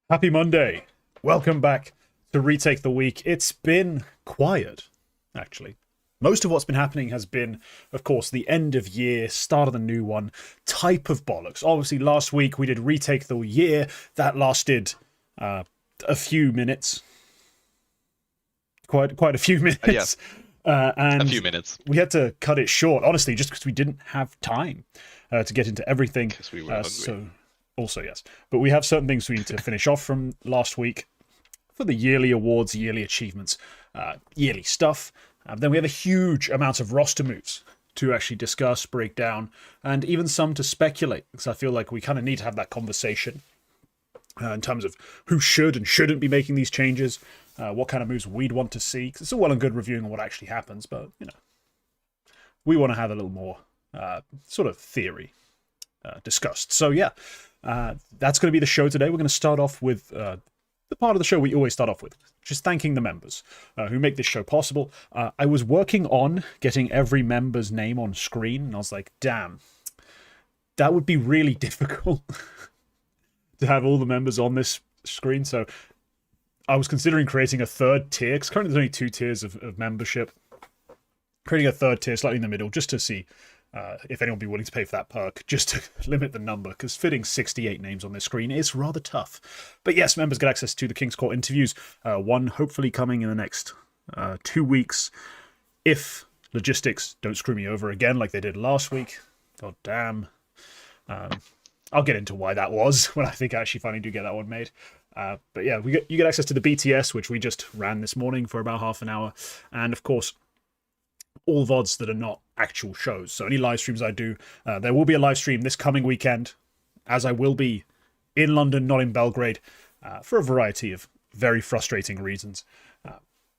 Happy Monday. Welcome back to Retake the Week. It's been quiet, actually. Most of what's been happening has been, of course, the end of year, start of the new one, type of bollocks. Obviously, last week we did Retake the Year. That lasted a few minutes. Quite a few Yeah, minutes. a few And minutes we had to cut it short, honestly, just because we didn't have time to get into everything. because we were hungry. So, also, yes. But we have certain things we need to finish off from last week for the yearly awards, yearly achievements, yearly stuff. Then we have a huge amount of roster moves to actually discuss, break down, and even some to speculate, because I feel like we kind of need to have that conversation in terms of who should and shouldn't be making these changes, what kind of moves we'd want to see. Because it's all well and good reviewing on what actually happens, but we want to have a little more sort of theory discussed. So yeah, that's going to be the show today. We're going to start off with the part of the show we always start off with, just thanking the members who make this show possible. I was working on getting every member's name on screen, and I was like, damn, that would be really difficult to have all the members on this screen. So I was considering creating a third tier, because currently there's only two tiers of membership. Creating a third tier slightly in the middle, just to see if anyone would be willing to pay for that perk, just to limit the number, because fitting 68 names on this screen is rather tough. But yes, members get access to the King's Court interviews, one hopefully coming in the next 2 weeks, if logistics don't screw me over again like they did last week. God damn. I'll get into why that was when I think I actually finally do get that one made. But yeah, you get access to the BTS, which we just ran this morning for about half an hour, and of course, all VODs that are not actual shows. So any live streams I do, there will be a live stream this coming weekend, as I will be in London, not in Belgrade, for a variety of very frustrating reasons.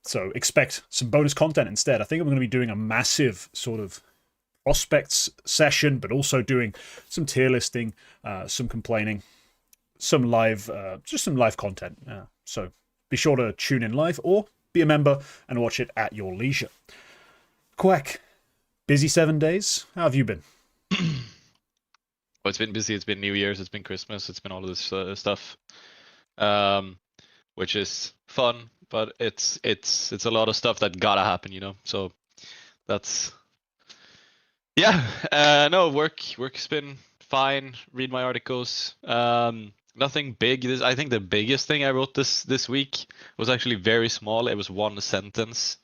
So expect some bonus content instead. I think I'm going to be doing a massive sort of prospects session, but also doing some tier listing, some complaining, some live, just some live content. So be sure to tune in live or be a member and watch it at your leisure. Quack, busy 7 days. How have you been? Well, it's been busy. It's been New Year's. It's been Christmas. It's been all of this stuff, which is fun. But it's a lot of stuff that gotta happen, you know. So that's yeah. No, work's been fine. Read my articles. Nothing big. I think the biggest thing I wrote this week was actually very small. It was one sentence.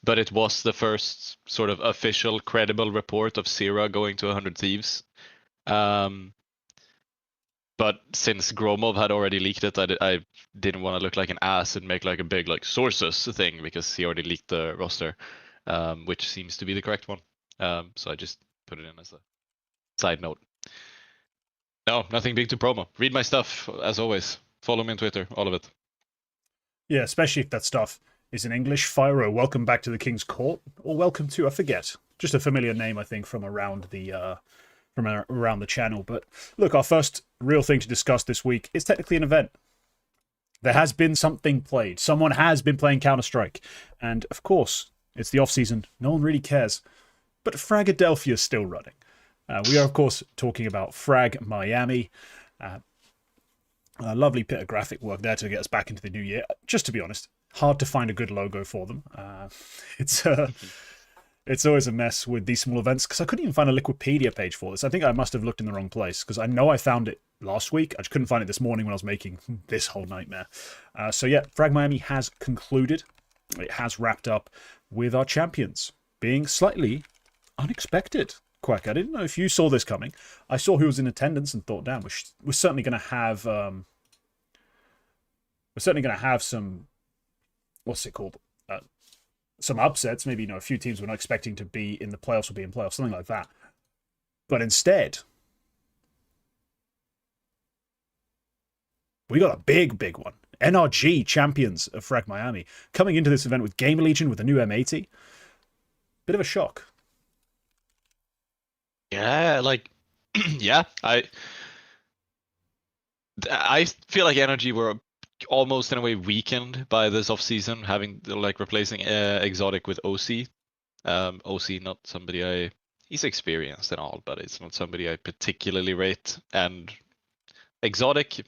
But it was the first sort of official, credible report of Sierra going to 100 Thieves. But since Gromov had already leaked it, I didn't want to look like an ass and make like a big like sources thing because he already leaked the roster, which seems to be the correct one. So I just put it in as a side note. No, nothing big to promo. Read my stuff as always. Follow me on Twitter, all of it. Yeah, especially if that stuff is in English. Fyro, welcome back to the King's Court, or welcome to, I forget, just a familiar name I think from around the channel. But look, our first real thing to discuss this week is technically an event. There has been something played. Someone has been playing Counter-Strike, and of course, it's the off season. No one really cares, but Fragadelphia is still running. We are of course talking about Frag Miami. A lovely bit of graphic work there to get us back into the new year. Just to be honest, hard to find a good logo for them. It's always a mess with these small events because I couldn't even find a Liquipedia page for this. I think I must have looked in the wrong place because I know I found it last week. I just couldn't find it this morning when I was making this whole nightmare. So yeah, Frag Miami has concluded. It has wrapped up with our champions being slightly unexpected. Quack, I didn't know if you saw this coming. I saw who was in attendance and thought, damn, we're certainly going to have some, what's it called? Some upsets. Maybe a few teams we're not expecting to be in the playoffs will be in playoffs, something like that. But instead, we got a big one. NRG champions of Frag Miami coming into this event with Gamer Legion with a new M80. Bit of a shock. Yeah, like yeah, I feel like Energy were almost in a way weakened by this off season, having like replacing Exotic with OC. OC not somebody he's experienced and all, but it's not somebody I particularly rate. And Exotic,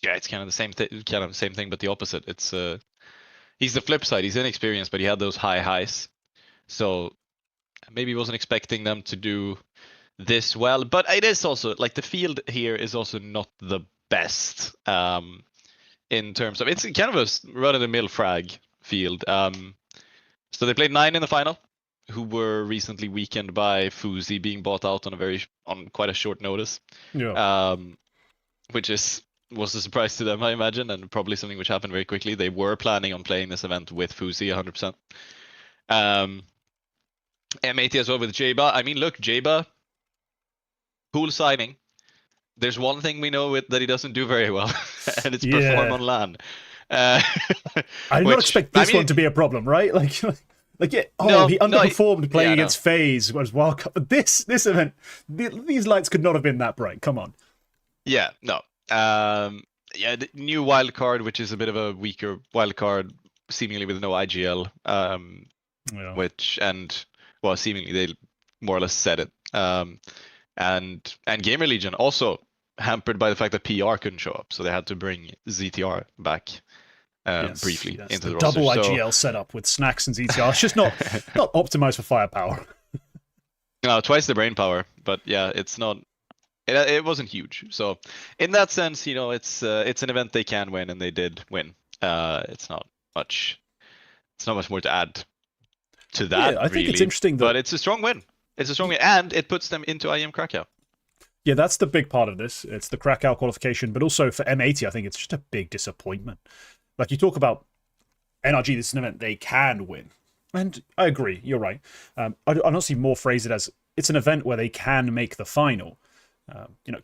Yeah, it's kind of the same thing, but the opposite. It's he's the flip side. He's inexperienced, but he had those high highs. So maybe he wasn't expecting them to do this well. But it is also like the field here is also not the best in terms of it's kind of a run-of-the-mill frag field. So they played 9 in the final, who were recently weakened by Fuzi being bought out on quite a short notice. Yeah. Which was a surprise to them, I imagine, and probably something which happened very quickly. They were planning on playing this event with Fuzi 100%. M80 as well with Jeba. I mean, look, Jeba, cool signing. There's one thing we know that he doesn't do very well, and it's perform on LAN. I did not expect this one to be a problem, right? He underperformed playing against FaZe was wild card. But this event, these lights could not have been that bright. Come on. Yeah, no. The new wild card, which is a bit of a weaker wild card, seemingly with no IGL. Seemingly they more or less said it. And Gamer Legion also hampered by the fact that PR couldn't show up, so they had to bring ZTR back briefly into the roster. Double IGL setup with Snacks and ZTR. It's just not optimized for firepower. No, twice the brain power, but yeah, it's not. It wasn't huge. So in that sense, it's an event they can win, and they did win. It's not much more to add to that. Yeah, I think it's interesting, but it's a strong win. It's a strong win, and it puts them into IEM Krakow. Yeah, that's the big part of this. It's the Krakow qualification, but also for M80, I think it's just a big disappointment. Like you talk about NRG, this is an event they can win, and I agree. You're right. I honestly more phrase it as it's an event where they can make the final.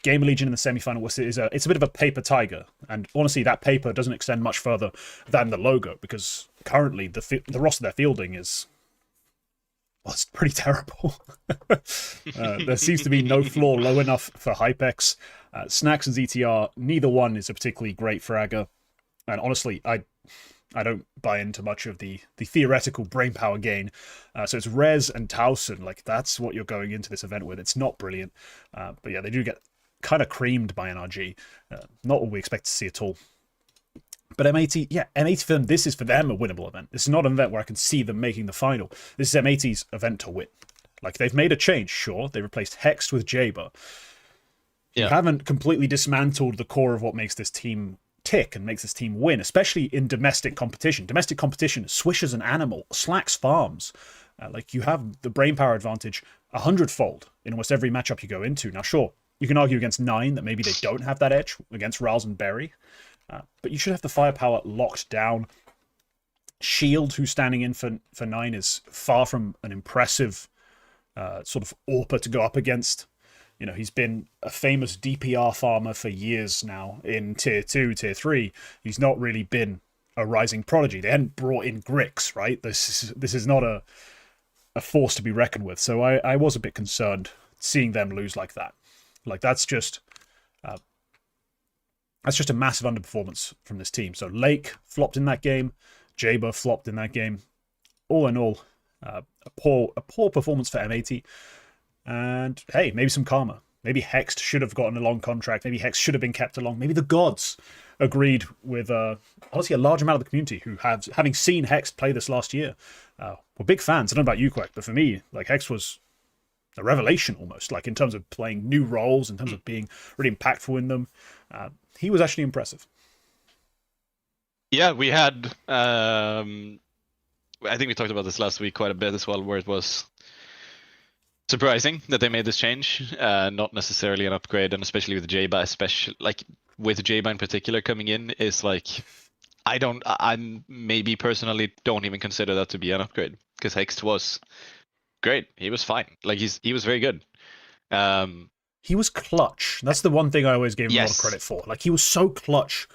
Gamer Legion in the semi-final it's a bit of a paper tiger, and honestly, that paper doesn't extend much further than the logo because currently the roster they're fielding is it's pretty terrible. There seems to be no floor low enough for Hypex. Snacks and ZTR, neither one is a particularly great fragger, and honestly, I don't buy into much of the theoretical brainpower gain. So it's Rez and Towson. Like, that's what you're going into this event with. It's not brilliant. But yeah, they do get kind of creamed by NRG. Not what we expect to see at all. But M80, M80 for them, this is for them a winnable event. This is not an event where I can see them making the final. This is M80's event to win. Like, they've made a change, sure. They replaced Hext with Jaba. You haven't completely dismantled the core of what makes this team tick and makes this team win, especially in domestic competition. Domestic competition, Swish as an animal, slacks farms. You have the brainpower advantage 100-fold in almost every matchup you go into. Now, sure, you can argue against 9 that maybe they don't have that edge against Rals and Berry, but you should have the firepower locked down. Shield, who's standing in for 9, is far from an impressive sort of AWPer to go up against. He's been a famous DPR farmer for years now in Tier 2, Tier 3. He's not really been a rising prodigy. They hadn't brought in Grix, right? This is not a force to be reckoned with. So I was a bit concerned seeing them lose like that. Like, that's just a massive underperformance from this team. So Lake flopped in that game. Jaba flopped in that game. All in all, a poor performance for M80. And hey, maybe some karma. Maybe Hext should have gotten a long contract. Maybe Hext should have been kept along. Maybe the gods agreed with honestly a large amount of the community who having seen Hext play this last year, were big fans. I don't know about you, Quack, but for me, like, Hext was a revelation almost. Like, in terms of playing new roles, in terms of being really impactful in them, he was actually impressive. Yeah, we had. I think we talked about this last week quite a bit as well, where it was surprising that they made this change, not necessarily an upgrade, and especially with Jaba, with Jaba in particular coming in, is like, I maybe personally don't even consider that to be an upgrade, because Hext was great. He was fine. Like, he was very good. He was clutch. That's the one thing I always gave him a lot of credit for. Like, he was so clutch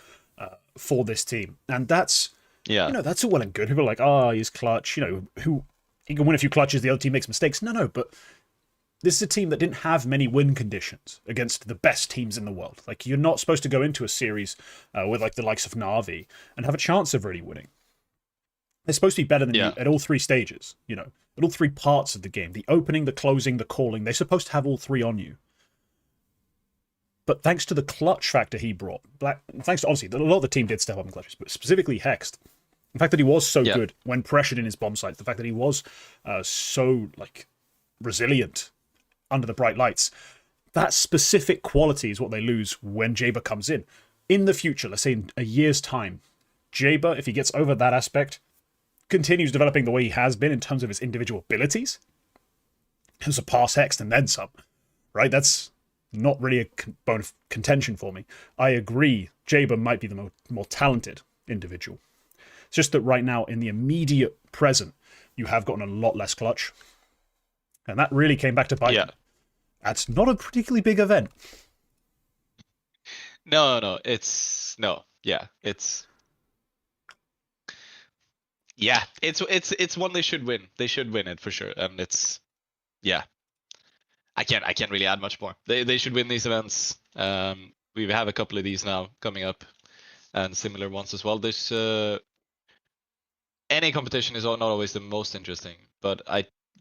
for this team, and that's that's all well and good. People are like, he's clutch. He can win a few clutches. The other team makes mistakes. No, but this is a team that didn't have many win conditions against the best teams in the world. Like, you're not supposed to go into a series with like the likes of Navi and have a chance of really winning. They're supposed to be better than you at all 3 stages, at all 3 parts of the game. The opening, the closing, the calling. They're supposed to have all 3 on you. But thanks to the clutch factor he brought, thanks to honestly, a lot of the team did step up in clutches, but specifically Hexed. The fact that he was so Yeah. good when pressured in his bomb sites, the fact that he was so like resilient under the bright lights, that specific quality is what they lose when Jaber comes in. In the future, let's say in a year's time, Jaber, if he gets over that aspect, continues developing the way he has been in terms of his individual abilities, he'll surpass Hext and then some, right? That's not really a bone of contention for me. I agree, Jaber might be the more talented individual. It's just that right now, in the immediate present, you have gotten a lot less clutch. And that really came back to bite. Yeah. That's not a particularly big event. No, it's one they should win. They should win it for sure, and it's yeah. I can't really add much more. They should win these events. We have a couple of these now coming up, and similar ones as well. There's any competition is not always the most interesting, but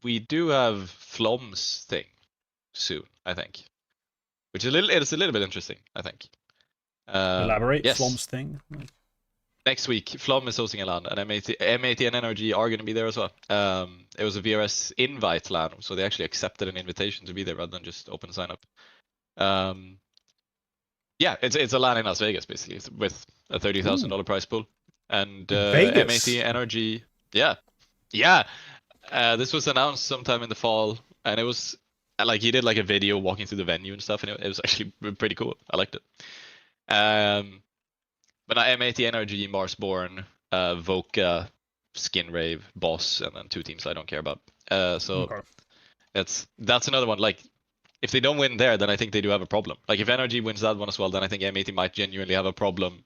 we do have Flom's thing soon, I think, which is a little bit interesting, I think. Elaborate, yes. Flom's thing. Next week, Flom is hosting a LAN, and M80 and Energy are going to be there as well. It was a VRS invite LAN, so they actually accepted an invitation to be there rather than just open sign up. Yeah, it's a LAN in Las Vegas basically with a $30,000 prize pool, and M80 Energy. Yeah. This was announced sometime in the fall, and it was like he did like a video walking through the venue and stuff, and it was actually pretty cool. I liked it. But now M80 Energy, Marsborn, Voka, Skin Rave, Boss, and then 2 teams I don't care about. So Okay. that's another one. Like, if they don't win there, then I think they do have a problem. Like, if Energy wins that one as well, then I think M80 might genuinely have a problem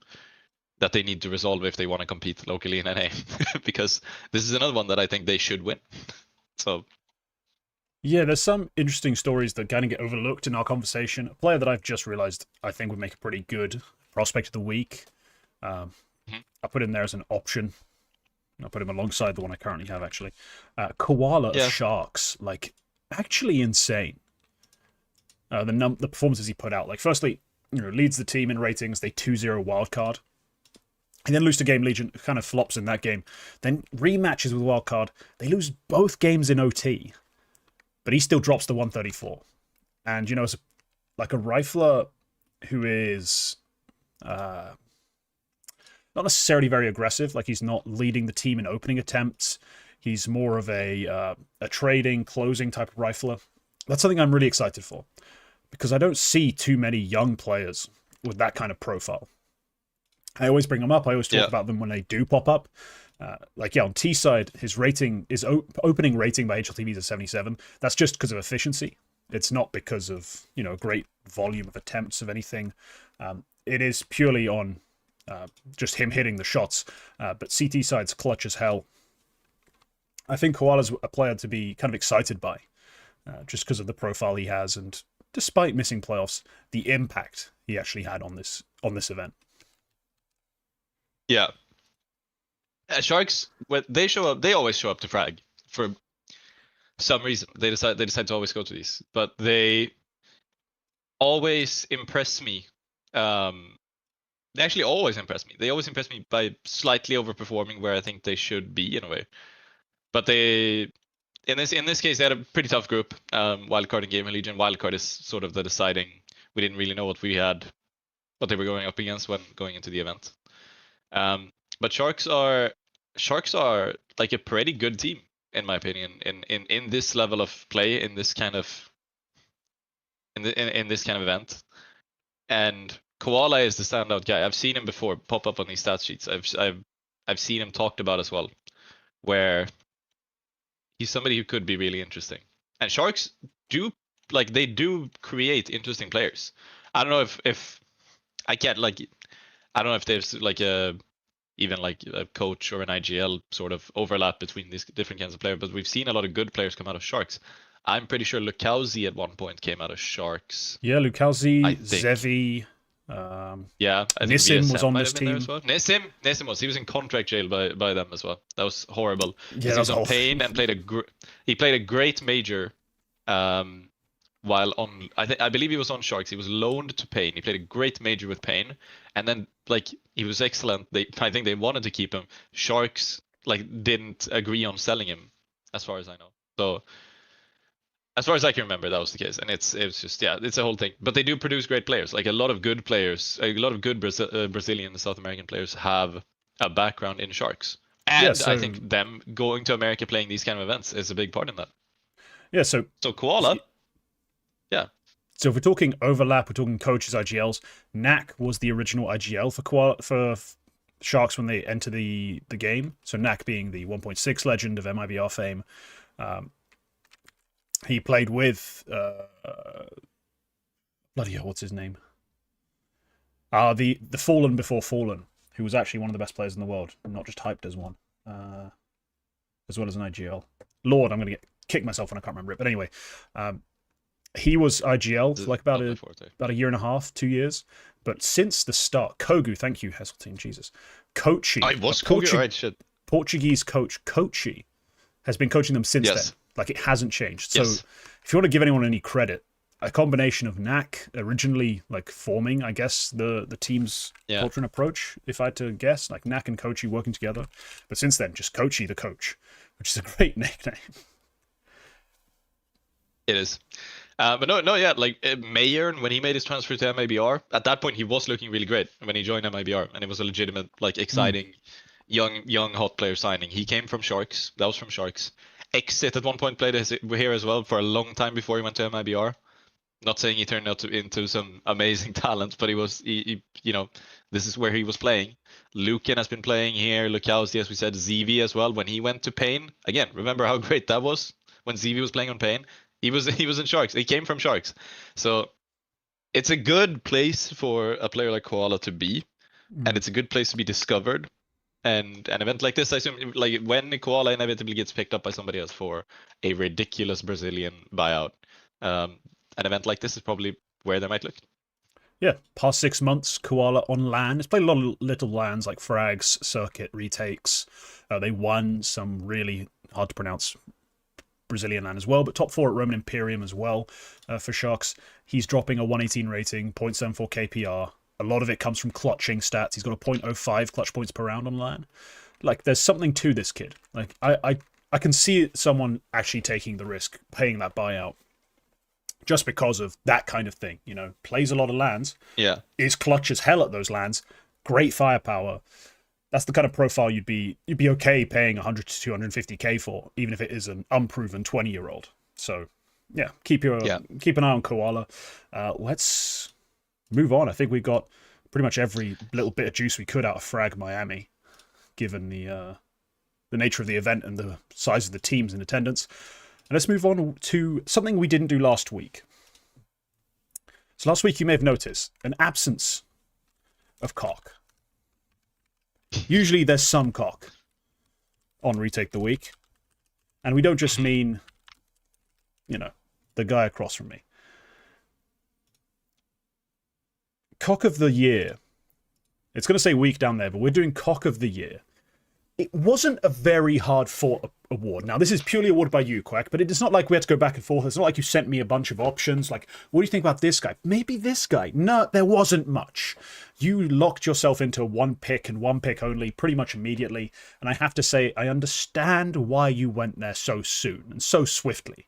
that they need to resolve if they want to compete locally in NA. Because this is another one that I think they should win. So yeah, there's some interesting stories that kind of get overlooked in our conversation. A player that I've just realized I think would make a pretty good prospect of the week. I put in there as an option. I'll put him alongside the one I currently have, actually. Koala of Sharks. Like, actually insane. The performances he put out. Like, firstly, leads the team in ratings. They 2-0 wildcard. And then lose to Game Legion, who kind of flops in that game. Then rematches with wildcard. They lose both games in OT. But he still drops to 134. And, as a rifler who is not necessarily very aggressive, like he's not leading the team in opening attempts. He's more of a trading, closing type of rifler. That's something I'm really excited for, because I don't see too many young players with that kind of profile. I always bring them up. I always talk about them when they do pop up. On T side, his rating is opening rating by HLTV is a 77. That's just because of efficiency. It's not because of a great volume of attempts of anything. It is purely on just him hitting the shots. But CT side's clutch as hell. I think Koala's a player to be kind of excited by, just because of the profile he has, and despite missing playoffs, the impact he actually had on this event. Yeah. Sharks, when they show up, they always show up to Frag for some reason. They decide to always go to these, but they always impress me. They actually always impress me. They always impress me by slightly overperforming where I think they should be in a way. But they, in this case, they had a pretty tough group. Wildcard and Game Legion. Wildcard is sort of the deciding. We didn't really know what they were going up against when going into the event. But Sharks are like a pretty good team in my opinion in this level of play, in this kind of this kind of event. And Koala is the standout guy. I've seen him before pop up on these stat sheets. I've seen him talked about as well, where he's somebody who could be really interesting. And Sharks do create interesting players. I don't know if I can't I don't know if there's even a coach or an IGL sort of overlap between these different kinds of players, but we've seen a lot of good players come out of Sharks. I'm pretty sure Lukowski at one point came out of Sharks. Yeah, Lukowski, Zevi. Yeah, I think Nissim was on this team. as well. Nissim was. He was in contract jail by them as well. That was horrible. Yeah, he was on pain and played a great major. while on I believe he was on Sharks. He was loaned to Pain. He played a great major with Pain, and then like he was excellent. I think they wanted to keep him. Sharks like didn't agree on selling him, as far as I know. So as far as I can remember, that was the case, and it's just it's a whole thing. But they do produce great players. Like a lot of good players, a lot of good Brazilian and South American players have a background in Sharks, Yeah, and I so think them going to America playing these kind of events is a big part in that. yeah, so So Koala, yeah. so if we're talking overlap, we're talking coaches, IGLs. Knack was the original IGL for Sharks when they enter the game. So Knack being the 1.6 legend of MIBR fame. He played with bloody hell, what's his name? The Fallen before Fallen, who was actually one of the best players in the world, not just hyped as one, as well as an IGL. Lord, I'm going to kick myself when I can't remember it. But anyway, he was IGL for like about a year and a half, 2 years. But since the start, Kogu, thank you, Heseltine, Jesus. Kochi, I was Kogu, right? Shit. Portuguese coach Kochi has been coaching them since then. Like, it hasn't changed. So if you want to give anyone any credit, a combination of Knack originally like forming, I guess, the team's culture and approach, if I had to guess, like Knack and Kochi working together. But since then, just Kochi the coach, which is a great nickname. It is. But yeah, like Mayer, when he made his transfer to MIBR, at that point he was looking really great when he joined MIBR, and it was a legitimate, like, exciting, young hot player signing. He came from Sharks. That was from Sharks. Exit at one point played here as well for a long time before he went to MIBR. Not saying he turned out into some amazing talent, but he this is where he was playing. Lucan has been playing here. Lukowski, as we said, ZV as well. When he went to Pain, again, remember how great that was when ZV was playing on Pain. He was in Sharks. He came from Sharks, so it's a good place for a player like Koala to be, and it's a good place to be discovered. And an event like this, I assume, like when Koala inevitably gets picked up by somebody else for a ridiculous Brazilian buyout, an event like this is probably where they might look. Yeah, past 6 months, Koala on LAN. It's played a lot of little LANs like Frags, Circuit, Retakes. They won some really hard to pronounce Brazilian LAN as well, but top 4 at Roman Imperium as well for Sharks. He's dropping a 118 rating, 0.74 KPR. A lot of it comes from clutching stats. He's got a 0.05 clutch points per round on LAN. Like, there's something to this kid. Like, I can see someone actually taking the risk, paying that buyout, just because of that kind of thing. You know, plays a lot of LANs. Yeah. Is clutch as hell at those LANs. Great firepower. That's the kind of profile you'd be okay paying 100 to 250k for, even if it is an unproven 20-year-old. So, yeah, keep an eye on Koala. Let's move on. I think we got pretty much every little bit of juice we could out of Frag Miami, given the nature of the event and the size of the teams in attendance. And let's move on to something we didn't do last week. So last week you may have noticed an absence of cock. Usually there's some cock on Retake the Week. And we don't just mean, the guy across from me. Cock of the Year. It's going to say week down there, but we're doing Cock of the Year. It wasn't a very hard-fought award. Now, this is purely awarded by you, Quack, but it's not like we had to go back and forth. It's not like you sent me a bunch of options. Like, what do you think about this guy? Maybe this guy. No, there wasn't much. You locked yourself into one pick and one pick only pretty much immediately. And I have to say, I understand why you went there so soon and so swiftly.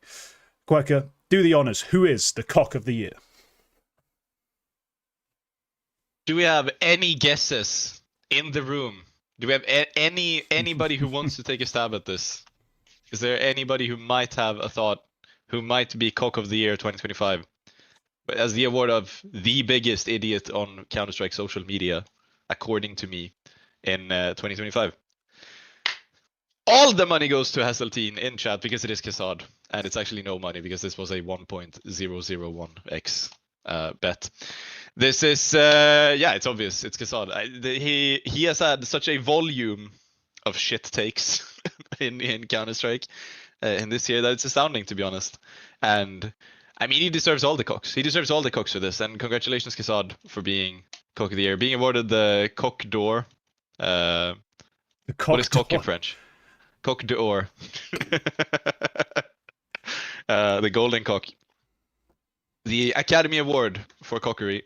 Quacker, do the honors. Who is the Cock of the Year? Do we have any guesses in the room? Do we have anybody who wants to take a stab at this? Is there anybody who might have a thought, who might be Cock of the Year 2025? But as the award of the biggest idiot on Counter-Strike social media, according to me, in 2025. All the money goes to Hasseltine in chat because it is Kassad, and it's actually no money because this was a 1.001x bet. This is it's obvious. It's Kassad. He has had such a volume of shit takes in Counter-Strike in this year that it's astounding, to be honest. And I mean, he deserves all the cocks. He deserves all the cocks for this. And congratulations, Kassad, for being Cock of the Year, being awarded the Coq d'Or. What is cock in French? Coq d'Or. The golden cock. the Academy Award for cockery,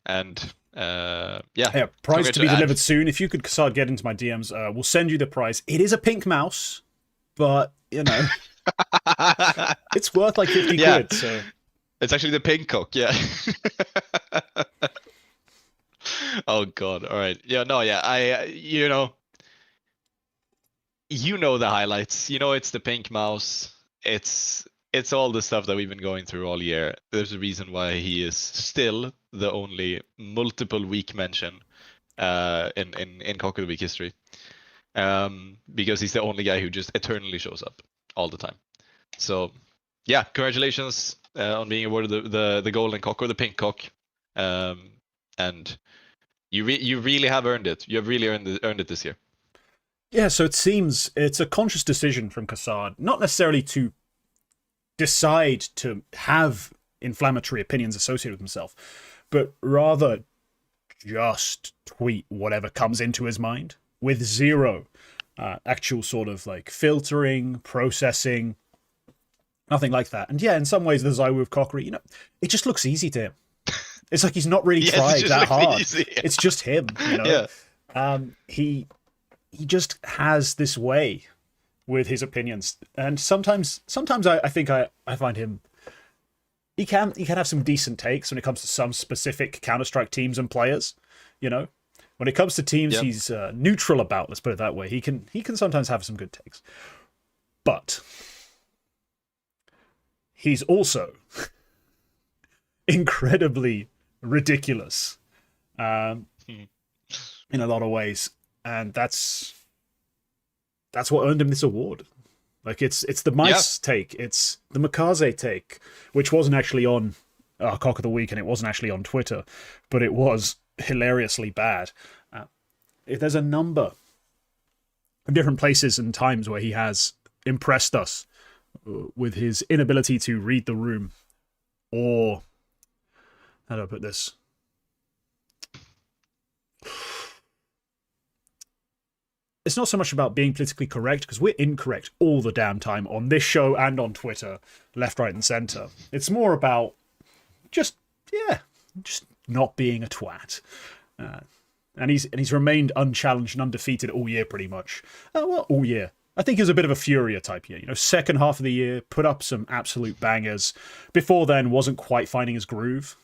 and Yeah, prize to be delivered soon. If you could start get into my DMs, we'll send you the prize. It is a pink mouse, but you know, it's worth like 50 quid. So it's actually the pink cock. Yeah. Oh god. All right. Yeah. No. Yeah. You know the highlights. You know it's the pink mouse. It's all the stuff that we've been going through all year. There's a reason why he is still the only multiple week mention in Cock of the Week history. Because he's the only guy who just eternally shows up all the time. So yeah, congratulations on being awarded the golden cock or the pink cock. And you really have earned it. You have really earned it this year. Yeah, so it seems it's a conscious decision from Kassad, not necessarily to decide to have inflammatory opinions associated with himself, but rather just tweet whatever comes into his mind with zero actual sort of like filtering, processing, nothing like that. And yeah, in some ways, the Zywoo of cockery, you know, it just looks easy to him. It's like he's not really tried that hard. Easy. It's just him, you know. Yeah. He just has this way with his opinions, and sometimes I think I find him. He can have some decent takes when it comes to some specific Counter-Strike teams and players. You know, when it comes to teams, he's neutral about. Let's put it that way. He can sometimes have some good takes, but he's also incredibly ridiculous in a lot of ways, and that's what earned him this award. Like it's the mice take, it's the Makaze take, which wasn't actually on Cock of the Week, and it wasn't actually on Twitter, but it was hilariously bad. If there's a number of different places and times where he has impressed us with his inability to read the room, or how do I put this? It's not so much about being politically correct, because we're incorrect all the damn time on this show and on Twitter, left, right, and center. It's more about just not being a twat. And he's remained unchallenged and undefeated all year, pretty much. Well, all year. I think he was a bit of a Furia type year. You know, second half of the year, put up some absolute bangers. Before then, wasn't quite finding his groove.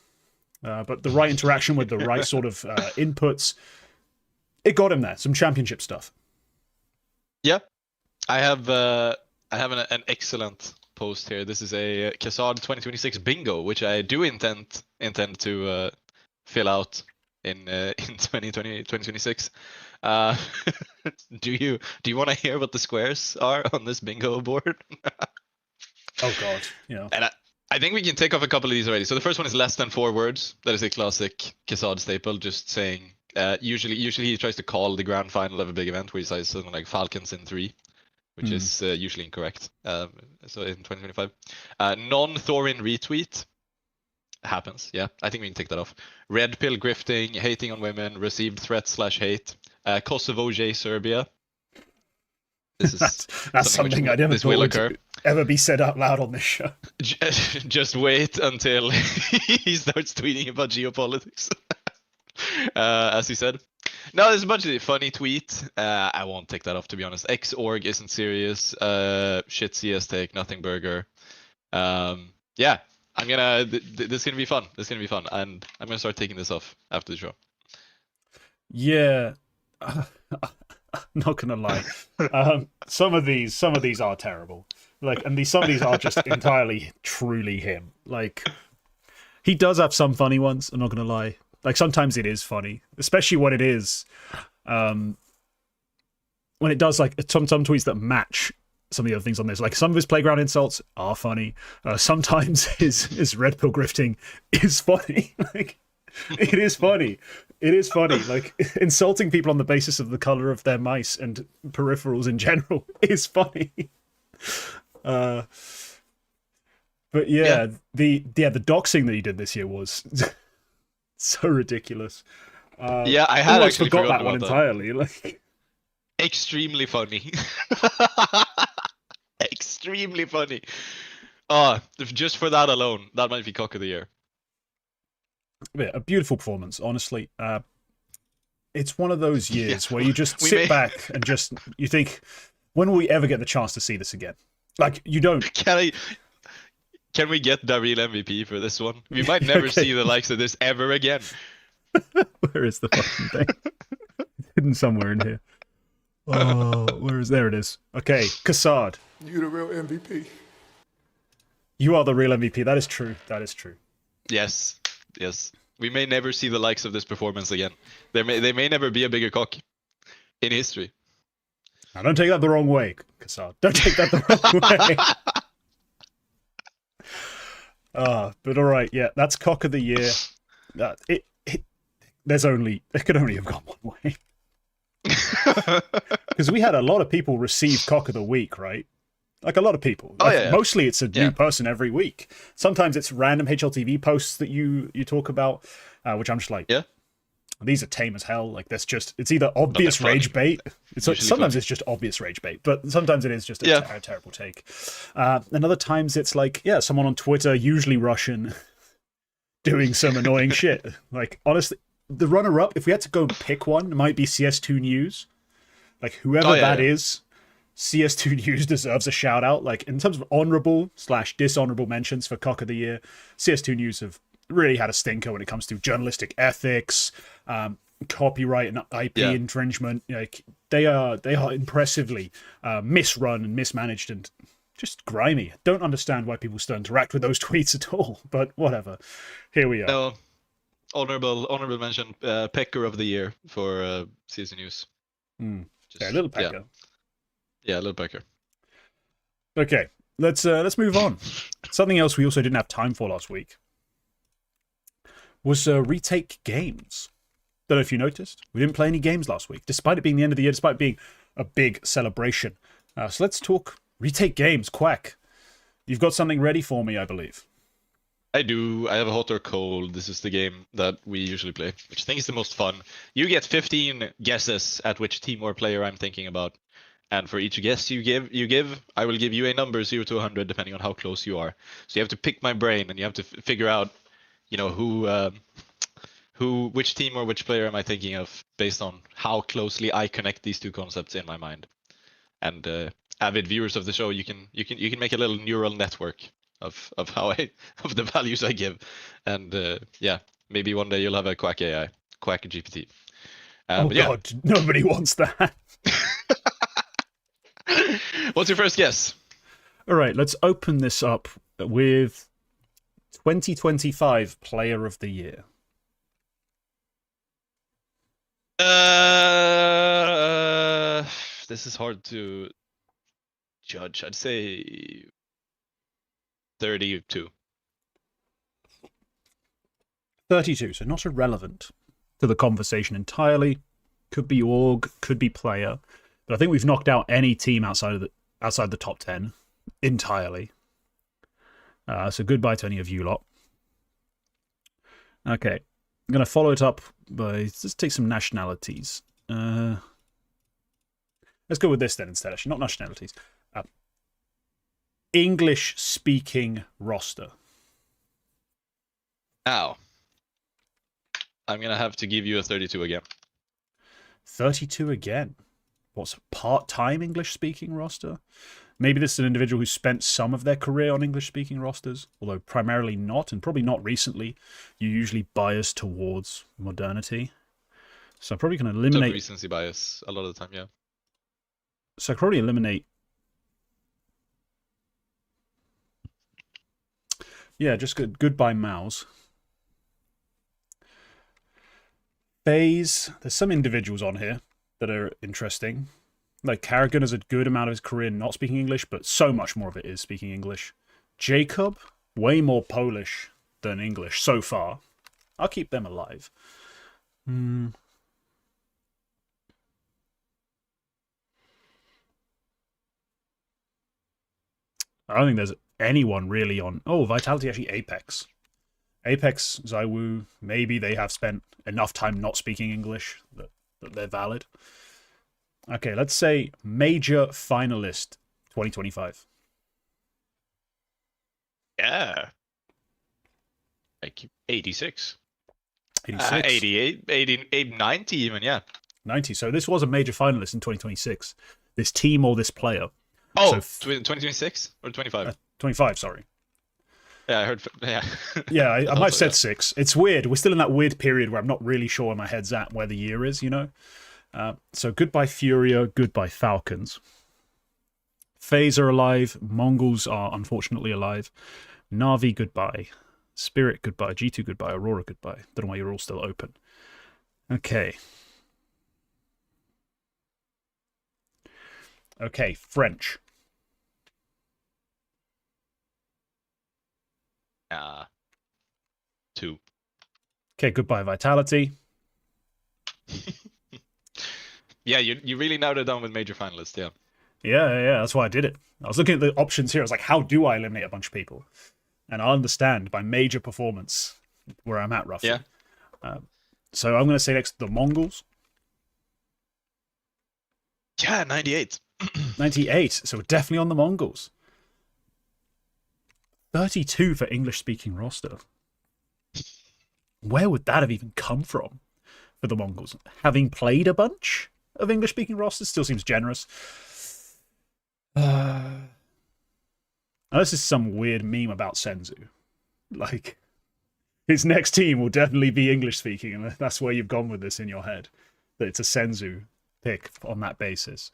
But the right interaction with the right sort of inputs, it got him there. Some championship stuff. Yeah, I have an excellent post here. This is a Kassad 2026 bingo, which I do intend to fill out in 2026. Do you want to hear what the squares are on this bingo board? Oh god, yeah. And I think we can take off a couple of these already. So the first one is less than 4 words. That is a classic Kassad staple, just saying. Usually he tries to call the grand final of a big event where he says something like Falcons in 3, which is usually incorrect. So in 2025, non-Thorin retweet happens. Yeah, I think we can take that off. Red pill grifting, hating on women, received threat/hate. Kosovo J Serbia. This is that's something I never thought would ever be said out loud on this show. Just wait until he starts tweeting about geopolitics. As he said. No, there's a bunch of funny tweet. I won't take that off, to be honest. X.org isn't serious. Shit CS take, nothing burger. Yeah, I'm gonna. This is gonna be fun. This is gonna be fun, and I'm gonna start taking this off after the show. Yeah, not gonna lie. Some of these are terrible. Like, and some of these are just entirely, truly him. Like, he does have some funny ones. I'm not gonna lie. Like, sometimes it is funny, especially when it is, when it does, like, some tweets that match some of the other things on this. Like, some of his playground insults are funny. Sometimes his red pill grifting is funny. Like, it is funny. It is funny. Like, insulting people on the basis of the color of their mice and peripherals in general is funny. But yeah, the doxing that he did this year was so ridiculous. Yeah, I had almost actually forgot that one entirely. Like, extremely funny. Extremely funny. Just for that alone, that might be cock of the year. Yeah, a beautiful performance, honestly. It's one of those years Yeah. where you just We sit may- back and you think, when will we ever get the chance to see this again? Like, you don't. Can we get the real MVP for this one? We might never Okay. see the likes of this ever again. Where is the fucking thing? It's hidden somewhere in here. Oh, there it is. Okay, Cassard. You the real MVP. You are the real MVP. That is true. That is true. Yes. We may never see the likes of this performance again. There may never be a bigger cock in history. Now, don't take that the wrong way, Cassard. Don't take that the wrong way. But all right, yeah, that's cock of the year. It could only have gone one way. Because we had a lot of people receive cock of the week, right? Like a lot of people. Yeah. Mostly it's a new person every week. Sometimes it's random HLTV posts that you talk about, which I'm just like, yeah, these are tame as hell. Like it's either obvious rage bait. Sometimes it's just obvious rage bait, but sometimes it is just a terrible take. And other times it's like, someone on Twitter, usually Russian, doing some annoying shit. Like, honestly, the runner-up, if we had to go pick one, it might be CS2 News. Like, whoever that is, CS2 News deserves a shout-out. Like, in terms of honorable/dishonorable mentions for cock of the year, CS2 News have really had a stinker when it comes to journalistic ethics, copyright and IP infringement. Like, they are impressively misrun and mismanaged and just grimy. Don't understand why people still interact with those tweets at all, but whatever. Here we are. No, honorable mention, Pecker of the year for CS News. Little Pecker. Yeah, Little Pecker. Okay, let's move on. Something else we also didn't have time for last week was Retake Games. Don't know if you noticed. We didn't play any games last week, despite it being the end of the year, despite being a big celebration. So let's talk Retake Games. Quack, you've got something ready for me, I believe. I do. I have a hot or cold. This is the game that we usually play, which I think is the most fun. You get 15 guesses at which team or player I'm thinking about. And for each guess you give, I will give you a number 0 to 100, depending on how close you are. So you have to pick my brain, and you have to figure out, which team or which player am I thinking of, based on how closely I connect these two concepts in my mind. And avid viewers of the show, you can make a little neural network of the values I give, and maybe one day you'll have a Quack AI, Quack GPT. God, nobody wants that. What's your first guess? All right, let's open this up with 2025 Player of the Year. This is hard to judge. I'd say 32. 32, so not irrelevant to the conversation entirely. Could be org, could be player. But I think we've knocked out any team outside the top 10 entirely. So goodbye to any of you lot. Okay, I'm going to follow it up by, let's take some nationalities. Let's go with this then instead, actually, not nationalities. English-speaking roster. Now, I'm going to have to give you a 32 again. 32 again? What's a part-time English-speaking roster? Maybe this is an individual who spent some of their career on English-speaking rosters, although primarily not, and probably not recently. You usually bias towards modernity. So I'm probably going to eliminate... Some recency bias a lot of the time, yeah. So I probably eliminate... Yeah, just goodbye mouz. FaZe, there's some individuals on here that are interesting. Like, Carrigan has a good amount of his career not speaking English, but so much more of it is speaking English. Jacob, way more Polish than English so far. I'll keep them alive. I don't think there's anyone really on... Oh, Vitality, actually Apex. Apex, Zywoo, maybe they have spent enough time not speaking English that they're valid. Okay, let's say major finalist 2025. Yeah. Like 86. 86. 88, 80, 90 even, yeah. 90. So this was a major finalist in 2026. This team or this player. Oh, So 2026 or 25? 25, sorry. Yeah, I heard. Yeah. Yeah, I might have Also, said yeah. 6. It's weird. We're still in that weird period where I'm not really sure where my head's at, where the year is, you know? So goodbye Furia, goodbye Falcons. Fays are alive. Mongols are unfortunately alive. Navi, goodbye. Spirit, goodbye. G2, goodbye. Aurora, goodbye. Don't know why you're all still open. Okay. Okay, French. 2. Okay, goodbye Vitality. Yeah, you really narrowed it down with major finalists, yeah. Yeah, that's why I did it. I was looking at the options here. I was like, how do I eliminate a bunch of people? And I understand by major performance where I'm at roughly. Yeah. So I'm going to say next the Mongols. Yeah, 98. 98. So we're definitely on the Mongols. 32 for English-speaking roster. Where would that have even come from for the Mongols? Having played a bunch of English-speaking rosters still seems generous. Now, this is some weird meme about Senzu. Like, his next team will definitely be English-speaking, and that's where you've gone with this in your head. That it's a Senzu pick on that basis.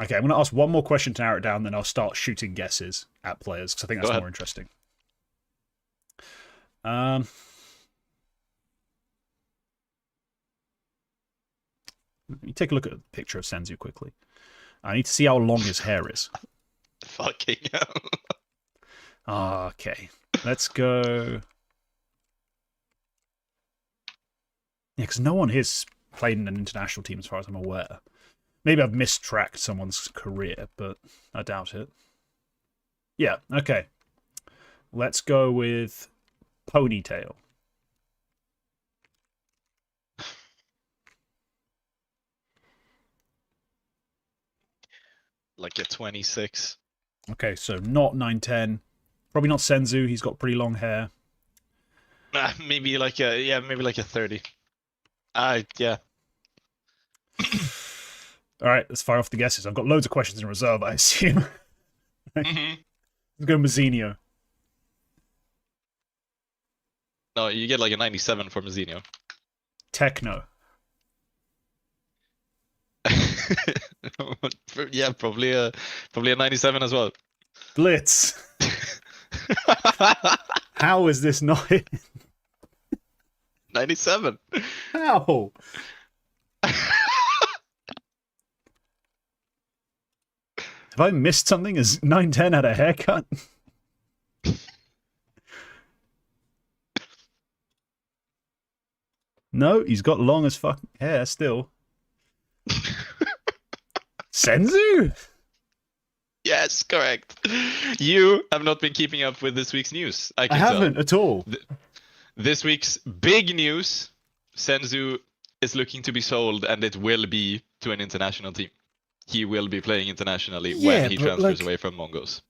Okay, I'm going to ask one more question to narrow it down, then I'll start shooting guesses at players, because I think that's more interesting. Let me take a look at a picture of Senzu quickly. I need to see how long his hair is. Fucking hell. Okay, let's go. Yeah, because no one here's played in an international team as far as I'm aware. Maybe I've mistracked someone's career, but I doubt it. Yeah, okay. Let's go with Ponytail. Like a 26. Okay, so not 910. Probably not Senzu. He's got pretty long hair. Maybe like a 30. Yeah. All right, let's fire off the guesses. I've got loads of questions in reserve, I assume. Mm-hmm. Let's go Mazzinho. No, you get like a 97 for Mazzinho. Techno. Yeah, probably a 97 as well. Blitz. How is this not it? 97. How? Have I missed something? Has 910 had a haircut? No, he's got long as fuck hair still. Senzu? Yes, correct. You have not been keeping up with this week's news. I haven't at all. This week's big news: Senzu is looking to be sold, and it will be to an international team. He will be playing internationally when he transfers away from Mongols.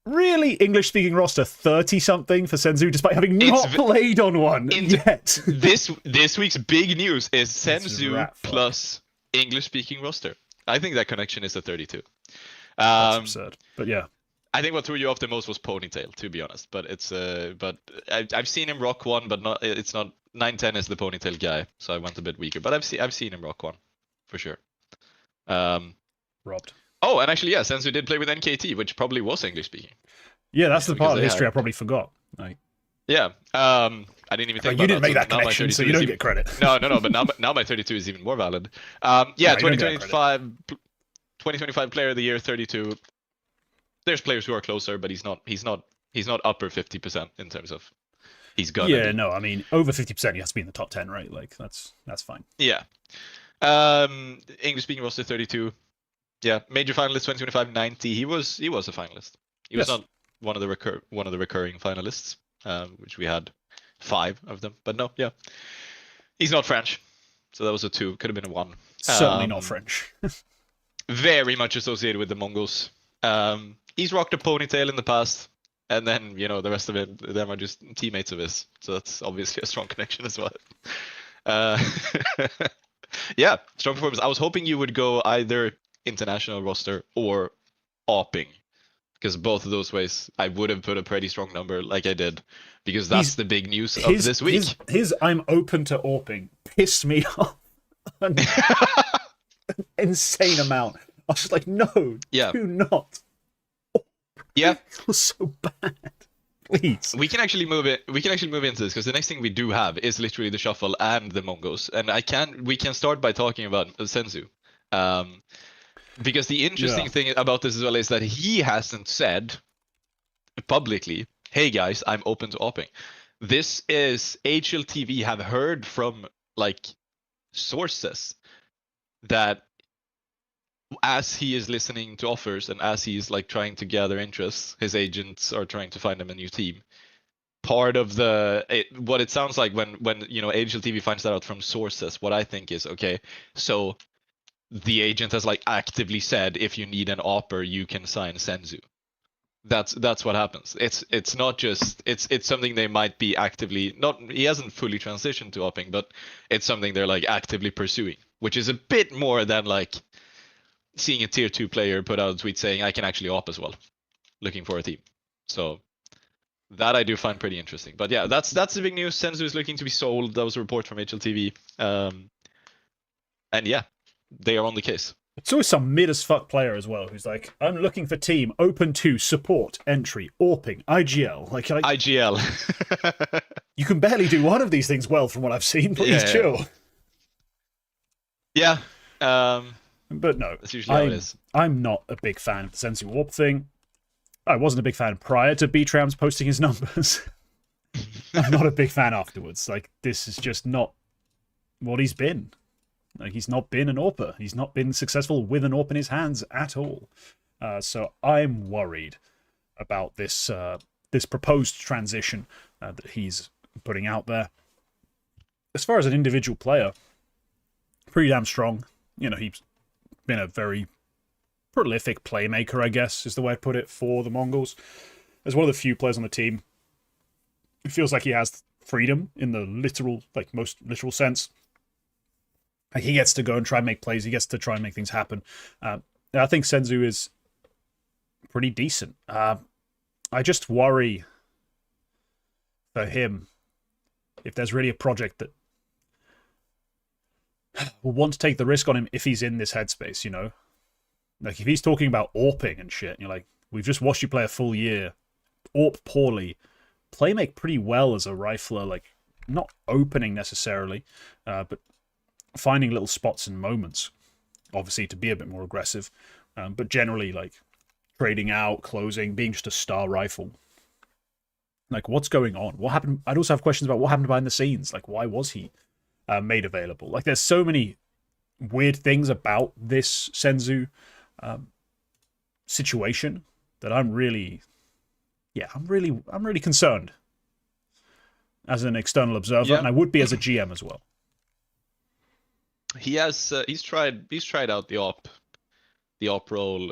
Really? English-speaking roster 30-something for Senzu, despite having not played on one yet. This week's big news is Senzu fuck. plus English-speaking roster. I think that connection is a 32. That's absurd. But yeah. I think what threw you off the most was Ponytail, to be honest. But it's I've seen him rock one, but not. It's not 910 is the Ponytail guy, so I went a bit weaker. But I've seen him rock one, for sure. Robbed. Oh, and actually, yeah, Senzu did play with NKT, which probably was English speaking. Yeah, that's the part of history I probably forgot. Like, yeah, I didn't even think about you didn't that. make that connection, so you don't get credit. No, but now my 32 is even more valid. Yeah, 2025 Player of the Year, 32. There's players who are closer, but he's not upper 50% in terms of he's gonna. Yeah, be. No, I mean over 50%. He has to be in the top 10, right? Like that's fine. Yeah. English speaking roster 32. Yeah, major finalist 2025 90. He was a finalist. He was not one of the recurring finalists, which we had 5 of them. But no, yeah, he's not French, so that was a 2. Could have been a 1. Certainly not French. Very much associated with the Mongols. He's rocked a Ponytail in the past. and then the rest of them are just teammates of his. So that's obviously a strong connection as well. Uh, yeah, strong performance. I was hoping you would go either international roster or opping, because both of those ways I would have put a pretty strong number like I did, because that's He's the big news of this week. his I'm open to AWPing pissed me off an insane amount. I was just like, no, Yeah. do not. Yeah. It was so bad. Please. We can actually move into this, because the next thing we do have is literally the shuffle and the Mongos, and we can start by talking about Senzu, because the interesting thing about this as well is that he hasn't said publicly, "Hey guys, I'm open to opping." This is HLTV have heard from like sources that as he is listening to offers and as he's like trying to gather interests, his agents are trying to find him a new team. Part of what it sounds like when HLTV finds that out from sources, what I think is, okay, so the agent has like actively said, if you need an opper, you can sign Senzu. That's what happens. It's not just it's something they might be actively not. He hasn't fully transitioned to opping, but it's something they're like actively pursuing, which is a bit more than like seeing a tier 2 player put out a tweet saying I can actually op as well, looking for a team. So that I do find pretty interesting. But yeah, that's the big news. Senzu is looking to be sold. That was a report from HLTV. And yeah, they are on the case. It's always some mid as fuck player as well who's like, I'm looking for team, open to, support, entry, AWPing, IGL. Like IGL. You can barely do one of these things well from what I've seen. Please chill. Yeah. But no, that's usually how it is. I'm not a big fan of the Senzu warp thing. I wasn't a big fan prior to B-Trams posting his numbers. I'm not a big fan afterwards. Like, this is just not what he's been. Like, he's not been an AWPer. He's not been successful with an AWP in his hands at all. So I'm worried about this this proposed transition that he's putting out there. As far as an individual player, pretty damn strong. He's been a very prolific playmaker, I guess, is the way I'd put it, for the Mongols. As one of the few players on the team, it feels like he has freedom in the most literal sense. Like, he gets to go and try and make plays. He gets to try and make things happen. I think Senzu is pretty decent. I just worry for him if there's really a project that will want to take the risk on him if he's in this headspace, Like, if he's talking about AWPing and shit, and you're like, we've just watched you play a full year, AWP poorly, playmake pretty well as a rifler, like, not opening necessarily, but finding little spots and moments, obviously, to be a bit more aggressive, but generally, like, trading out, closing, being just a star rifle. Like, what's going on? What happened? I'd also have questions about what happened behind the scenes. Like, why was he made available? Like, there's so many weird things about this Senzu situation that I'm really concerned as an external observer, and I would be as a GM as well. He's tried out the op role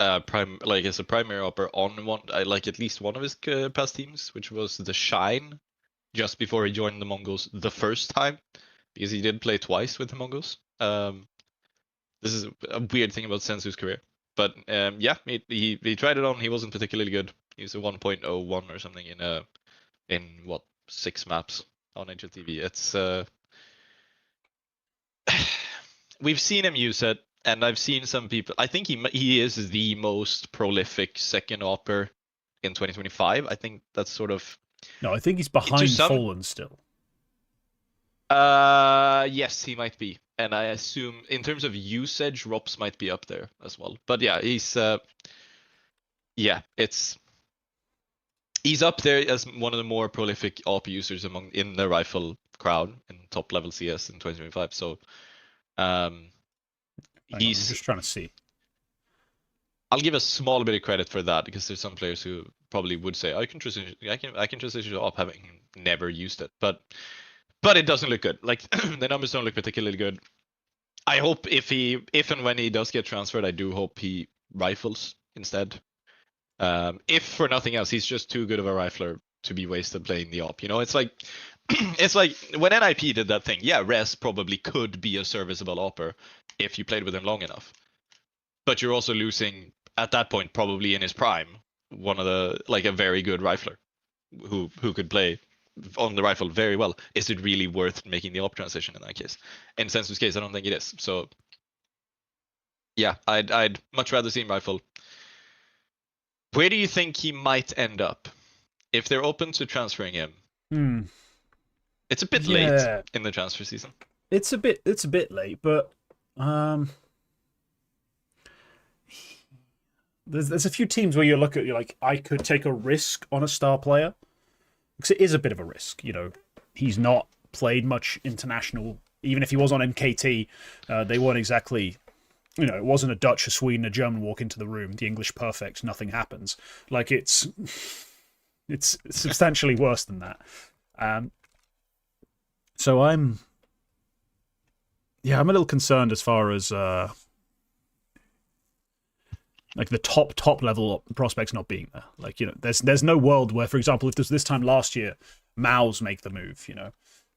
as a primary opper on at least one of his past teams, which was the Shine, just before he joined the Mongols the first time, because he did play twice with the Mongols. This is a weird thing about Senzu's career, but he tried it on. He wasn't particularly good. He was a 1.01 or something in what 6 maps on HLTV. It's we've seen him use it, and I've seen some people. I think he is the most prolific second opper in 2025. I think that's sort of. No, I think he's behind Fallen still. Yes, he might be, and I assume in terms of usage, Rops might be up there as well. But yeah, he's up there as one of the more prolific AWP users in the rifle crowd in top level CS in 2025. So, I'm just trying to see. I'll give a small bit of credit for that, because there's some players who probably would say I can transition to AWP having never used it, but it doesn't look good. Like, the numbers don't look particularly good. I hope if and when he does get transferred, I do hope he rifles instead. If for nothing else, he's just too good of a rifler to be wasted playing the op. You know, it's like it's like when NIP did that thing. Yeah, Res probably could be a serviceable opper if you played with him long enough. But you're also losing at that point, probably in his prime, one of the like a very good rifler who could play on the rifle very well. Is it really worth making the op transition in that case? In Senzu's case, I don't think it is. So yeah, I'd much rather see him rifle. Where do you think he might end up if they're open to transferring him? It's a bit late in the transfer season. It's a bit late, but there's a few teams where you look at, you're like, I could take a risk on a star player, because it is a bit of a risk. You know, he's not played much international. Even if he was on MKT, they weren't exactly, you know, it wasn't a Dutch, a Sweden, a German walk into the room, the English perfect, nothing happens. Like, it's substantially worse than that. So I'm a little concerned as far as like the top level prospects not being there. Like, you know, there's no world where, for example, if this time last year, mouz make the move, you know,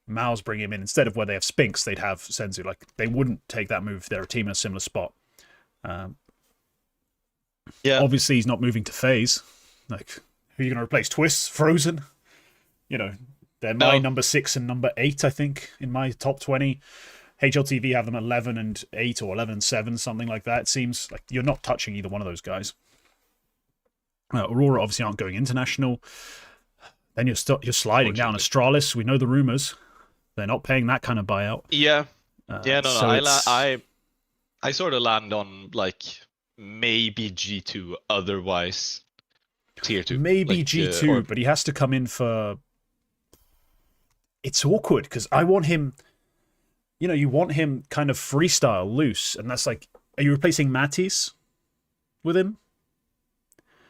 mouz bring him in instead of where they have Spinks, they'd have Senzu. Like, they wouldn't take that move if they're a team in a similar spot. Yeah. Obviously, he's not moving to FaZe. Like, who are you going to replace? Twist, Frozen? You know, they're my number 6 and number 8, I think, in my top 20. HLTV have them 11 and 8 or 11 and 7, something like that. It seems like you're not touching either one of those guys. Aurora obviously aren't going international. Then you're sliding down. Astralis, we know the rumors. They're not paying that kind of buyout. Yeah. I sort of land on like maybe G2, otherwise tier 2. Maybe like, G2, but he has to come in for... It's awkward because I want him... You know, you want him kind of freestyle, loose, and that's like... Are you replacing Matisse with him?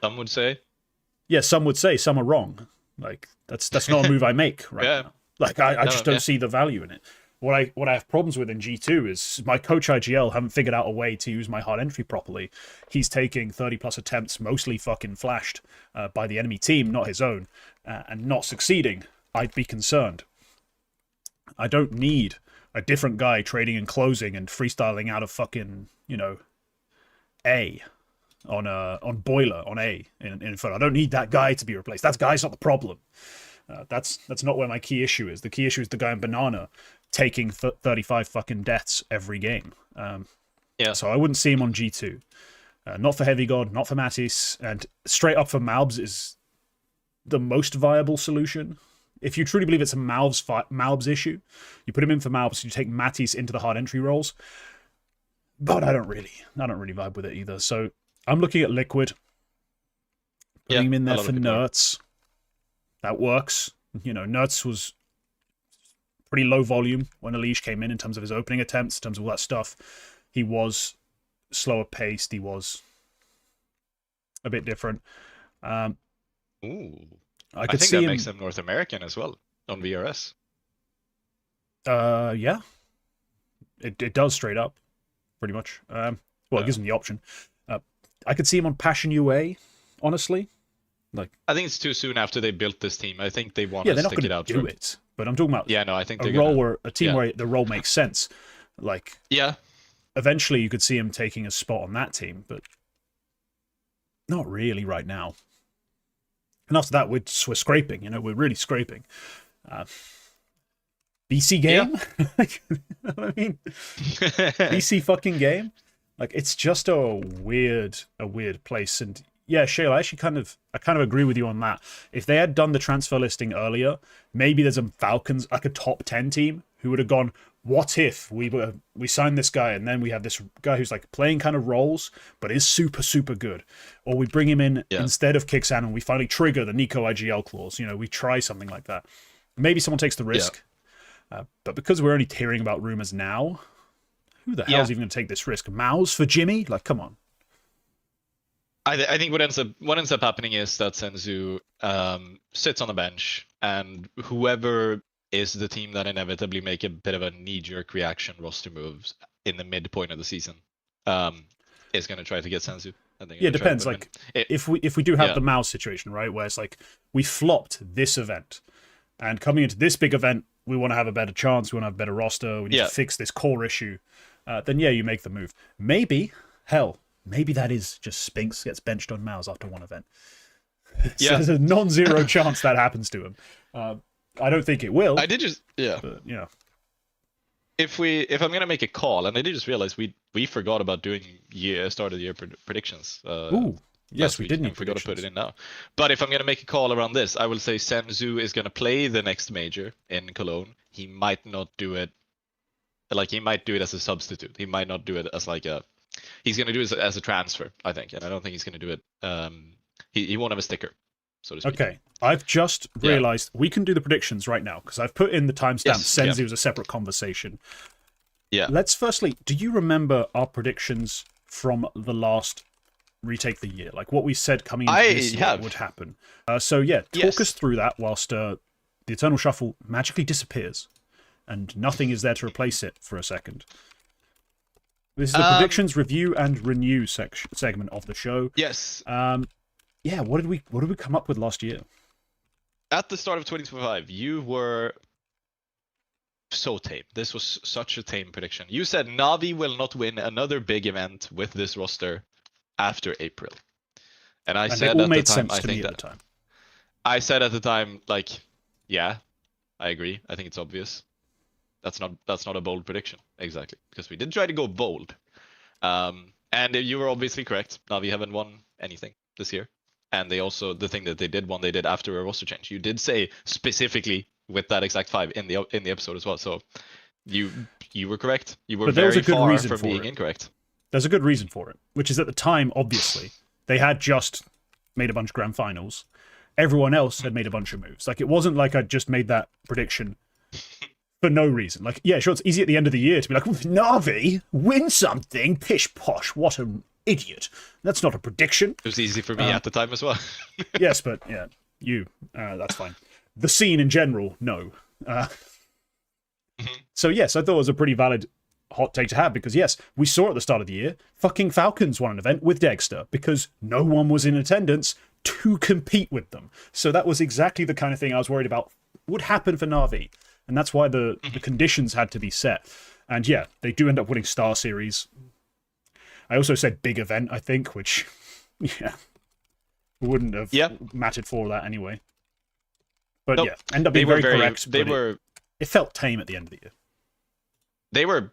Some would say. Yeah, some would say. Some are wrong. Like, that's not a move I make right now. Like, I just don't see the value in it. What I have problems with in G2 is my coach IGL haven't figured out a way to use my hard entry properly. He's taking 30+ attempts, mostly fucking flashed by the enemy team, not his own, and not succeeding. I'd be concerned. I don't need a different guy trading and closing and freestyling out of fucking, you know, A on Boiler on A in front. I don't need that guy to be replaced. That guy's not the problem. That's not where my key issue is. The key issue is the guy in Banana taking 35 fucking deaths every game. So I wouldn't see him on G2. Not for Heavy God, not for Matisse, and straight up for mouz is the most viable solution. If you truly believe it's a mouz issue, you put him in for mouz, you take Matisse into the hard entry roles. But I don't really vibe with it either. So I'm looking at Liquid, putting him in there for Nerds. That works. You know, Nerds was pretty low volume when Elige came in terms of his opening attempts, in terms of all that stuff. He was slower paced. He was a bit different. I think that makes him North American as well on VRS. Yeah. It does straight up, pretty much. It gives him the option. I could see him on Passion UA, honestly. Like, I think it's too soon after they built this team. I think they want to stick it out. They're not going to do it. But I'm talking about I think a team where the role makes sense. Like, eventually you could see him taking a spot on that team, but not really right now. And after that, we're scraping. You know, we're really scraping. BC game? I mean, BC fucking game? Like, it's just a weird place. And yeah, Shale, I kind of agree with you on that. If they had done the transfer listing earlier, maybe there's a Falcons, like a top 10 team, who would have gone, what if we signed this guy and then we have this guy who's like playing kind of roles, but is super, super good. Or we bring him in instead of Kixan and we finally trigger the Nico IGL clause. You know, we try something like that. Maybe someone takes the risk. But because we're only hearing about rumors now, who the hell is even going to take this risk? mouz for Jimmy? Like, come on. I think what ends up happening is that Senzu sits on the bench, and whoever is the team that inevitably make a bit of a knee-jerk reaction roster moves in the midpoint of the season is going to try to get Senzu. and then Yeah, you're it gonna try to depends. put 'em Like in. if we do have Yeah. the mouse situation, right, where it's like we flopped this event, and coming into this big event, we want to have a better chance. We want to have a better roster. We need Yeah. to fix this core issue. Then yeah, you make the move. Maybe maybe that is just Spinks gets benched on mouse after one event. So Yeah. there's a non-zero chance that happens to him. I don't think it will. I did just But yeah. If I'm gonna make a call, and I did just realize we forgot about doing start of the year predictions. Ooh, yes, last we week, did and need forgot to put it predictions. in now. But if I'm gonna make a call around this, I will say Senzu is gonna play the next major in Cologne. He might not do it. Like he might do it as a substitute. He might not do it as like a. He's gonna do it as a transfer, I think, and I don't think he's gonna do it. He won't have a sticker, so to speak. Okay, I've just realized we can do the predictions right now because I've put in the timestamp. Yes, Senzu is a separate conversation. Yeah. Let's firstly, do you remember our predictions from the last Retake the Year? Like what we said coming into this year would happen. So yeah, talk us through that whilst the Eternal Shuffle magically disappears and nothing is there to replace it for a second. This is the predictions, review, and renew segment of the show. Yes. Yeah, what did we come up with last year? At the start of 2025, you were so tame. This was such a tame prediction. You said Navi will not win another big event with this roster after April. And I said it all at made the time, sense I to think me that at the time. I said at the time, like, yeah, I agree. I think it's obvious. That's not a bold prediction, exactly, because we did try to go bold. And you were obviously correct. Navi haven't won anything this year. And they also, the thing that they did after a roster change. You did say specifically with that exact 5 in the episode as well. So you were correct. You were very far from being incorrect. There's a good reason for it, which is at the time, obviously, they had just made a bunch of grand finals. Everyone else had made a bunch of moves. Like, it wasn't like I just made that prediction for no reason. Like, yeah, sure, it's easy at the end of the year to be like, Navi, win something, pish posh, what an idiot. That's not a prediction. It was easy for me at the time as well. Yes, but yeah, that's fine. The scene in general, no. So yes, I thought it was a pretty valid hot take to have because yes, we saw at the start of the year, fucking Falcons won an event with Dexter because no one was in attendance to compete with them. So that was exactly the kind of thing I was worried about would happen for Navi. And that's why the conditions had to be set. And yeah, they do end up winning Star Series. I also said big event, I think, which, yeah, wouldn't have mattered for that anyway. But yeah, end up being very correct. It felt tame at the end of the year. They were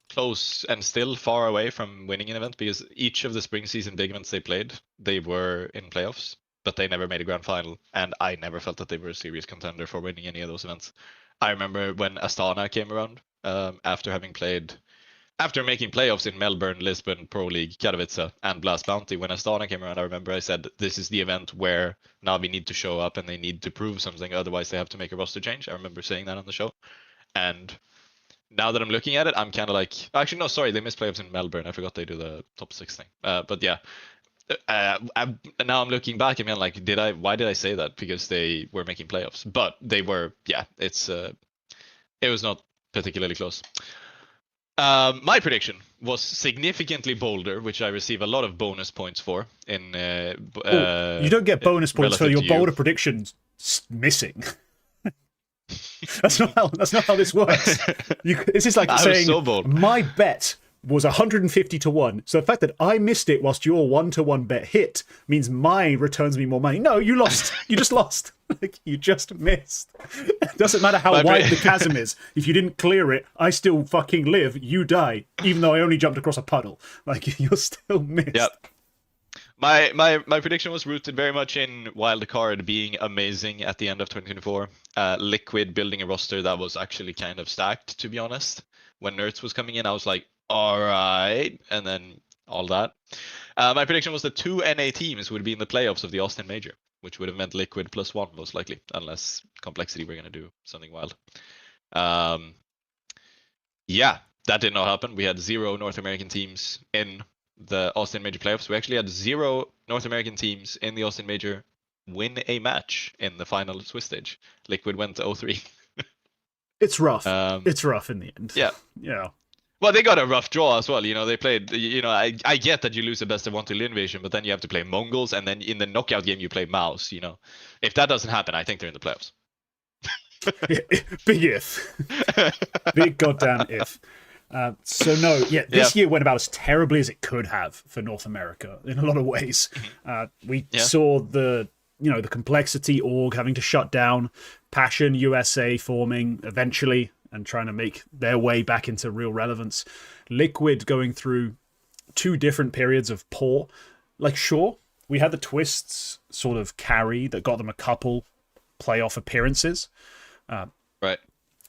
close and still far away from winning an event because each of the spring season big events they played, they were in playoffs, but they never made a grand final. And I never felt that they were a serious contender for winning any of those events. I remember when Astana came around, after making playoffs in Melbourne, Lisbon, Pro League, Katowice, and Blast Bounty. When Astana came around, I remember I said, this is the event where Navi need to show up and they need to prove something, otherwise they have to make a roster change. I remember saying that on the show. And now that I'm looking at it, I'm kind of like, actually, no, sorry, they missed playoffs in Melbourne. I forgot they do the top 6 thing. But yeah, now I'm looking back and I'm like, why did I say that? Because they were making playoffs, but they were, yeah, it was not particularly close. My prediction was significantly bolder, which I receive a lot of bonus points for. You don't get bonus points for your bolder predictions missing. That's not how this works. This is like saying so my bet was 150 to 1. So the fact that I missed it whilst your 1-to-1 bet hit means mine returns me more money. No, you lost. You just lost. Like, you just missed. It doesn't matter how wide the chasm is. If you didn't clear it, I still fucking live. You die. Even though I only jumped across a puddle. Like, you're still missed. Yep. My prediction was rooted very much in Wildcard being amazing at the end of 2024. Liquid building a roster that was actually kind of stacked, to be honest. When Nerds was coming in, I was like, all right, and then all that. My prediction was that 2 NA teams would be in the playoffs of the Austin Major, which would have meant Liquid +1 most likely, unless Complexity were going to do something wild. Yeah, that did not happen. We had 0 North American teams in the Austin Major playoffs. We actually had 0 North American teams in the Austin Major win a match in the final Swiss stage. Liquid went to 0-3. It's rough. It's rough in the end. Yeah. Yeah. Well, they got a rough draw as well. You know, they played. You know, I get that you lose the best of 1-2 invasion, but then you have to play Mongols, and then in the knockout game you play mouz. You know, if that doesn't happen, I think they're in the playoffs. Big if. Big goddamn if. So no, yeah, this year went about as terribly as it could have for North America in a lot of ways. We saw the complexity org having to shut down, Passion USA forming eventually and trying to make their way back into real relevance, Liquid going through 2 different periods of poor. Like, sure, we had the Twists sort of carry that got them a couple playoff appearances. Right.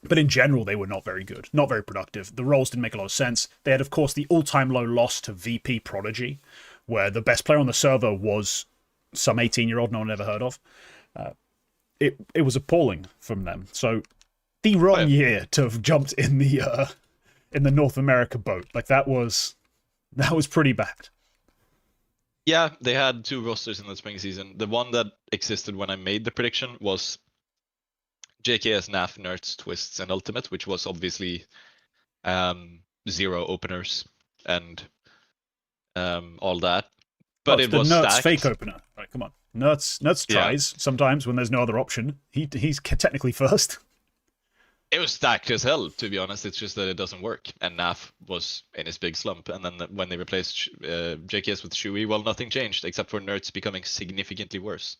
But in general, they were not very good, not very productive. The roles didn't make a lot of sense. They had, of course, the all-time low loss to VP Prodigy, where the best player on the server was some 18-year-old no one ever heard of. It was appalling from them. So the wrong year to have jumped in the North America boat, like that was pretty bad. Yeah, they had 2 rosters in the spring season. The one that existed when I made the prediction was JKS, NAF, Nerds, Twists, and Ultimate, which was obviously 0 openers and all that. But it was the Nerds stacked. fake opener. Right, come on. Nerds tries sometimes when there's no other option. He's technically first. It was stacked as hell, to be honest. It's just that it doesn't work. And NAF was in his big slump. And then when they replaced JKS with Shui, well, nothing changed except for Nerds becoming significantly worse,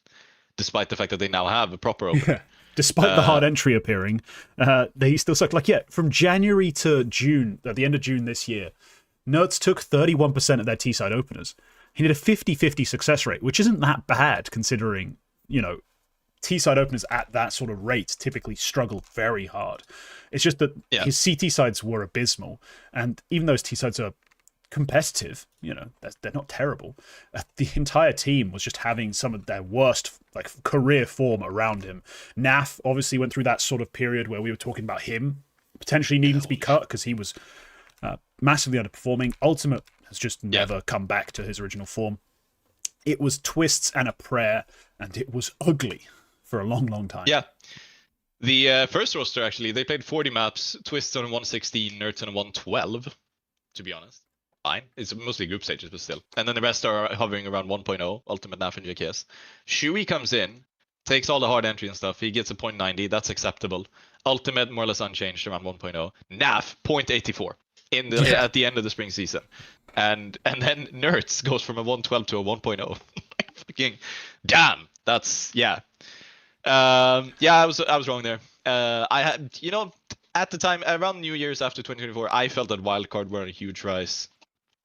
despite the fact that they now have a proper opener. Yeah. Despite the hard entry appearing, they still suck. Like, from January to June, at the end of June this year, Nerds took 31% of their T-side openers. He did a 50-50 success rate, which isn't that bad considering, T-side openers at that sort of rate typically struggle very hard. It's just that his CT sides were abysmal, and even though his T-sides are competitive, they're not terrible. The entire team was just having some of their worst career form around him. NAF obviously went through that sort of period where we were talking about him potentially needing to be cut because he was massively underperforming. Ultimate has just never come back to his original form. It was Twists and a prayer, and it was ugly for a long, long time. Yeah. The first roster, actually, they played 40 maps, Twists on 116, Nerds on 112, to be honest. Fine. It's mostly group stages, but still. And then the rest are hovering around 1.0, Ultimate, NAF, and JKS. Shui comes in, takes all the hard entry and stuff. He gets a 0.90. That's acceptable. Ultimate, more or less unchanged, around 1.0. NAF, 0.84 at the end of the spring season. And then Nerds goes from a 112 to a 1.0. Fucking damn. That's, I was wrong there. I had, at the time, around New Year's after 2024, I felt that Wildcard were on a huge rise.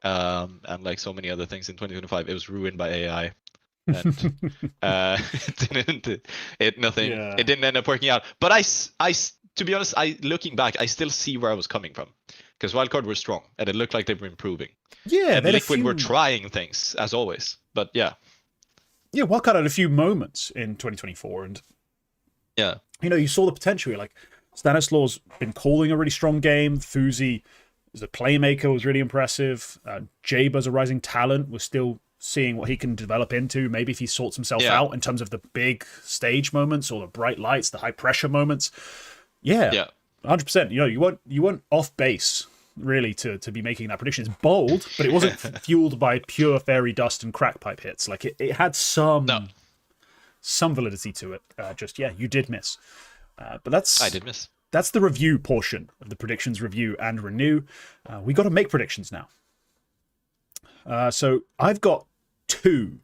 And like so many other things in 2025, it was ruined by AI. And it didn't end up working out. But I to be honest, looking back, I still see where I was coming from. Because Wildcard were strong, and it looked like they were improving. Yeah, and Liquid were trying things, as always. But yeah. Yeah, Wildcard had a few moments in 2024, and you saw the potential. You're like, Stanislaw's been calling a really strong game. Fuzi as a playmaker was really impressive. Jabe as a rising talent was still seeing what he can develop into. Maybe if he sorts himself out in terms of the big stage moments or the bright lights, the high pressure moments. Yeah. 100%. You weren't off base really to be making that prediction. It's bold, but it wasn't fueled by pure fairy dust and crack pipe hits. Like it had some validity to it. You did miss. But I did miss. That's the review portion of the predictions review and renew. We got to make predictions now. So I've got 2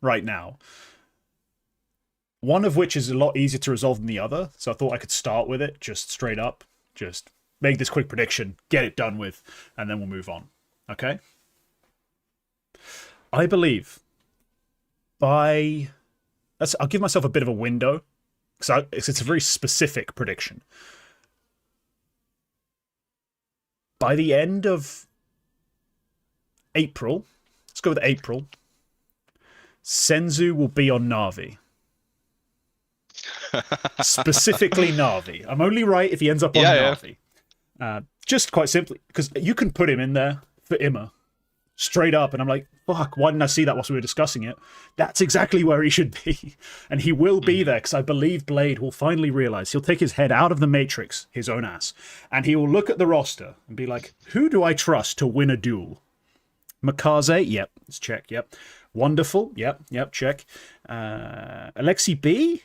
right now. One of which is a lot easier to resolve than the other. So I thought I could start with it just straight up. Just make this quick prediction, get it done with, and then we'll move on. Okay? I believe I'll give myself a bit of a window because it's a very specific prediction. By the end of April, let's go with April, Senzu will be on Navi. Specifically Navi. I'm only right if he ends up on Navi. Just quite simply, because you can put him in there for Imma straight up. And I'm like, fuck, why didn't I see that whilst we were discussing it? That's exactly where he should be. And he will be there, because I believe Blade will finally realize he'll take his head out of the Matrix, his own ass, and he will look at the roster and be like, who do I trust to win a duel? Makaze? Yep. Let's check. Yep. Wonderful. Yep. Check. Alexi B?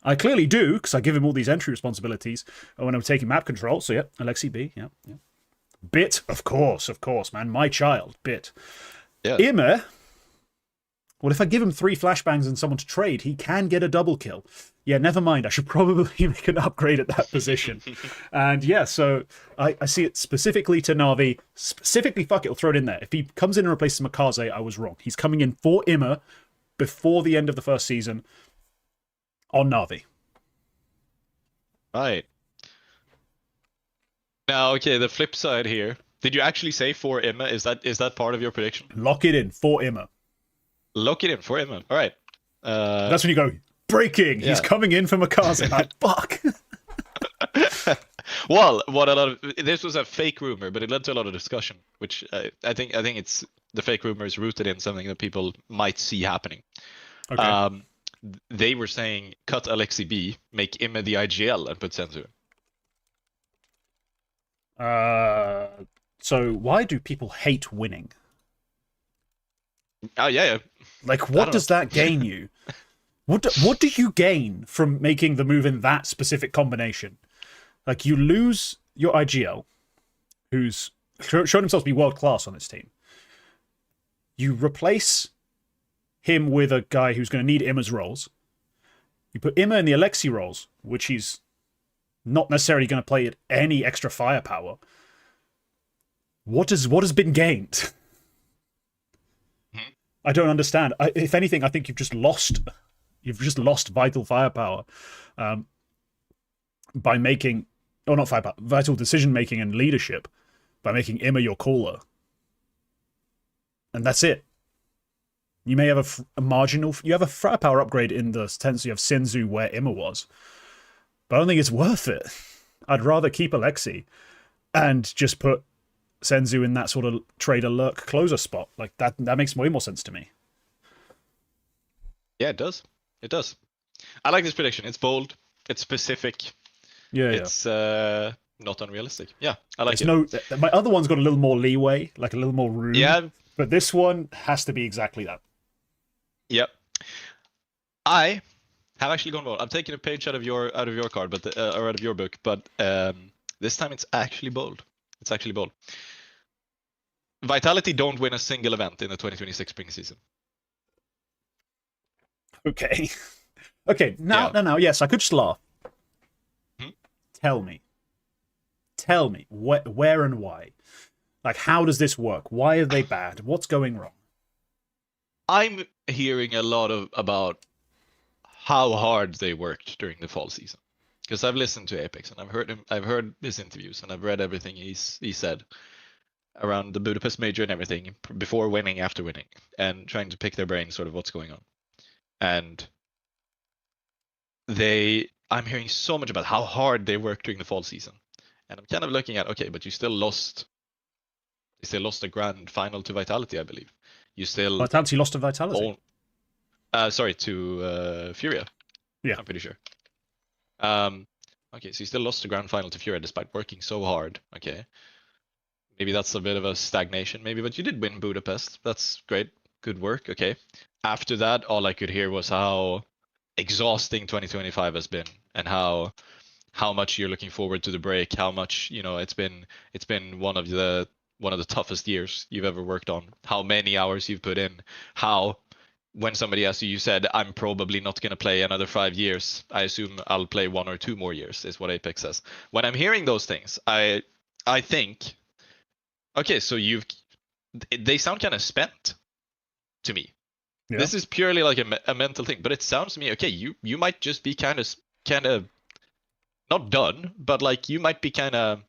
I clearly do, because I give him all these entry responsibilities when I'm taking map control. So, yep. Alexi B. Yep. Bit? Of course, man. My child. Bit. Yeah. Immer? Well, if I give him 3 flashbangs and someone to trade, he can get a double kill. Yeah, never mind. I should probably make an upgrade at that position. And yeah, so I see it specifically to Navi. Specifically, fuck it, I'll throw it in there. If he comes in and replaces Makaze, I was wrong. He's coming in for Immer before the end of the first season on Navi. Right. Now, okay, the flip side here. Did you actually say for Emma? Is that part of your prediction? Lock it in for Immer. Lock it in for Emma. All right. That's when you go, breaking! He's coming in for Makaze. Like, fuck! Well, this was a fake rumor, but it led to a lot of discussion, which I think it's the fake rumor is rooted in something that people might see happening. Okay. They were saying cut Alexi B, make Emma the IGL, and put Senzu. So why do people hate winning? Oh yeah. Like, what does that gain you? What do you gain from making the move in that specific combination? Like, you lose your IGL, who's shown himself to be world class on this team. You replace him with a guy who's going to need Imma's roles. You put Imma in the Alexi roles, which he's not necessarily going to play at any extra firepower. What has been gained? I don't understand. If anything, I think you've just lost vital firepower by making, or not firepower, vital decision making and leadership by making Imma your caller, and that's it. You may have a marginal, you have a firepower upgrade in the sense you have Senzu where Imma was, but I don't think it's worth it. I'd rather keep Alexi and just put Senzu in that sort of trader lurk closer spot. Like, that makes way more sense to me. Yeah, it does. It does. I like this prediction. It's bold. It's specific. Yeah, it's not unrealistic. Yeah, I like it. My other one's got a little more leeway, like a little more room. Yeah. But this one has to be exactly that. Yep. I have actually gone bold. I'm taking a page out of your card, but or out of your book, but this time it's actually bold. It's actually bold. Vitality don't win a single event in the 2026 spring season. Okay. Okay. Now, yes, I could just laugh. Tell me, where and why? Like, how does this work? Why are they bad? What's going wrong? I'm hearing a lot about how hard they worked during the fall season, because I've listened to Apex and I've heard his interviews and I've read everything he said around the Budapest Major and everything before winning, after winning, and trying to pick their brains, sort of what's going on. And I'm hearing so much about how hard they worked during the fall season, and I'm kind of looking at, okay, but you still lost. They still lost the grand final to Vitality, I believe. Vitality lost to Vitality. Sorry, to Furia. Yeah, I'm pretty sure. Okay, so you still lost the grand final to Furia despite working so hard. Okay, maybe that's a bit of a stagnation, maybe, but you did win Budapest. That's great, good work. Okay, after that, all I could hear was how exhausting 2025 has been, and how much you're looking forward to the break. How much, it's been one of the toughest years you've ever worked on. How many hours you've put in. How, when somebody asks you, you said, I'm probably not going to play another 5 years. I assume I'll play 1 or 2 more years, is what Apex says. When I'm hearing those things, I think, okay, so they sound kind of spent to me. Yeah. This is purely like a mental thing, but it sounds to me, okay, you might just be kind of not done, but like you might be kind of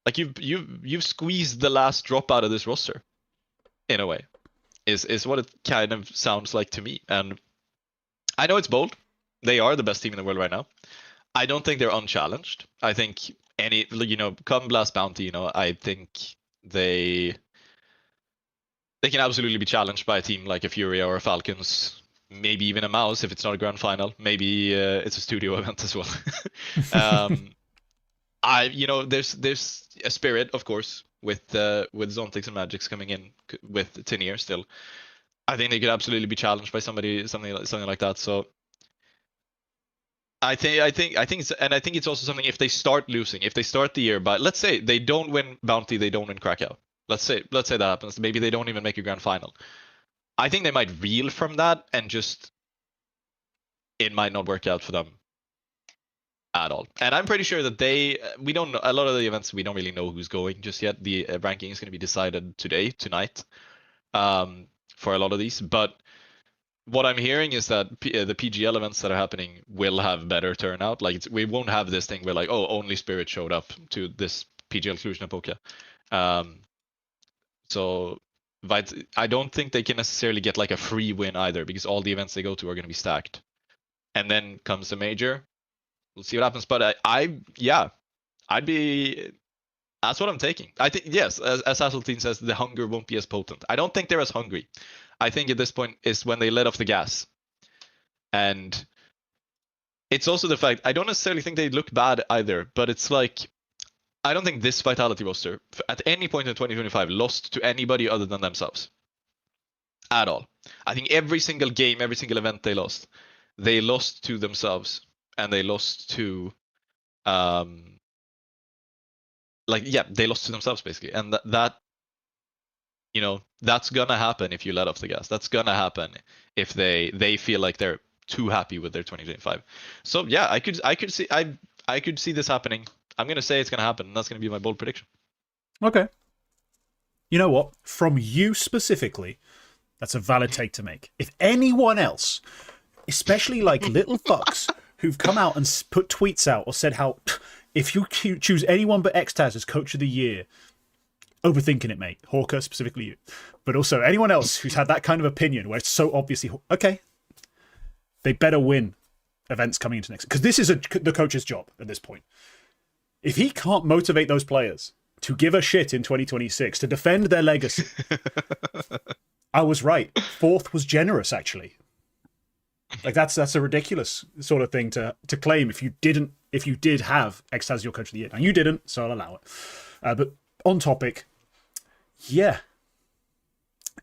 like you've squeezed the last drop out of this roster, in a way, is what it kind of sounds like to me. And I know it's bold. They are the best team in the world right now. I don't think they're unchallenged. I think come Blast Bounty, I think they they can absolutely be challenged by a team like a Fury or a Falcons, maybe even a mouz if it's not a grand final. Maybe it's a studio event as well. um, there's a spirit, of course, with Zontix and Magix coming in with 10 years still. I think they could absolutely be challenged by something like that. So I think it's also something if they start losing, if they start the year by, let's say they don't win Bounty, they don't win Krakow. Let's say that happens. Maybe they don't even make a grand final. I think they might reel from that and just it might not work out for them at all. And I'm pretty sure that we don't know a lot of the events. We don't really know who's going just yet. The ranking is going to be decided tonight, for a lot of these. But what I'm hearing is that the PGL events that are happening will have better turnout. Like we won't have this thing where like, oh, only Spirit showed up to this PGL Cluj Napoca. So I don't think they can necessarily get like a free win either, because all the events they go to are going to be stacked. And then comes the major. We'll see what happens. But I'd be. That's what I'm taking. I think, yes, as Hasseltine says, the hunger won't be as potent. I don't think they're as hungry. I think at this point is when they let off the gas. And it's also the fact, I don't necessarily think they look bad either, but it's like, I don't think this Vitality roster at any point in 2025 lost to anybody other than themselves. At all. I think every single game, every single event they lost to themselves. And they lost to they lost to themselves basically. And that that's gonna happen if you let off the gas. That's gonna happen if they feel like they're too happy with their 2025. So yeah, I could see this happening. I'm gonna say it's gonna happen, and that's gonna be my bold prediction. Okay. You know what? From you specifically, that's a valid take to make. If anyone else, especially like little fucks who've come out and put tweets out or said how if you choose anyone but Xtaz as coach of the year, overthinking it, mate. Hawker, specifically you. But also anyone else who's had that kind of opinion where it's so obviously, okay, they better win events coming into next. Because this is the coach's job at this point. If he can't motivate those players to give a shit in 2026, to defend their legacy, I was right. Fourth was generous, actually. Like that's a ridiculous sort of thing to claim if you did have X as your coach of the year. Now you didn't, so I'll allow it. But on topic, yeah,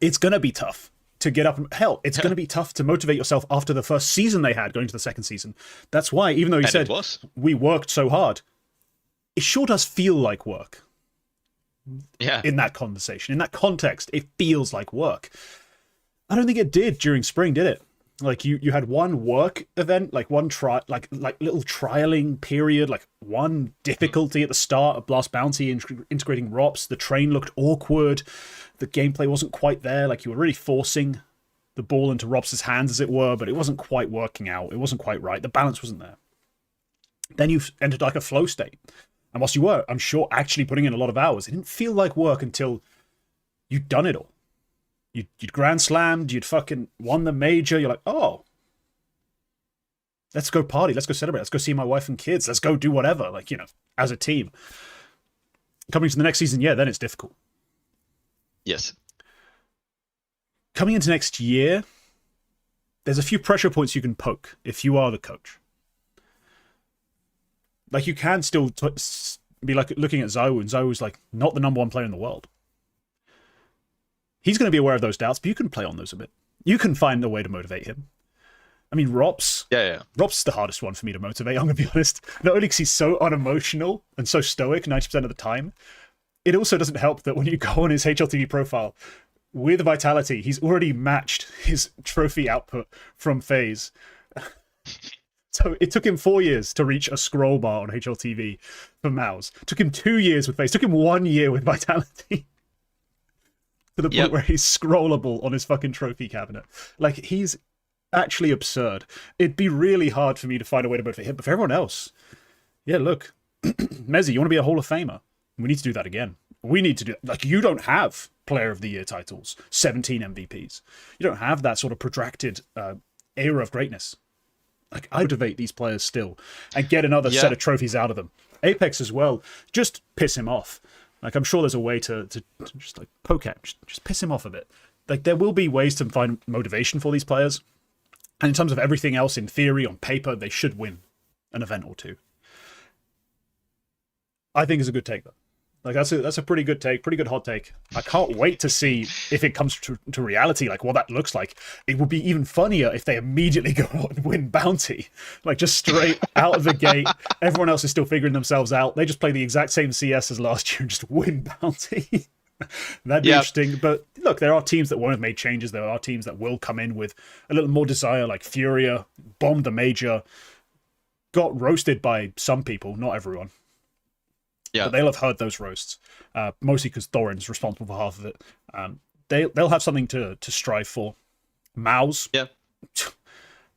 it's gonna be tough to get up. Hell, it's gonna be tough to motivate yourself after the first season they had going to the second season. That's why, even though he said we worked so hard, it sure does feel like work. Yeah. In that conversation, in that context, it feels like work. I don't think it did during spring, did it? Like you had one work event, like one like little trialing period, like one difficulty at the start of Blast Bounty, integrating ROPS. The train looked awkward. The gameplay wasn't quite there. Like you were really forcing the ball into ROPS' hands, as it were, but it wasn't quite working out. It wasn't quite right. The balance wasn't there. Then you entered like a flow state. And whilst you were, I'm sure, actually putting in a lot of hours, it didn't feel like work until you'd done it all. You'd grand slammed, you'd fucking won the major, you're like, oh, let's go party, let's go celebrate, let's go see my wife and kids, let's go do whatever, like, as a team. Coming to the next season, yeah, then it's difficult. Yes. Coming into next year, there's a few pressure points you can poke if you are the coach. Like, you can still be like looking at Zhou, and Zhou's like not the number one player in the world. He's going to be aware of those doubts, but you can play on those a bit. You can find a way to motivate him. I mean, ROPS. Yeah. ROPS is the hardest one for me to motivate, I'm going to be honest. Not only because he's so unemotional and so stoic 90% of the time, it also doesn't help that when you go on his HLTV profile, with Vitality, he's already matched his trophy output from FaZe. So it took him 4 years to reach a scroll bar on HLTV for mouz. It took him 2 years with FaZe. It took him 1 year with Vitality. To the point where he's scrollable on his fucking trophy cabinet. Like, he's actually absurd. It'd be really hard for me to find a way to motivate him, but for everyone else, yeah, look, Mezzy, you want to be a Hall of Famer? We need to do that again. We need to do, like, you don't have Player of the Year titles, 17 MVPs. You don't have that sort of protracted era of greatness. Like, I motivate these players still and get another set of trophies out of them. Apex as well, just piss him off. Like, I'm sure there's a way to just like poke at him, just piss him off a bit. Like, there will be ways to find motivation for these players. And in terms of everything else, in theory, on paper, they should win an event or two. I think it's a good take, though. Like, that's a pretty good take, pretty good hot take. I can't wait to see if it comes to reality, like what that looks like. It would be even funnier if they immediately go out and win bounty. Like, just straight out of the gate. Everyone else is still figuring themselves out. They just play the exact same CS as last year and just win bounty. That'd be interesting. But look, there are teams that won't have made changes. There are teams that will come in with a little more desire, like Furia, bombed the major, got roasted by some people, not everyone. Yeah. But they'll have heard those roasts, mostly because Thorin's responsible for half of it. They'll have something to strive for. Mouz,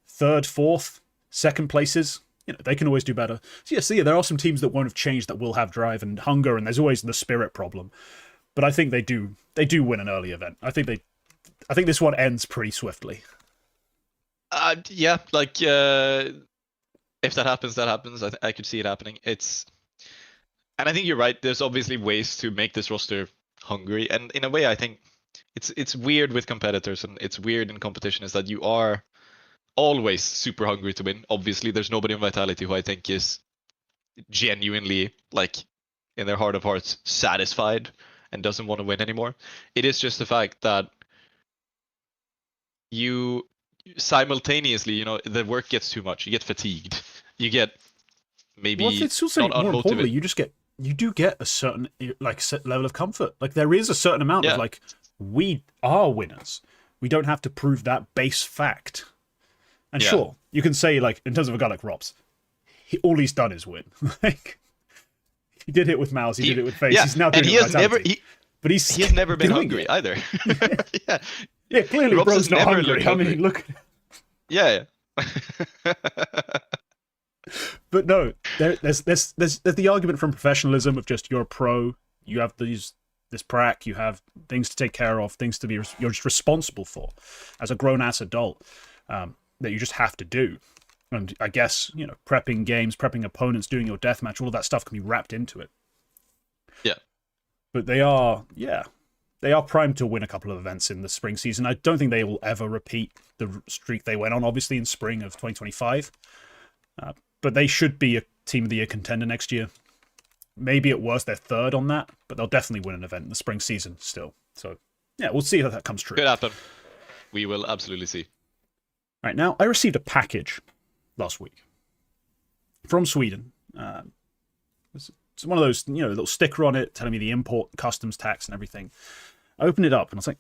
third, fourth, second places, they can always do better. So yeah, there are some teams that won't have changed that will have drive and hunger, and there's always the spirit problem. But I think they do win an early event. I think this one ends pretty swiftly. Yeah, like if that happens, that happens. I could see it happening. And I think you're right. There's obviously ways to make this roster hungry, and in a way, I think it's weird with competitors, and it's weird in competition is that you are always super hungry to win. Obviously, there's nobody on Vitality who I think is genuinely, like, in their heart of hearts, satisfied and doesn't want to win anymore. It is just the fact that you simultaneously, the work gets too much. You get fatigued. You get maybe it's also not more importantly, you do get a certain level of comfort. Like, there is a certain amount of like, we are winners. We don't have to prove that base fact. And sure, you can say, like, in terms of a guy like Robs, all he's done is win. Like, he did it with mouz, he did it with face. He's now doing it with Vitality. But he has never been hungry either. Yeah, clearly Robs Bro's not never hungry. I mean, look. Yeah. But no, there's the argument from professionalism of just, you're a pro, you have this prac, you have things to take care of, things you're just responsible for as a grown ass adult, that you just have to do. And I guess, prepping games, prepping opponents, doing your deathmatch, all of that stuff can be wrapped into it. Yeah. But they are primed to win a couple of events in the spring season. I don't think they will ever repeat the streak they went on, obviously, in spring of 2025. But they should be a Team of the Year contender next year. Maybe at worst they're third on that, but they'll definitely win an event in the spring season still. So, yeah, we'll see how that comes true. Could happen. We will absolutely see. Right, now, I received a package last week from Sweden. It's one of those, little sticker on it telling me the import, customs tax, and everything. I opened it up and I was like,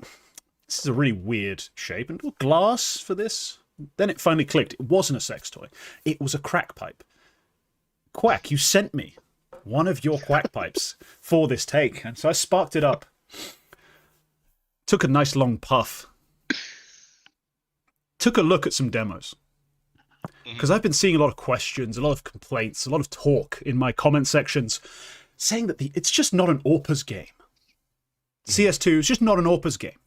this is a really weird shape. And glass for this? Then it finally clicked. It wasn't a sex toy. It was a crack pipe. Quack, you sent me one of your quack pipes for this take. And so I sparked it up. Took a nice long puff. Took a look at some demos. Because I've been seeing a lot of questions, a lot of complaints, a lot of talk in my comment sections saying that it's just not an AWPers game. CS2 is just not an AWPers game.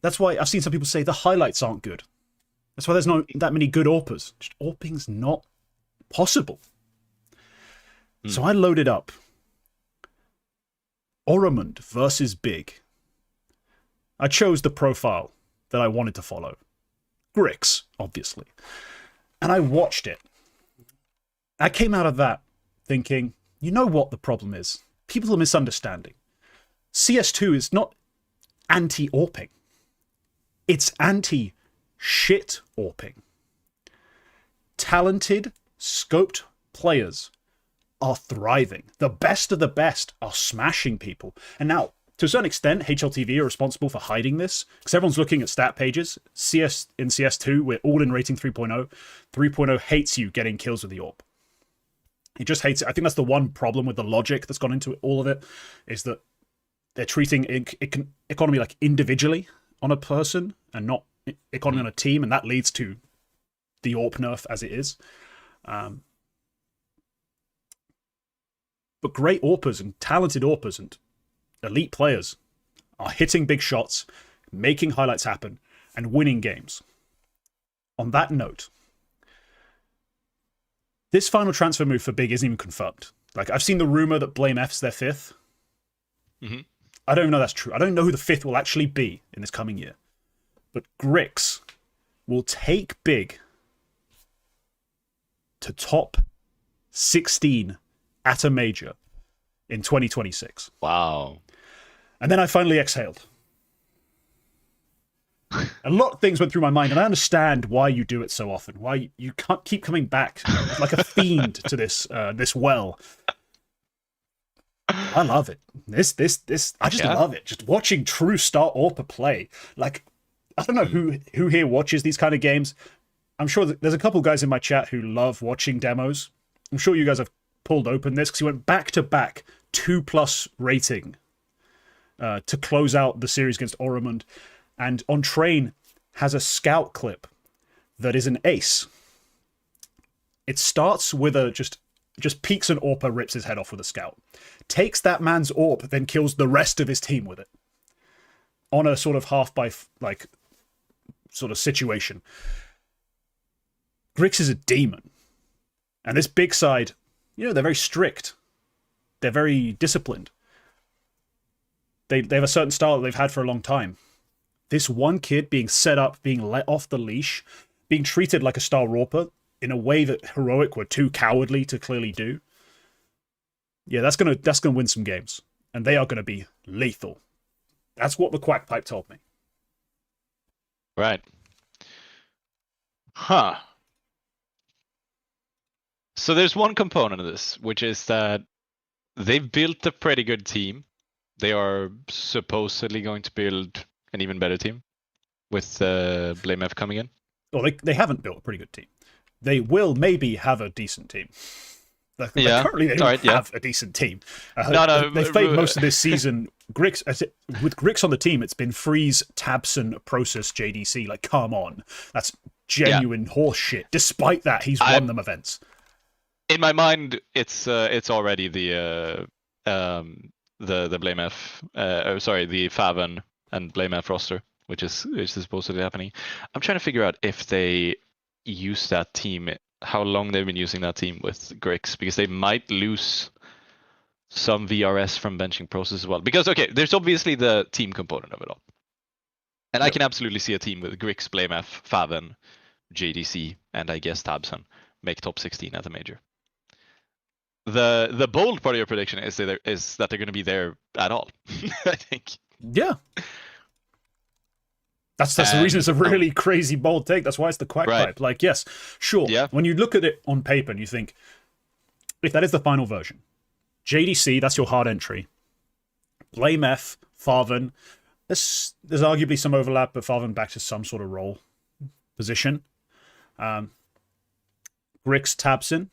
That's why I've seen some people say the highlights aren't good. That's why there's not that many good AWPers. Just AWPing's not possible. So I loaded up Oromund versus Big. I chose the profile that I wanted to follow. Grix, obviously. And I watched it. I came out of that thinking, you know what the problem is? People are misunderstanding. CS2 is not anti-AWPing. It's anti-shit AWPing. Talented, scoped players are thriving. The best of the best are smashing people. And now, to a certain extent, HLTV are responsible for hiding this, because everyone's looking at stat pages. In CS2, we're all in rating 3.0. 3.0 hates you getting kills with the AWP. It just hates it. I think that's the one problem with the logic that's gone into all of it, is that they're treating economy like individually on a person and not economy on a team, and that leads to the AWP nerf as it is. But great AWPers and talented AWPers and elite players are hitting big shots, making highlights happen, and winning games. On that note, this final transfer move for Big isn't even confirmed. Like, I've seen the rumor that Blame F's their fifth. Hmm. I don't even know that's true. I don't know who the fifth will actually be in this coming year. But Grix will take big to top 16 at a major in 2026. Wow. And then I finally exhaled. A lot of things went through my mind, and I understand why you do it so often. Why you can't keep coming back like a fiend to this well. I love it. This. I just love it. Just watching true Star Orpa play. Like, I don't know who here watches these kind of games. I'm sure that there's a couple guys in my chat who love watching demos. I'm sure you guys have pulled open this because he went back to back 2+ rating to close out the series against Oromund. And on Train has a scout clip that is an ace. It starts with a just peeks an Orpa, rips his head off with a scout. Takes that man's Orp, then kills the rest of his team with it. On a sort of half by like sort of situation. Grix is a demon. And this big side, they're very strict. They're very disciplined. They have a certain style that they've had for a long time. This one kid being set up, being let off the leash, being treated like a Star Orpa in a way that Heroic were too cowardly to clearly do. Yeah, that's gonna win some games. And they are gonna be lethal. That's what the Quack Pipe told me. Right. Huh. So there's one component of this, which is that they've built a pretty good team. They are supposedly going to build an even better team with Blame F coming in. Well, they haven't built a pretty good team. They will maybe have a decent team. Currently, they don't have a decent team. They've played most of this season. Grix, with Grix on the team, it's been Freeze, Tabson, Process, JDC. Like, come on, that's genuine horse shit. Despite that, he's won them events. In my mind, it's already the Blame F, the Faven and Blame F roster, which is supposedly happening. I'm trying to figure out if they use that team, how long they've been using that team with Grix, because they might lose some VRS from benching Process as well. Because, okay, there's obviously the team component of it all. And I can absolutely see a team with Grix, Blame F, Faven, JDC, and I guess Tabson make top 16 at the major. The bold part of your prediction is that they're going to be there at all. I think. Yeah. That's the reason it's a really crazy bold take. That's why it's the Quack Pipe. Like, yes, sure. Yeah. When you look at it on paper and you think, if that is the final version, JDC, that's your hard entry. Blame F, Farven. There's arguably some overlap, but Farven back to some sort of role position. Grix, Tabson.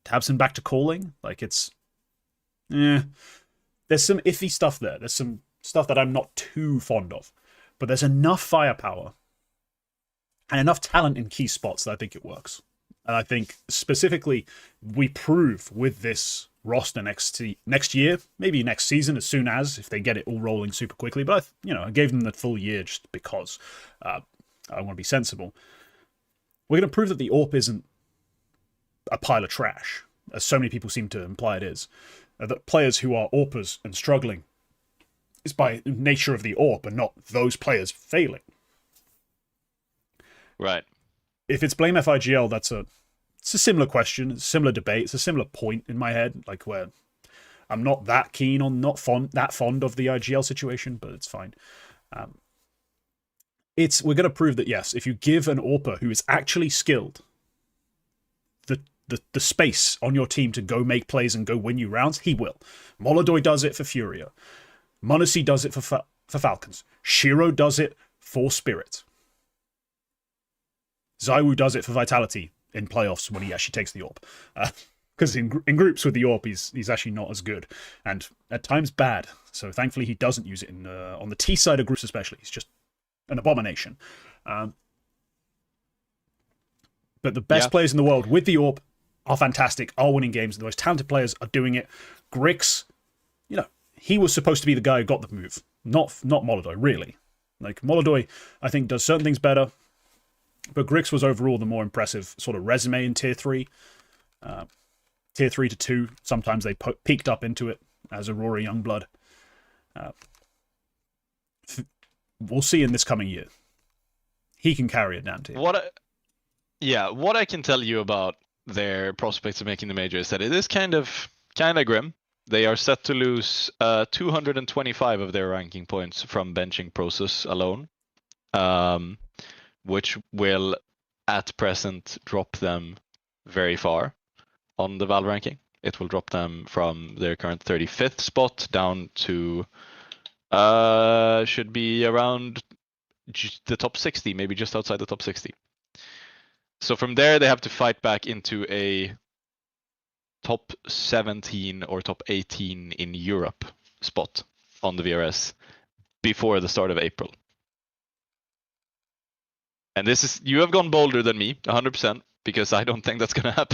Tabson back to calling. Like, it's... There's some iffy stuff there. There's some stuff that I'm not too fond of. But there's enough firepower and enough talent in key spots that I think it works. And I think specifically we prove with this roster next year, maybe next season, as soon as, if they get it all rolling super quickly. But I gave them the full year just because I want to be sensible. We're going to prove that the AWP isn't a pile of trash, as so many people seem to imply it is. That players who are AWPers and struggling is by nature of the AWP and not those players failing. Right. If it's Blame FIGL, it's a similar question, it's a similar debate, it's a similar point in my head, like where I'm not that keen on, that fond of the IGL situation, but it's fine. We're going to prove that, yes, if you give an AWPer who is actually skilled the space on your team to go make plays and go win you rounds, he will. Molodoy does it for Furia. Monacy does it for Falcons. Shiro does it for Spirit. Zaiwu does it for Vitality in playoffs when he actually takes the AWP. Because in groups with the AWP, he's actually not as good. And at times bad. So thankfully he doesn't use it on the T side of groups especially. He's just an abomination. But the best players in the world with the AWP are fantastic, are winning games. The most talented players are doing it. Grix, he was supposed to be the guy who got the move, not Molodoy, really. Like, Molodoy, I think, does certain things better, but Grix was overall the more impressive sort of resume in Tier 3. Tier 3 to 2, sometimes they peaked up into it. as Aurora Youngblood. We'll see in this coming year. He can carry a damn team. What I can tell you about their prospects of making the major is that it is kind of grim. They are set to lose 225 of their ranking points from benching process alone, which will at present drop them very far on the Valve ranking. It will drop them from their current 35th spot down to should be around the top 60, maybe just outside the top 60. So from there, they have to fight back into a top 17 or top 18 in Europe spot on the VRS before the start of April. And you have gone bolder than me, 100%, because I don't think that's going to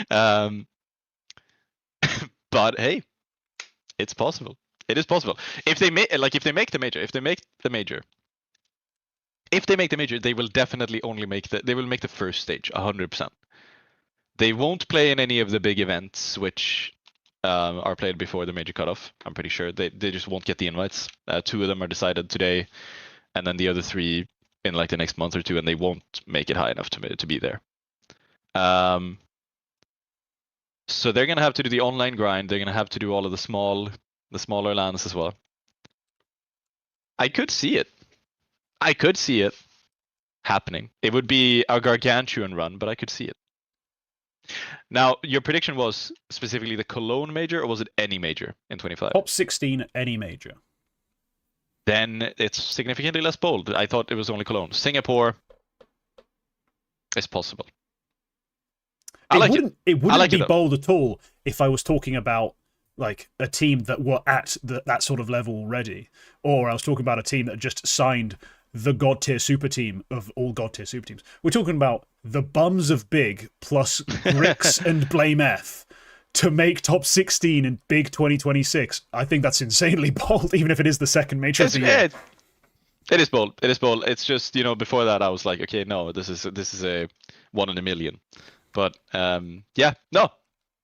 happen. But hey, it's possible. It is possible. If they make the major, they will definitely only make the first stage, 100%. They won't play in any of the big events, which are played before the major cutoff. I'm pretty sure they just won't get the invites. 2 of them are decided today, and then the other 3 in like the next month or 2, and they won't make it high enough to be there. So they're gonna have to do the online grind. They're gonna have to do all of the smaller lands as well. I could see it happening. It would be a gargantuan run, but I could see it. Now, your prediction was specifically the Cologne major, or was it any major in 25? Top 16 any major. Then it's significantly less bold. I thought it was only Cologne. Singapore is possible. It wouldn't be bold at all if I was talking about like a team that were at that sort of level already, or I was talking about a team that just signed the god tier super team of all god tier super teams. We're talking about the bums of Big plus Grix and Blame F to make top 16 in Big 2026. I think that's insanely bold, even if it is the second major of the year. It is bold. It's just, before that I was like, okay, no, this is a 1 in a million. But yeah, no,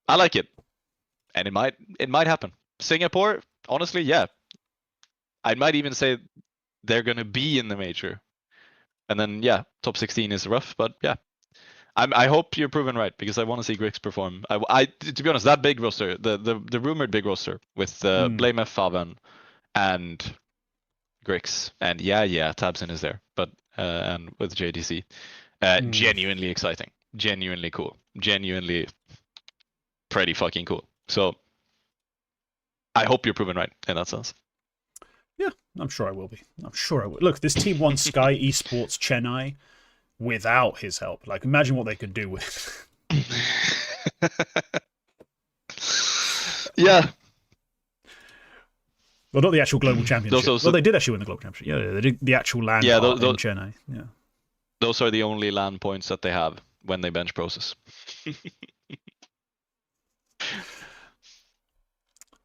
I like it, and it might happen. Singapore, honestly, yeah, I might even say they're gonna be in the major, and then yeah, top 16 is rough, but yeah, I hope you're proven right, because I want to see Grix perform. I to be honest, that big roster, the rumored big roster with Blame F, Faven, and Grix, and yeah, Tabson is there, but and with JDC, genuinely exciting. Genuinely cool. Genuinely pretty fucking cool. So I hope you're proven right in that sense. Yeah, I'm sure I will be. Look, this team won Sky Esports Chennai without his help. Like, imagine what they could do with Yeah. Well, not the actual global championship. Well, they did actually win the global championship. Yeah, they did the actual LAN part in Chennai. Yeah. Those are the only LAN points that they have when they bench process.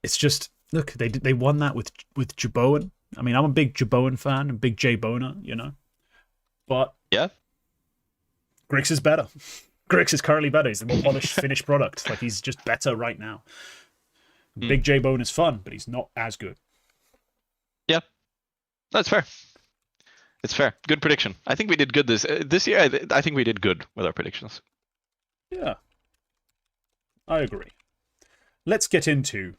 It's just, look, they won that with Jaboan. I mean, I'm a big Jaboan fan, a big J Boner, but yeah, Grix is better. Grix is currently better. He's the more polished finished product. Like, he's just better right now. Big J Bone is fun, but he's not as good. Yeah, that's fair. It's fair. Good prediction. I think we did good this year. I think we did good with our predictions. Yeah, I agree. Let's get into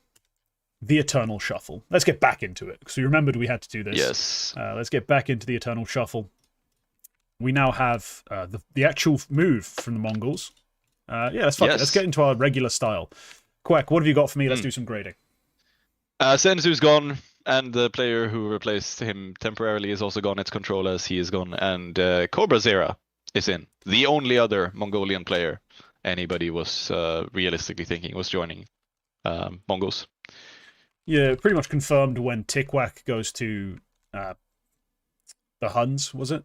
the Eternal Shuffle. Let's get back into it, because we remembered we had to do this. Yes. Let's get back into the Eternal Shuffle. We now have the actual move from the Mongols. Let's get into our regular style. Quack, what have you got for me? Let's do some grading. Senzu's gone, and the player who replaced him temporarily is also gone. It's Controllers, he is gone, and Cobra Zera is in. The only other Mongolian player anybody was realistically thinking was joining Mongols. Yeah, pretty much confirmed when Tikwak goes to the Huns, was it?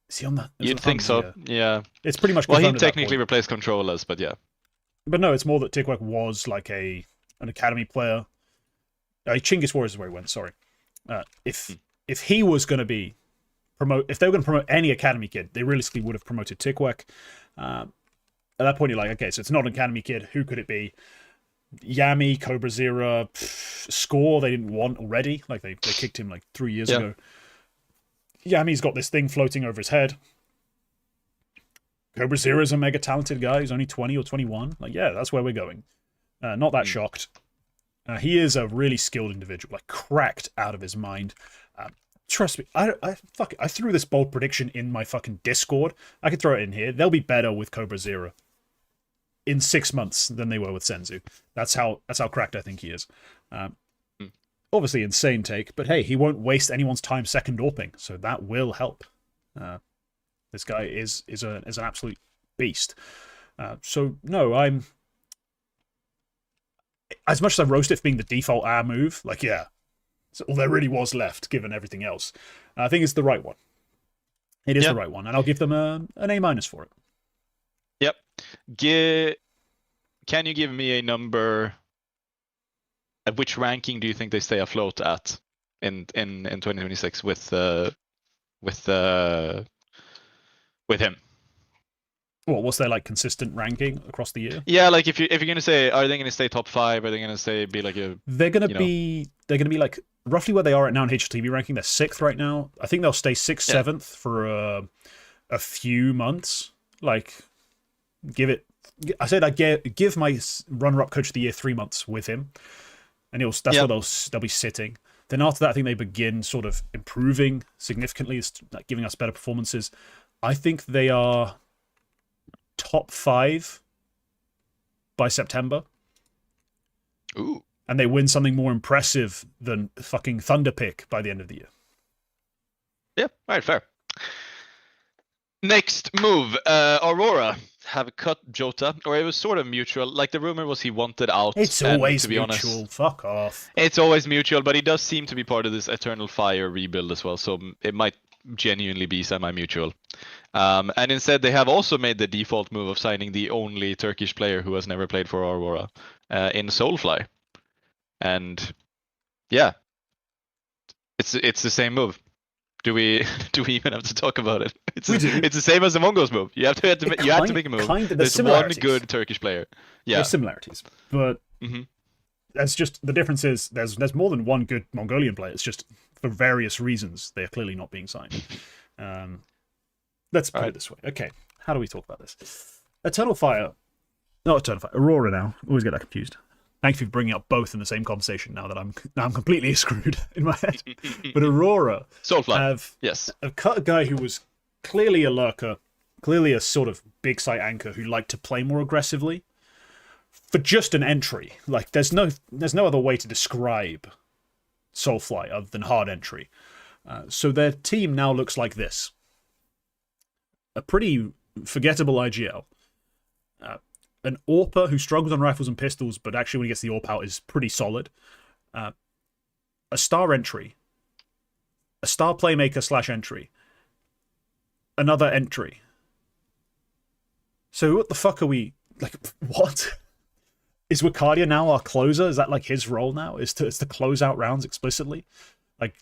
Is he on that? You'd think so, yeah. It's pretty much confirmed. Well, he at technically replaced Controllers, but yeah. But no, it's more that Tikwak was like an academy player. Chinggis Warriors is where he went, sorry. If he was going to be if they were going to promote any academy kid, they realistically would have promoted Tikwak. At that point, you're like, okay, so it's not an academy kid. Who could it be? Yami, Cobra Zero, Score they didn't want already. Like they kicked him like 3 years ago. Yami's got this thing floating over his head. Cobra Zero is a mega talented guy who's only 20 or 21. Like, yeah, that's where we're going. Not that shocked. He is a really skilled individual, like cracked out of his mind. Trust me, I threw this bold prediction in my fucking Discord. I could throw it in here. They'll be better with Cobra Zero in 6 months than they were with Senzu. That's how cracked I think he is. Obviously, insane take, but hey, he won't waste anyone's time second AWPing, so that will help. This guy is an absolute beast. So no, I'm as much as I roast it for being the default R move. Like, yeah, so all there really was left, given everything else. I think it's the right one. It is the right one, and I'll give them an A- for it. Yep. Can you give me a number? At which ranking do you think they stay afloat at in 2026 with him? Well, what's their like consistent ranking across the year? Yeah, like if you're gonna say, are they gonna stay top 5? Are they gonna be like a? They're gonna be like roughly where they are right now in HLTV ranking. They're 6th right now. I think they'll stay 6th, 7th for a few months. Like, I said I'd give my runner-up coach of the year 3 months with him, and that's where they'll be sitting. Then after that, I think they begin sort of improving significantly, like giving us better performances. I think they are top 5 by September. Ooh. And they win something more impressive than fucking Thunder Pick by the end of the year. Yeah, alright, fair. Next move, Aurora have cut Jota, or it was sort of mutual. Like the rumor was he wanted out. It's always to be mutual. Honest, fuck off. It's always mutual, but he does seem to be part of this Eternal Fire rebuild as well, so it might genuinely be semi-mutual. And instead, they have also made the default move of signing the only Turkish player who has never played for Aurora in Soulfly. And yeah, it's the same move. Do we even have to talk about it? It's the same as the Mongols move. You have to make a move. There's one good Turkish player. Yeah, there's similarities, but that's just the difference is there's more than one good Mongolian player. It's just for various reasons they are clearly not being signed. Let's put it this way. Okay, how do we talk about this? Aurora now. Always get that confused. Thank you for bringing up both in the same conversation. Now I'm completely screwed in my head. But Aurora have cut a guy who was clearly a lurker, clearly a sort of big site anchor who liked to play more aggressively for just an entry. Like there's no other way to describe Soulfly other than hard entry. So their team now looks like this. A pretty forgettable IGL. An AWPer who struggles on rifles and pistols, but actually when he gets the AWP out is pretty solid. A star entry. A star playmaker / entry. Another entry. So what the fuck are we... Like, what? Is Wicardia now our closer? Is that like his role now? Is to close out rounds explicitly? Like,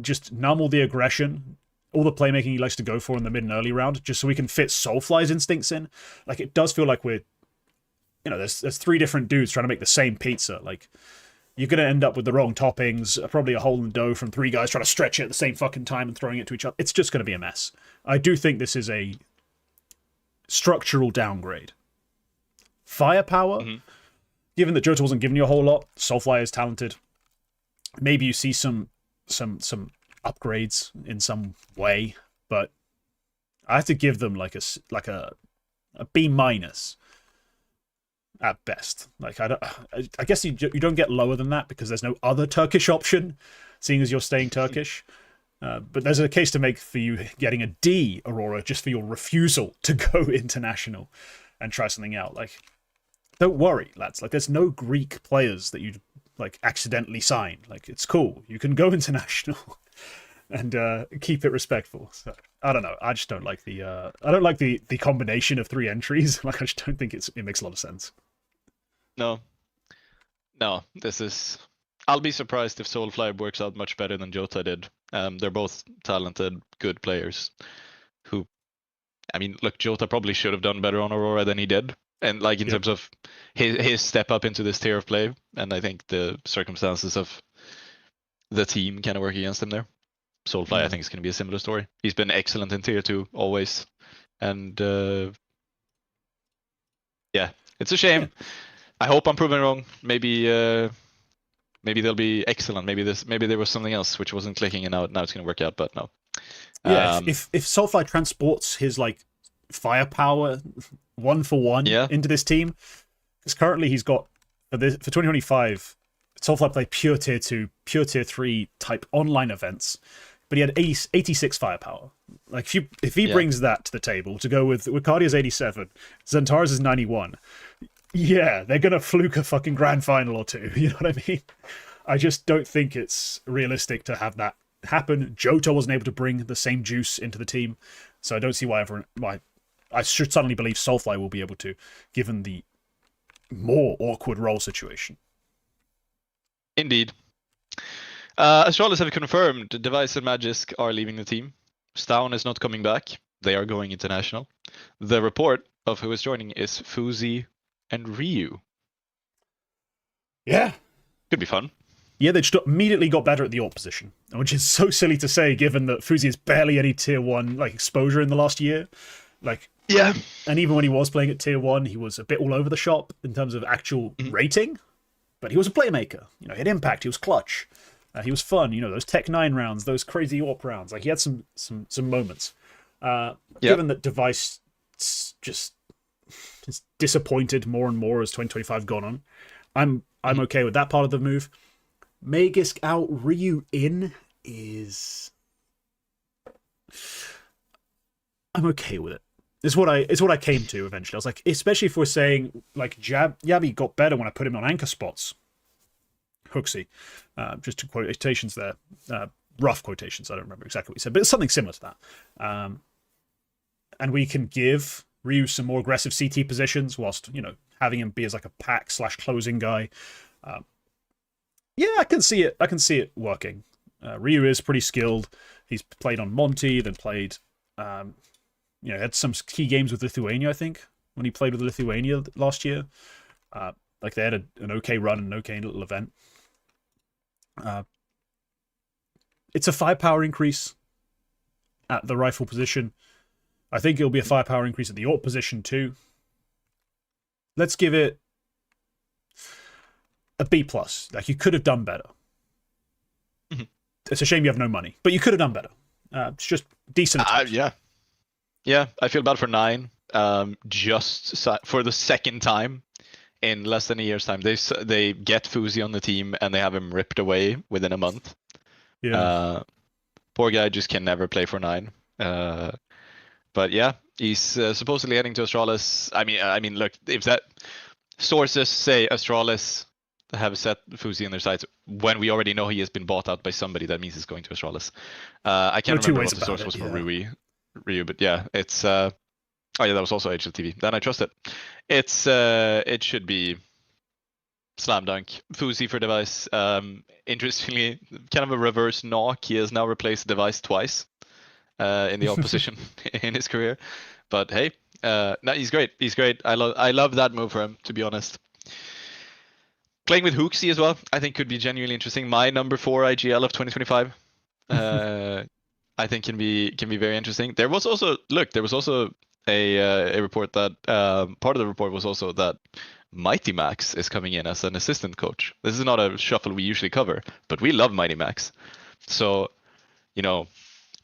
just numb all the aggression, all the playmaking he likes to go for in the mid and early round, just so we can fit Soulfly's instincts in? Like, it does feel like we're... there's 3 different dudes trying to make the same pizza. Like, you're going to end up with the wrong toppings, probably a hole in the dough from 3 guys trying to stretch it at the same fucking time and throwing it to each other. It's just going to be a mess. I do think this is a structural downgrade. Firepower, given that Jota wasn't giving you a whole lot, Soulfly is talented. Maybe you see some upgrades in some way, but I have to give them like a B- at best. Like I guess you don't get lower than that because there's no other Turkish option, seeing as you're staying Turkish. But there's a case to make for you getting a D, Aurora, just for your refusal to go international and try something out. Like, don't worry, lads. Like, there's no Greek players that you like accidentally sign. Like, it's cool. You can go international and keep it respectful. So, I don't know. I just don't like the combination of 3 entries. Like, I just don't think it makes a lot of sense. No, this is... I'll be surprised if Soulfly works out much better than Jota did. They're both talented, good players who... I mean, look, Jota probably should have done better on Aurora than he did, and like in Yep. terms of his step up into this tier of play, and I think the circumstances of the team kind of work against him there. Soulfly, I think, is going to be a similar story. He's been excellent in tier 2 always, and yeah, it's a shame. Yeah. I hope I'm proven wrong. Maybe maybe they'll be excellent. Maybe there was something else which wasn't clicking, and now it's going to work out. But no. Yeah, if Soulfly transports his like firepower 1-for-1 Yeah. into this team, because currently he's got for 2025, Soulfly played pure tier 2, pure tier 3 type online events, but he had 86 firepower. Like if he brings that to the table to go with Cardia's 87, Zantara's is 91. Yeah, they're gonna fluke a fucking grand final or two. You know what I mean? I just don't think it's realistic to have that happen. Johto wasn't able to bring the same juice into the team, so I don't see why I should suddenly believe Soulfly will be able to, given the more awkward role situation. Indeed. Astralis have confirmed Device and Magisk are leaving the team. Stown is not coming back. They are going international. The report of who is joining is Fuzi and Ryu. Yeah. Could be fun. Yeah, they just immediately got better at the AWP position, which is so silly to say given that Fuzi has barely any tier 1 like exposure in the last year. Like, yeah. And even when he was playing at tier 1, he was a bit all over the shop in terms of actual rating, but he was a playmaker. You know, he had impact, he was clutch. He was fun, you know, those Tech 9 rounds, those crazy AWP rounds. Like, he had some moments. Given that Device just is disappointed more and more as 2025 gone on, I'm okay with that part of the move. Magisk out, Ryu in is... I'm okay with it. It's what I came to eventually. I was like, especially if we're saying like Yabi got better when I put him on anchor spots. Hooksy, just two quotations there, rough quotations. I don't remember exactly what he said, but it's something similar to that. And we can give Ryu some more aggressive CT positions, whilst having him be as like a pack / closing guy. Yeah, I can see it. I can see it working. Ryu is pretty skilled. He's played on Monty, then played. Had some key games with Lithuania, I think, when he played with Lithuania last year. Like they had an okay run and an okay little event. It's a firepower increase at the rifle position. I think it'll be a firepower increase at the AWP position too. Let's give it a B+. Like, you could have done better. Mm-hmm. It's a shame you have no money, but you could have done better. It's just decent. Yeah, I feel bad for 9. Just for the second time in less than a year's time, they get Fuzi on the team and they have him ripped away within a month. Yeah. Poor guy just can never play for 9. But yeah, he's supposedly heading to Astralis. I mean, look, if that sources say Astralis have set Fuzi in their sights when we already know he has been bought out by somebody, that means he's going to Astralis. I can't remember what the source was for Ryu, but yeah, it's oh yeah, that was also HLTV. Then I trust it. It should be slam dunk. Fuzi for Device. Interestingly, kind of a reverse knock. He has now replaced Device twice in the opposition in his career. But hey, no, he's great. He's great. I love that move for him, to be honest. Playing with Hooksy as well, I think could be genuinely interesting. My number 4 IGL of 2025. I think can be very interesting. There was also a report that part of the report was also that Mighty Max is coming in as an assistant coach. This is not a shuffle we usually cover, but we love Mighty Max. So,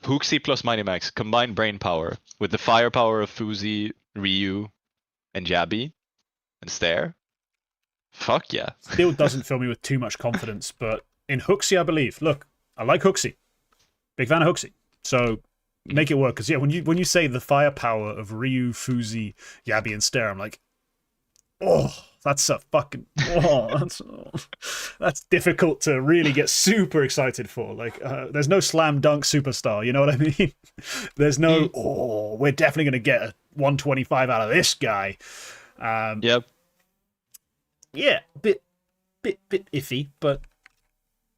Hooksy plus Mighty Max, combined brain power with the firepower of Fuzi, Ryu, and Jabby, and Stare. Fuck yeah. Still doesn't fill me with too much confidence, but in Hooksy, I believe. Look, I like Hooksy. Big fan of Hooksy. So make it work. Because yeah, when you say the firepower of Ryu, Fuzi, Yabi, and Stare, I'm like, that's a fucking that's difficult to really get super excited for. Like, there's no slam dunk superstar. You know what I mean? There's no we're definitely gonna get a 125 out of this guy. Yep. Yeah, bit iffy, but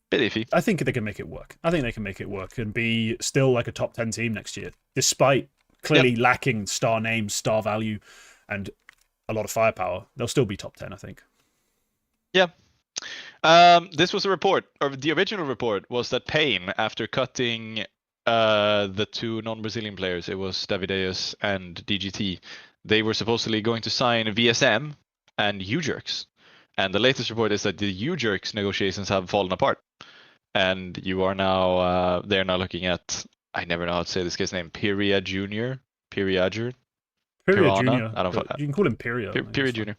bit iffy. I think they can make it work. I think they can make it work and be still like a top 10 team next year, despite clearly lacking star names, star value, and a lot of firepower, they'll still be top 10, I think. Yeah. This was a report, or the original report was that Payne, after cutting the two non-Brazilian players, it was Davideus and DGT, they were supposedly going to sign VSM and U-Jerks. And the latest report is that the U-Jerks negotiations have fallen apart. And you are now, they're now looking at, I never know how to say this guy's name, Piria Jr., Piria Jr., Piria Piranha? Junior. I don't know. You can call him Piria. Piria Jr.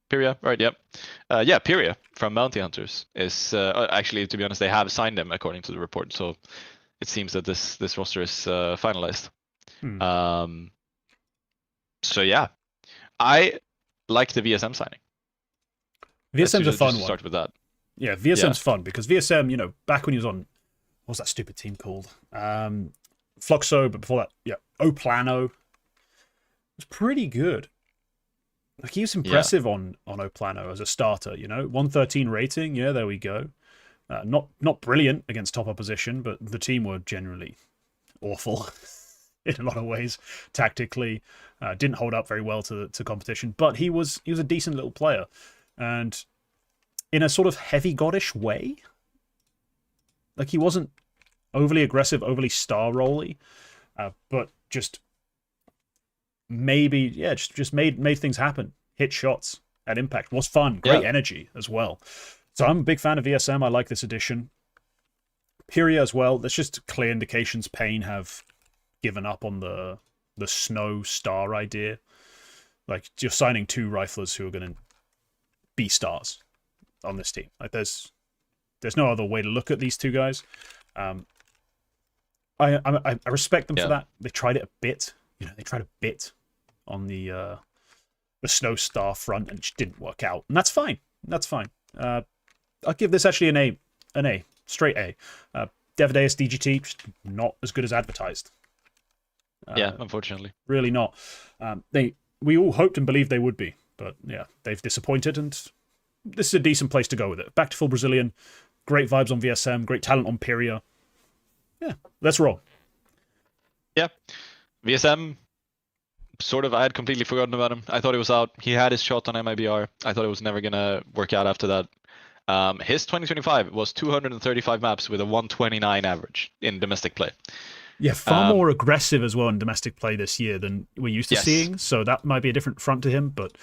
Piria, right? Yep. Yeah, Piria from Bounty Hunters is actually, to be honest, they have signed him according to the report. So it seems that this roster is finalized. So yeah, I like the VSM signing. VSM's a fun one. Start with that. Yeah, VSM's fun because VSM, you know, back when he was on, what was that stupid team called? Fluxo, but before that, yeah, Oplano. It was pretty good. Like, he was impressive on Oplano as a starter, you know? 113 rating, yeah, there we go. Not brilliant against top opposition, but the team were generally awful in a lot of ways. Tactically, didn't hold up very well to competition, but he was a decent little player. And in a sort of heavy goddish way. Like, he wasn't overly aggressive, overly star rolly, but just maybe, yeah, just made things happen. Hit shots at impact. Was fun. Great energy as well. So I'm a big fan of VSM. I like this addition. Piria as well. There's just clear indications Payne have given up on the snow star idea. Like, you're signing two riflers who are going to be stars on this team. Like, there's no other way to look at these two guys. I respect them for that. They tried it a bit. You know, they tried a bit on the snow star front, and it just didn't work out, and that's fine. That's fine. I'll give this actually an A, straight A. Davideus DGT, just not as good as advertised. Yeah, unfortunately, really not. We all hoped and believed they would be, but yeah, they've disappointed, and this is a decent place to go with it. Back to full Brazilian, great vibes on VSM, great talent on Piria. Yeah, let's roll. Yeah, VSM. Sort of, I had completely forgotten about him. I thought he was out. He had his shot on MIBR. I thought it was never gonna work out after that. His 2025 was 235 maps with a 129 average in domestic play. Yeah, far more aggressive as well in domestic play this year than we're used to seeing. So that might be a different front to him, but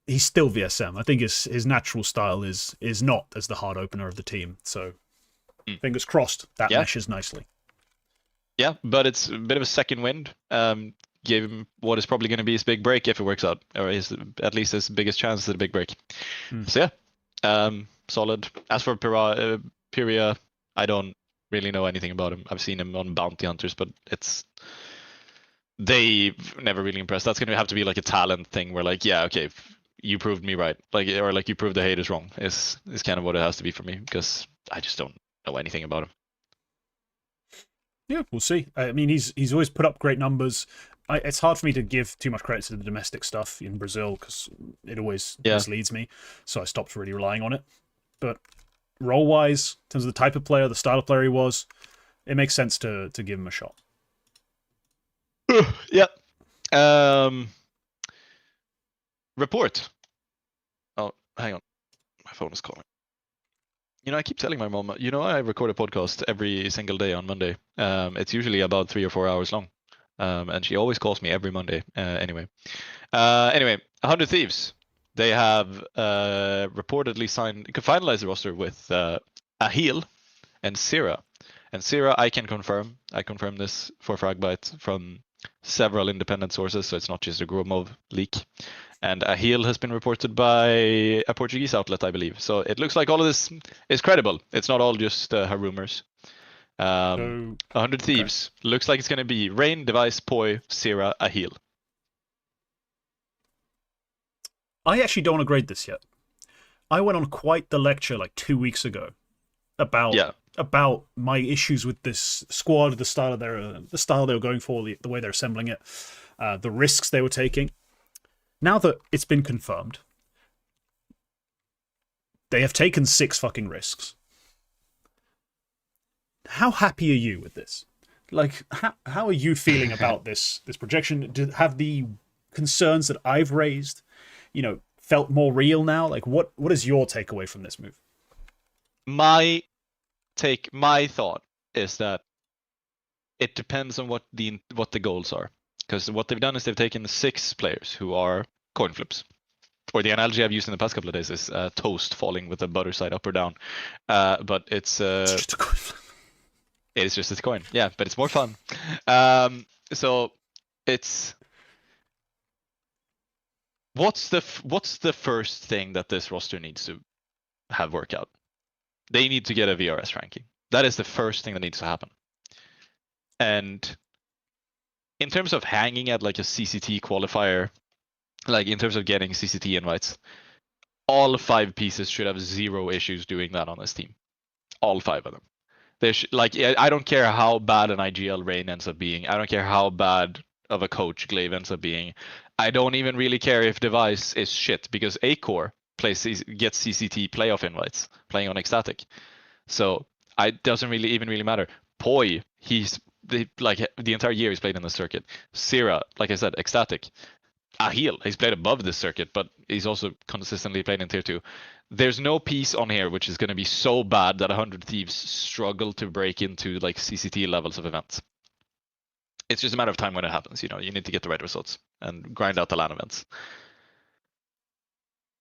he's still VSM. I think his natural style is not as the hard opener of the team. So fingers crossed that meshes nicely. Yeah, but it's a bit of a second wind. Gave him what is probably going to be his big break if it works out, or at least his biggest chance at a big break. So yeah, solid. As for Piria, I don't really know anything about him. I've seen him on Bounty Hunters, but they've never really impressed. That's going to have to be like a talent thing where, like, yeah, okay, you proved me right, like, or like you proved the haters wrong. Is kind of what it has to be for me, because I just don't know anything about him. Yeah, we'll see. I mean, he's always put up great numbers. It's hard for me to give too much credit to the domestic stuff in Brazil because it always misleads me. So I stopped really relying on it. But role-wise, in terms of the type of player, the style of player he was, it makes sense to give him a shot. Yeah. Report. Oh, hang on. My phone is calling. You know, I keep telling my mom, you know, I record a podcast every single day on Monday. It's usually about 3 or 4 hours long. And she always calls me every Monday. Anyway, 100 Thieves. They have reportedly finalized the roster with Ahil and Sira. And Sira, I can confirm. I confirmed this for Fragbite from several independent sources, so it's not just a Gromov leak. And Ahil has been reported by a Portuguese outlet, I believe. So it looks like all of this is credible. It's not all just her rumors. 100 Thieves. Looks like it's going to be Rain, Device, Poi, Sira, Ahil. I actually don't want to grade this yet. I went on quite the lecture like 2 weeks ago about my issues with this squad, the style they were going for, the way they're assembling it, the risks they were taking. Now that it's been confirmed, they have taken 6 fucking risks. How happy are you with this? Like, how are you feeling about this projection? Have the concerns that I've raised, felt more real now? Like, what is your takeaway from this move? My thought is that it depends on what the goals are. Because what they've done is they've taken 6 players who are coin flips. Or the analogy I've used in the past couple of days is toast falling with the butter side up or down. But it's Just a coin flip. it is just a coin. Yeah, but it's more fun. So it's what's the first thing that this roster needs to have work out? They need to get a VRS ranking. That is the first thing that needs to happen. And in terms of hanging at like a CCT qualifier, like in terms of getting CCT invites, all 5 pieces should have 0 issues doing that on this team. All 5 of them. I don't care how bad an IGL Rain ends up being. I don't care how bad of a coach Glaive ends up being. I don't even really care if Device is shit, because Acor gets CCT playoff invites playing on Ecstatic. So it doesn't really matter. Poi, the entire year he's played in the circuit. Sira, like I said, Ecstatic. Ahil, he's played above this circuit, but he's also consistently played in tier 2. There's no piece on here which is going to be so bad that 100 Thieves struggle to break into like CCT levels of events. It's just a matter of time when it happens. You need to get the right results and grind out the LAN events.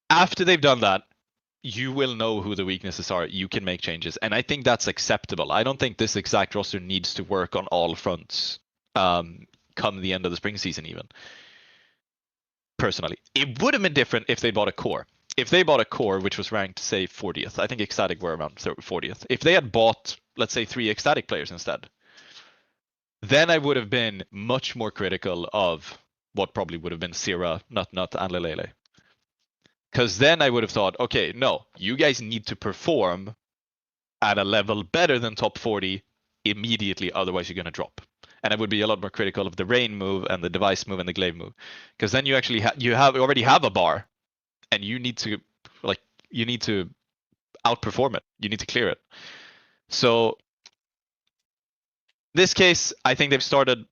After they've done that, you will know who the weaknesses are. You can make changes, and I think that's acceptable. I don't think this exact roster needs to work on all fronts come the end of the spring season even. Personally, it would have been different if they bought a core. If they bought a core which was ranked, say, 40th, I think Ecstatic were around 40th. If they had bought, let's say, 3 Ecstatic players instead, then I would have been much more critical of what probably would have been Sira, not Anlelele. Because then I would have thought, okay, no, you guys need to perform at a level better than top 40 immediately, otherwise you're going to drop. And I would be a lot more critical of the Rain move and the Device move and the Glaive move, because then you actually already have a bar, and you need to outperform it. You need to clear it. So this case, I think they've started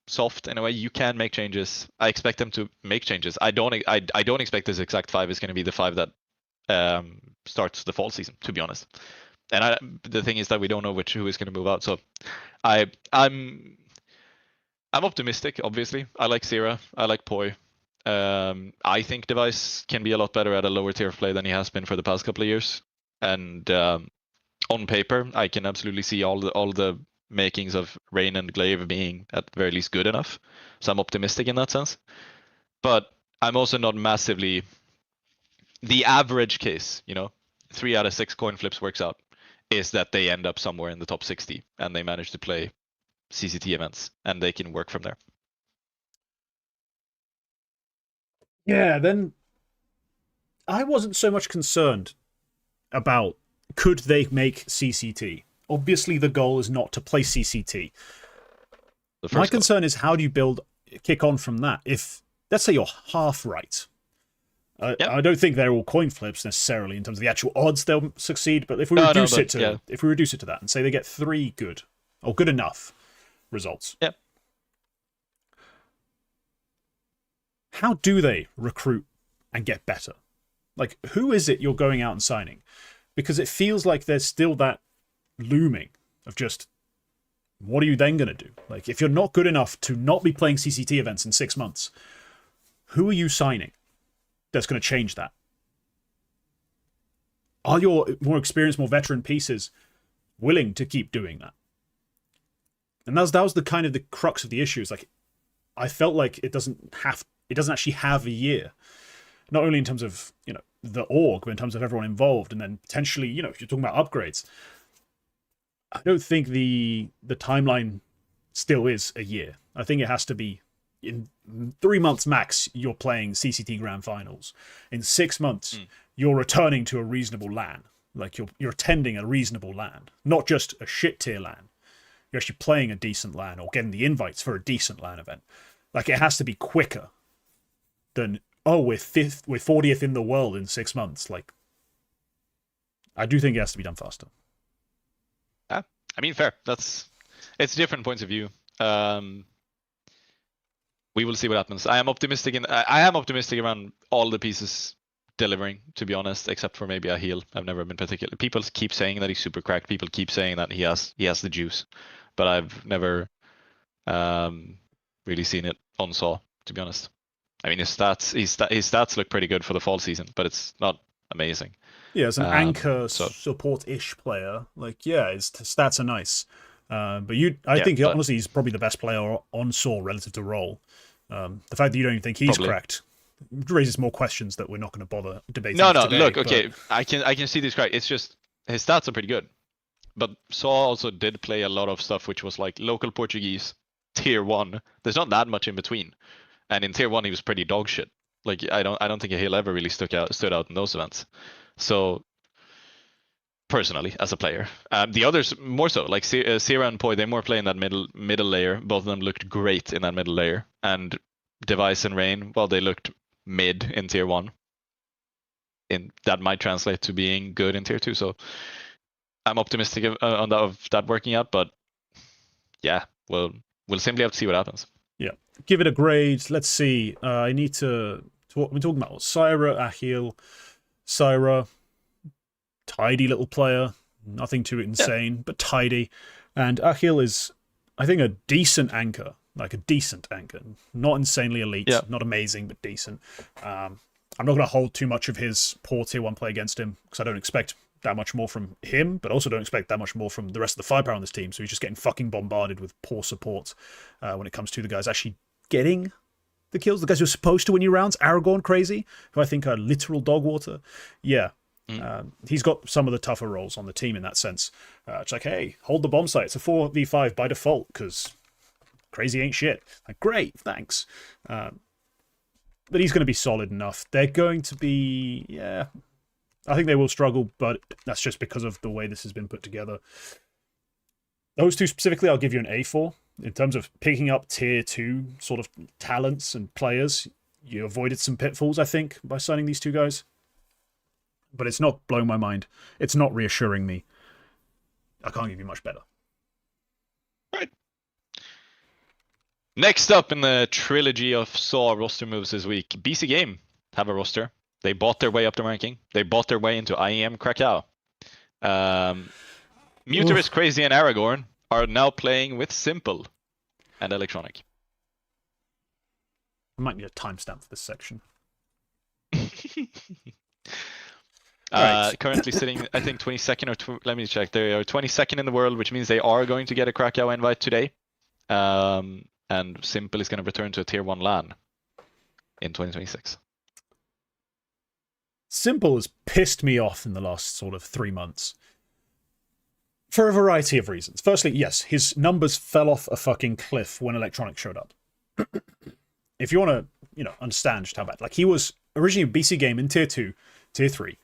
soft in a way. You can make changes. I expect them to make changes. I don't expect this exact 5 is going to be the 5 that starts the fall season, to be honest. And the thing is that we don't know who is going to move out. So I'm optimistic, obviously. I like Sira. I like Poi. I think Device can be a lot better at a lower tier of play than he has been for the past couple of years. And on paper, I can absolutely see all the makings of Rain and Glaive being at the very least good enough. So I'm optimistic in that sense. But I'm also not massively... The average case, 3 out of 6 coin flips works out, is that they end up somewhere in the top 60 and they manage to play CCT events and they can work from there. Yeah, then I wasn't so much concerned about could they make CCT. Obviously, the goal is not to play CCT. My concern is how do you kick on from that? If, let's say, you're half right. I don't think they're all coin flips necessarily in terms of the actual odds they'll succeed, but if we reduce it to that and say they get 3 good or good enough results. Yeah. How do they recruit and get better? Like, who is it you're going out and signing? Because it feels like there's still that looming of just, what are you then going to do? Like, if you're not good enough to not be playing CCT events in 6 months, who are you signing that's going to change that? Are your more experienced, more veteran pieces willing to keep doing that? And that was the kind of the crux of the issue. Is like, I felt like it doesn't actually have a year. Not only in terms of, the org, but in terms of everyone involved, and then potentially, if you're talking about upgrades. I don't think the timeline still is a year. I think it has to be in 3 months max, you're playing CCT Grand Finals. In 6 months, you're returning to a reasonable LAN. Like, you're attending a reasonable LAN, not just a shit tier LAN. You're actually playing a decent LAN or getting the invites for a decent LAN event. Like, it has to be quicker than, we're 40th in the world in 6 months. Like, I do think it has to be done faster. I mean, fair. It's different points of view. we will see what happens. I am optimistic I am optimistic around all the pieces delivering, to be honest, except for maybe a heal. I've never been particular. People keep saying that he's super cracked. People keep saying that he has the juice, but I've never really seen it on Saw, to be honest. I mean, his stats look pretty good for the fall season, but it's not amazing. Yeah, as an anchor so support-ish player, like yeah, his stats are nice. But I yeah, think but honestly he's probably the best player on Saw relative to Roll. The fact that you don't even think he's probably. cracked raises more questions that we're not going to bother debating No, today. look, but okay, I can see this crack. It's just his stats are pretty good, but Saw also did play a lot of stuff which was like local Portuguese, tier 1. There's not that much in between, and in tier 1 he was pretty dog shit. Like I don't think he'll ever really stood out in those events. So personally, as a player, the others more so. Like Sierra and Poi, they more play in that middle layer. Both of them looked great in that middle layer, and Device and Rain, well, they looked mid in tier 1. That might translate to being good in tier 2. So I'm optimistic of that working out, but yeah, we'll simply have to see what happens. yeah, give it a grade. Let's see. I need to. What we're talking about: Syra, Ahil, Syra, tidy little player, nothing too insane, but tidy. And Ahil is, I think, a decent anchor, like a decent anchor, not insanely elite, not amazing, but decent. I'm not going to hold too much of his poor tier 1 play against him because I don't expect that much more from him, but also don't expect that much more from the rest of the firepower on this team. So he's just getting fucking bombarded with poor support when it comes to the guys actually getting the kills. The guys who are supposed to win you rounds, Aragorn crazy, who I think are literal dog water. Yeah. He's got some of the tougher roles on the team in that sense. It's like, hey, hold the bomb site. It's a 4v5 by default because crazy ain't shit. Like, great, thanks. But he's going to be solid enough. They're going to be, yeah, I think they will struggle, but that's just because of the way this has been put together. Those two specifically, I'll give you an A for. In terms of picking up tier 2 sort of talents and players, you avoided some pitfalls, I think, by signing these two guys. But it's not blowing my mind. It's not reassuring me. I can't give you much better. Right. Next up in the trilogy of Saw roster moves this week, BC Game have a roster. They bought their way up the ranking. They bought their way into IEM Krakow. Muterus, Crazy, and Aragorn are now playing with Simple and Electronic. I might need a timestamp for this section. Currently sitting, I think, 22nd or let me check. They are 22nd in the world, which means they are going to get a Krakow invite today. And Simple is going to return to a tier 1 LAN in 2026. Simple has pissed me off in the last sort of 3 months. For a variety of reasons. Firstly, yes, his numbers fell off a fucking cliff when Electronic showed up. If you want to, understand just how bad. Like, he was originally a BC Game in tier 2, tier 3,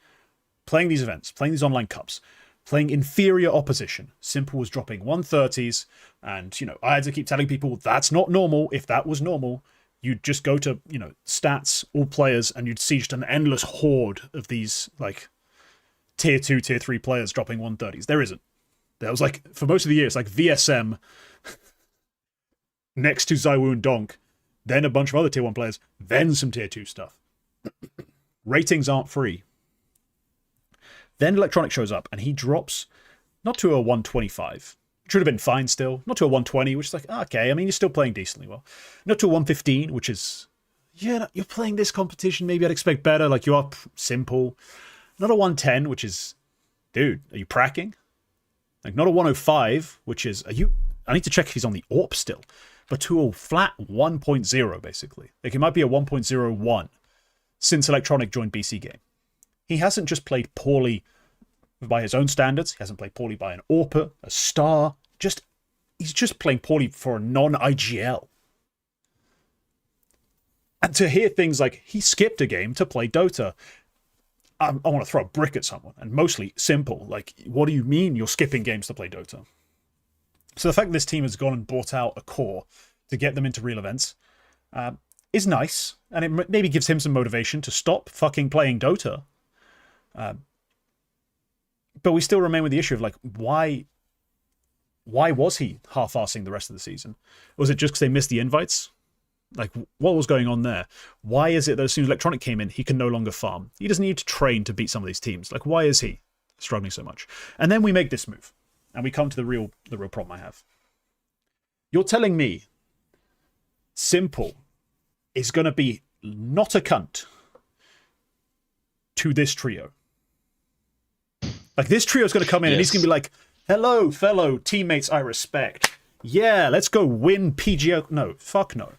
playing these events, playing these online cups, playing inferior opposition. Simple was dropping 130s, and, I had to keep telling people that's not normal. If that was normal, you'd just go to, stats, all players, and you'd see just an endless horde of these, like, tier 2, tier 3 players dropping 130s. There isn't. There was, like, for most of the year, it's like VSM next to Zaiwu and Donk, then a bunch of other tier 1 players, then some tier 2 stuff. Ratings aren't free. Then Electronic shows up, and he drops not to a 125. Should have been fine still. Not to a 120, which is like, okay, I mean, you're still playing decently well. Not to a 115, which is, yeah, you're playing this competition. Maybe I'd expect better. Like, you are Simple. Not a 110, which is, dude, are you pracking? Like, not a 105, which is, I need to check if he's on the AWP still. But to a flat 1.0, basically. Like, it might be a 1.01 since Electronic joined BC Game. He hasn't just played poorly by his own standards. He hasn't played poorly by an AWPer, a star. He's just playing poorly for a non-IGL. And to hear things like, he skipped a game to play Dota, I want to throw a brick at someone, and mostly Simple. Like, what do you mean you're skipping games to play Dota? So the fact that this team has gone and bought out a core to get them into real events is nice, and it maybe gives him some motivation to stop fucking playing Dota. But we still remain with the issue of, like, why was he half-arsing the rest of the season? Was it just because they missed the invites? Like, what was going on there? Why is it that as soon as Electronic came in, he can no longer farm? He doesn't need to train to beat some of these teams. Like, why is he struggling so much? And then we make this move, and we come to the real problem I have. You're telling me Simple is going to be not a cunt to this trio. Like, this trio is going to come in and he's going to be like, hello, fellow teammates I respect. Yeah, let's go win PGO. No, fuck no.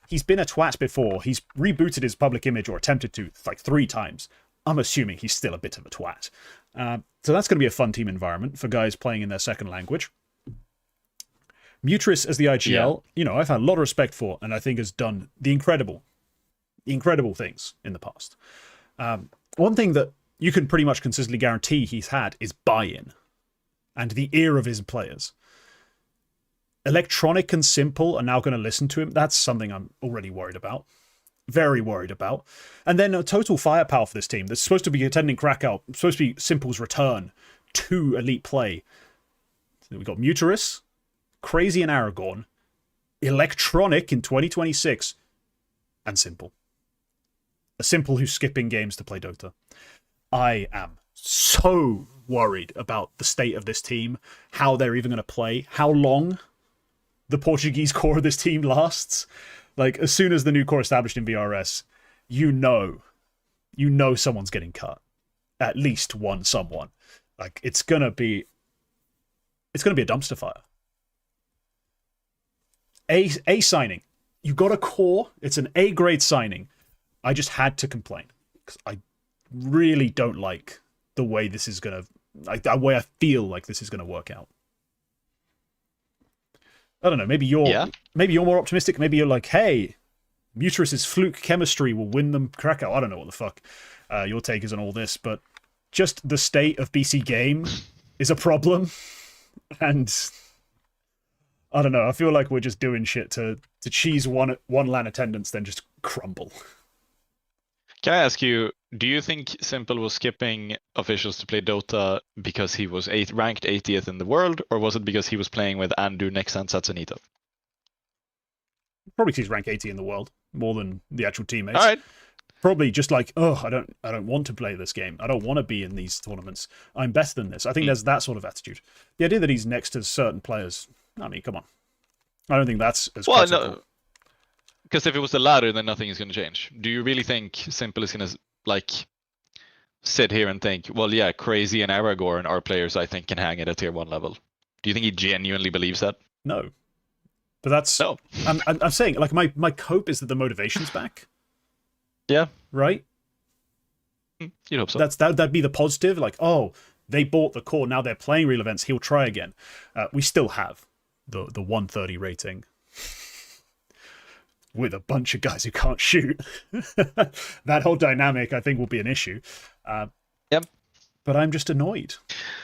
He's been a twat before. He's rebooted his public image, or attempted to, like 3 times. I'm assuming he's still a bit of a twat. So that's going to be a fun team environment for guys playing in their second language. Mutris as the IGL, you know, I've had a lot of respect for, and I think has done the incredible things in the past. One thing that you can pretty much consistently guarantee he's had is buy-in and the ear of his players. Electronic and Simple are now going to listen to him. That's something I'm already worried about. Very worried about. And then a total firepower for this team that's supposed to be attending Krakow, supposed to be Simple's return to elite play. So we've got Mutaris, Crazy and Aragorn, Electronic in 2026, and Simple. A Simple who's skipping games to play Dota. I am so worried about the state of this team, how they're even going to play, how long the Portuguese core of this team lasts. Like, as soon as the new core established in VRS, you know someone's getting cut. At least one someone. Like, it's gonna be a dumpster fire. A signing. You got a core. It's an A grade signing. I just had to complain because I really don't like the way this is gonna, like the way I feel like this is gonna work out. I don't know. Maybe you're more optimistic. Maybe you're like, hey, Mutaris' fluke chemistry will win them Krakow. I don't know what the fuck your take is on all this, but just the state of BC game is a problem, and I don't know. I feel like we're just doing shit to cheese one LAN attendance, then just crumble. Can I ask you, do you think Simple was skipping officials to play Dota because he was ranked 80th in the world, or was it because he was playing with Andu, Nexa, and Satsunita? Probably because he's ranked 80 in the world, more than the actual teammates. All right. Probably just like, oh, I don't want to play this game. I don't want to be in these tournaments. I'm better than this. I think there's that sort of attitude. The idea that he's next to certain players, I mean, come on. I don't think that's as critical. No. Because if it was the latter, then nothing is going to change. Do you really think Simple is going to, like, sit here and think, well, yeah, Crazy and Aragorn are players I think can hang at a tier 1 level? Do you think he genuinely believes that? No. But that's... No. I'm saying, like, my hope is that the motivation's back. Yeah. Right? You'd hope so. That'd be the positive. Like, oh, they bought the core, now they're playing real events, he'll try again. We still have the 130 rating. With a bunch of guys who can't shoot. That whole dynamic, I think, will be an issue. Yep. But I'm just annoyed.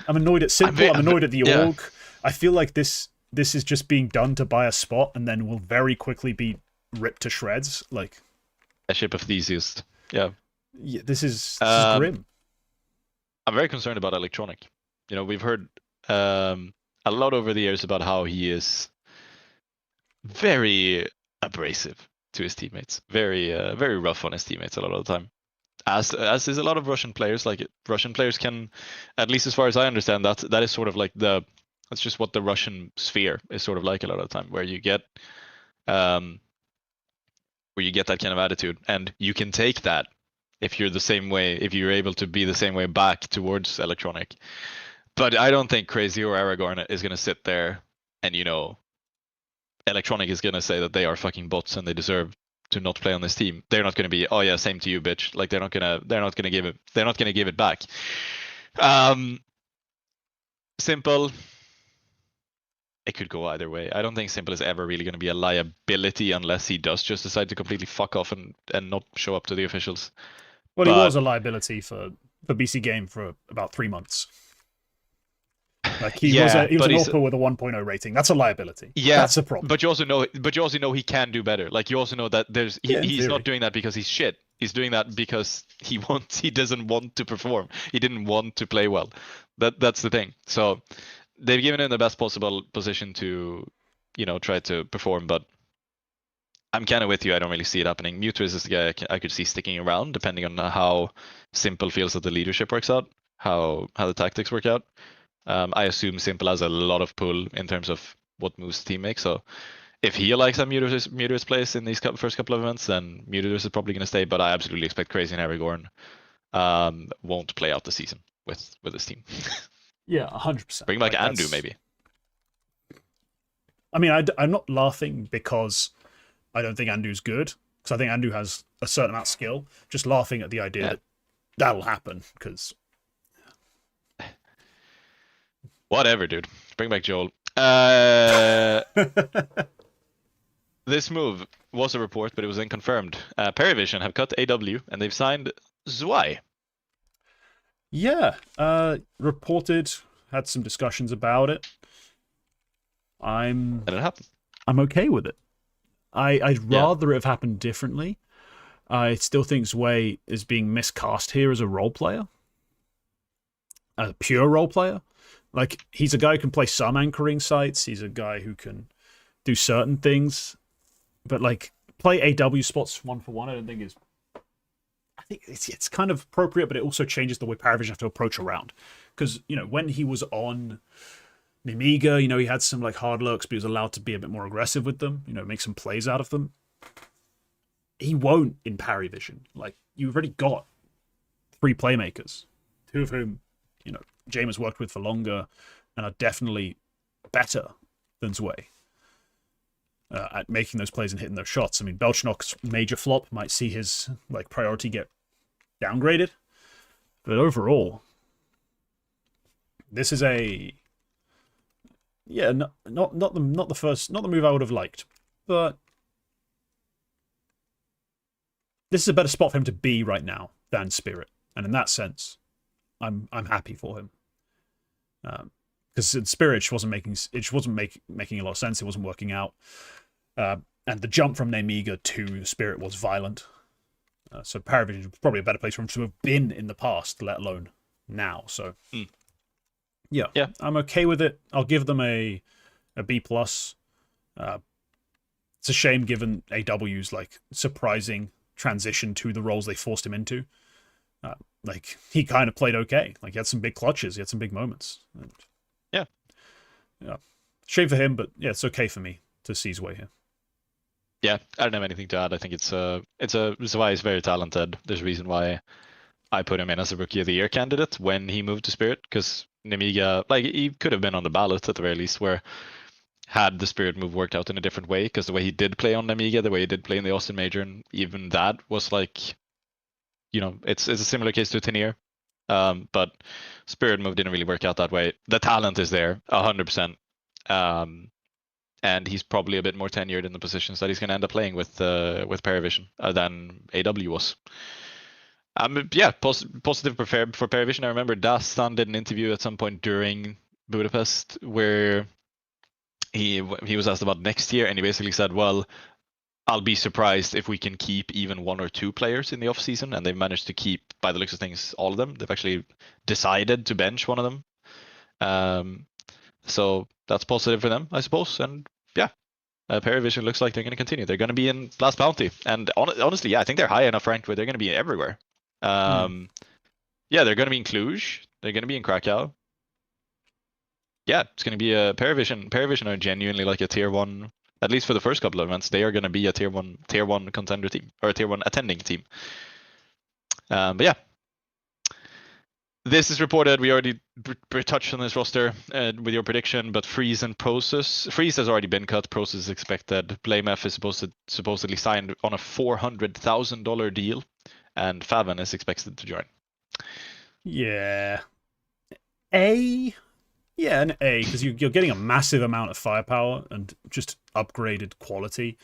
I'm annoyed at Simple. I'm annoyed at the org. I feel like this is just being done to buy a spot and then will very quickly be ripped to shreds. Like a ship of Theseus. Yeah. Yeah, this is grim. I'm very concerned about Electronic. You know, we've heard a lot over the years about how he is very abrasive to his teammates, very rough on his teammates a lot of the time, as is a lot of Russian players. Like, Russian players can, at least as far as I understand, that is sort of like that's just what the Russian sphere is sort of like a lot of the time, where you get that kind of attitude, and you can take that if you're the same way, if you're able to be the same way back towards Electronic. But I don't think Crazy or Aragorn is going to sit there and, you know, Electronic is gonna say that they are fucking bots and they deserve to not play on this team. They're not gonna be, oh yeah, same to you, bitch. Like, they're not gonna give it back. Simple, it could go either way. I don't think Simple is ever really gonna be a liability unless he does just decide to completely fuck off and not show up to the officials. Well, he was a liability for BC Game for about 3 months. Like, he was an Opal with a 1.0 rating. That's a liability. Yeah, that's a problem. But you also know he can do better. Like, you also know that he's not doing that because he's shit. He's doing that because he doesn't want to perform. He didn't want to play well. That's the thing. So they've given him the best possible position to, you know, try to perform. But I'm kind of with you. I don't really see it happening. Mutus is the guy I could see sticking around, depending on how Simple feels that the leadership works out, how the tactics work out. I assume Simple has a lot of pull in terms of what moves the team makes. So if he likes how Mutus plays in these first couple of events, then Mutus is probably going to stay. But I absolutely expect Crazy and Aragorn won't play out the season with this team. Yeah, 100%. Bring back Andu maybe. I mean, I'm not laughing because I don't think Andu's good, because I think Andu has a certain amount of skill. Just laughing at the idea that that'll happen, because... Whatever, dude. Bring back Joel. This move was a report, but it was unconfirmed. Paravision have cut AW, and they've signed Zwei. Yeah, reported, had some discussions about it. And it happened. I'm okay with it. I'd rather it have happened differently. I still think Zwei is being miscast here as a role player. A pure role player. Like, he's a guy who can play some anchoring sites. He's a guy who can do certain things. But, like, play AW spots 1-for-1, I don't think is... I think it's kind of appropriate, but it also changes the way Paravision have to approach a round. Because, you know, when he was on Mimiga, you know, he had some, like, hard looks, but he was allowed to be a bit more aggressive with them, you know, make some plays out of them. He won't in Paravision. Like, you've already got 3 playmakers, 2 of whom, you know, James has worked with for longer and are definitely better than Zwei at making those plays and hitting those shots. I mean, Belchnok's major flop might see his like priority get downgraded, but overall, this is a not the move I would have liked, but this is a better spot for him to be right now than Spirit, and in that sense, I'm happy for him. Because Spirit wasn't making a lot of sense. It wasn't working out, and the jump from Nemiga to Spirit was violent. So Paravision was probably a better place for him to have been in the past, let alone now. So yeah, I'm okay with it. I'll give them a B+. It's a shame given AW's like surprising transition to the roles they forced him into. Like, he kind of played okay. Like, he had some big clutches. He had some big moments. And, yeah. Shame for him, but yeah, it's okay for me to see Zwei here. Yeah, I don't have anything to add. I think Zwei is very talented. There's a reason why I put him in as a Rookie of the Year candidate when he moved to Spirit, because Nemiga, like, he could have been on the ballot at the very least, where had the Spirit move worked out in a different way, because the way he did play on Nemiga, the way he did play in the Austin Major, and even that was like... You know, it's a similar case to Tenier, but Spirit move didn't really work out that way. The talent is there, 100%, and he's probably a bit more tenured in the positions that he's going to end up playing with Paravision than AW was. Positive for Paravision. I remember Dastan did an interview at some point during Budapest where he was asked about next year, and he basically said, well, I'll be surprised if we can keep even 1 or 2 players in the off season, and they've managed to keep, by the looks of things, all of them. They've actually decided to bench one of them, so that's positive for them, I suppose. And yeah, Paravision looks like they're going to continue. They're going to be in Last Bounty, and honestly, yeah, I think they're high enough ranked where they're going to be everywhere. Yeah, they're going to be in Cluj. They're going to be in Krakow. Yeah, it's going to be a Paravision are genuinely like a tier 1. At least for the first couple of events, they are going to be a tier one contender team, or a tier 1 attending team. But yeah, this is reported. We already touched on this roster with your prediction, but Freeze and Process. Freeze has already been cut. Process is expected. BlameF is supposedly signed on a $400,000 deal, and Faven is expected to join. Yeah, an A, because you're getting a massive amount of firepower and just upgraded quality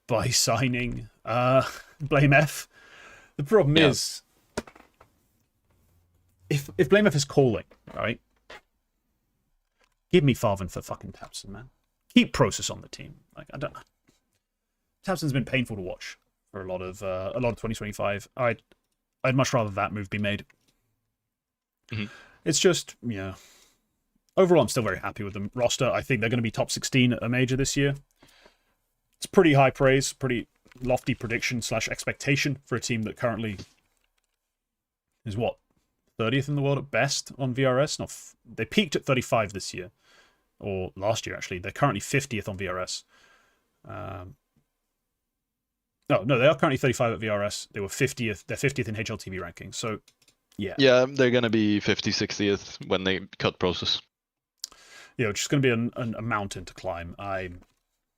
by signing BlameF. The problem is, if BlameF is calling, right, give me Farven for fucking Tabson, man. Keep Process on the team. Like, I don't know. Tabson's been painful to watch for a lot of 2025. I'd much rather that move be made. It's just, yeah. Overall, I'm still very happy with the roster. I think they're going to be top 16 at a major this year. It's pretty high praise, pretty lofty prediction / expectation for a team that currently is what, 30th in the world at best on VRS. They peaked at 35 this year, or last year actually. They're currently 50th on VRS. No, they are currently 35 at VRS. They were 50th. They're 50th in HLTV rankings. So, yeah. Yeah, they're gonna be 50, 60th when they cut process. Yeah, which is going to be a mountain to climb.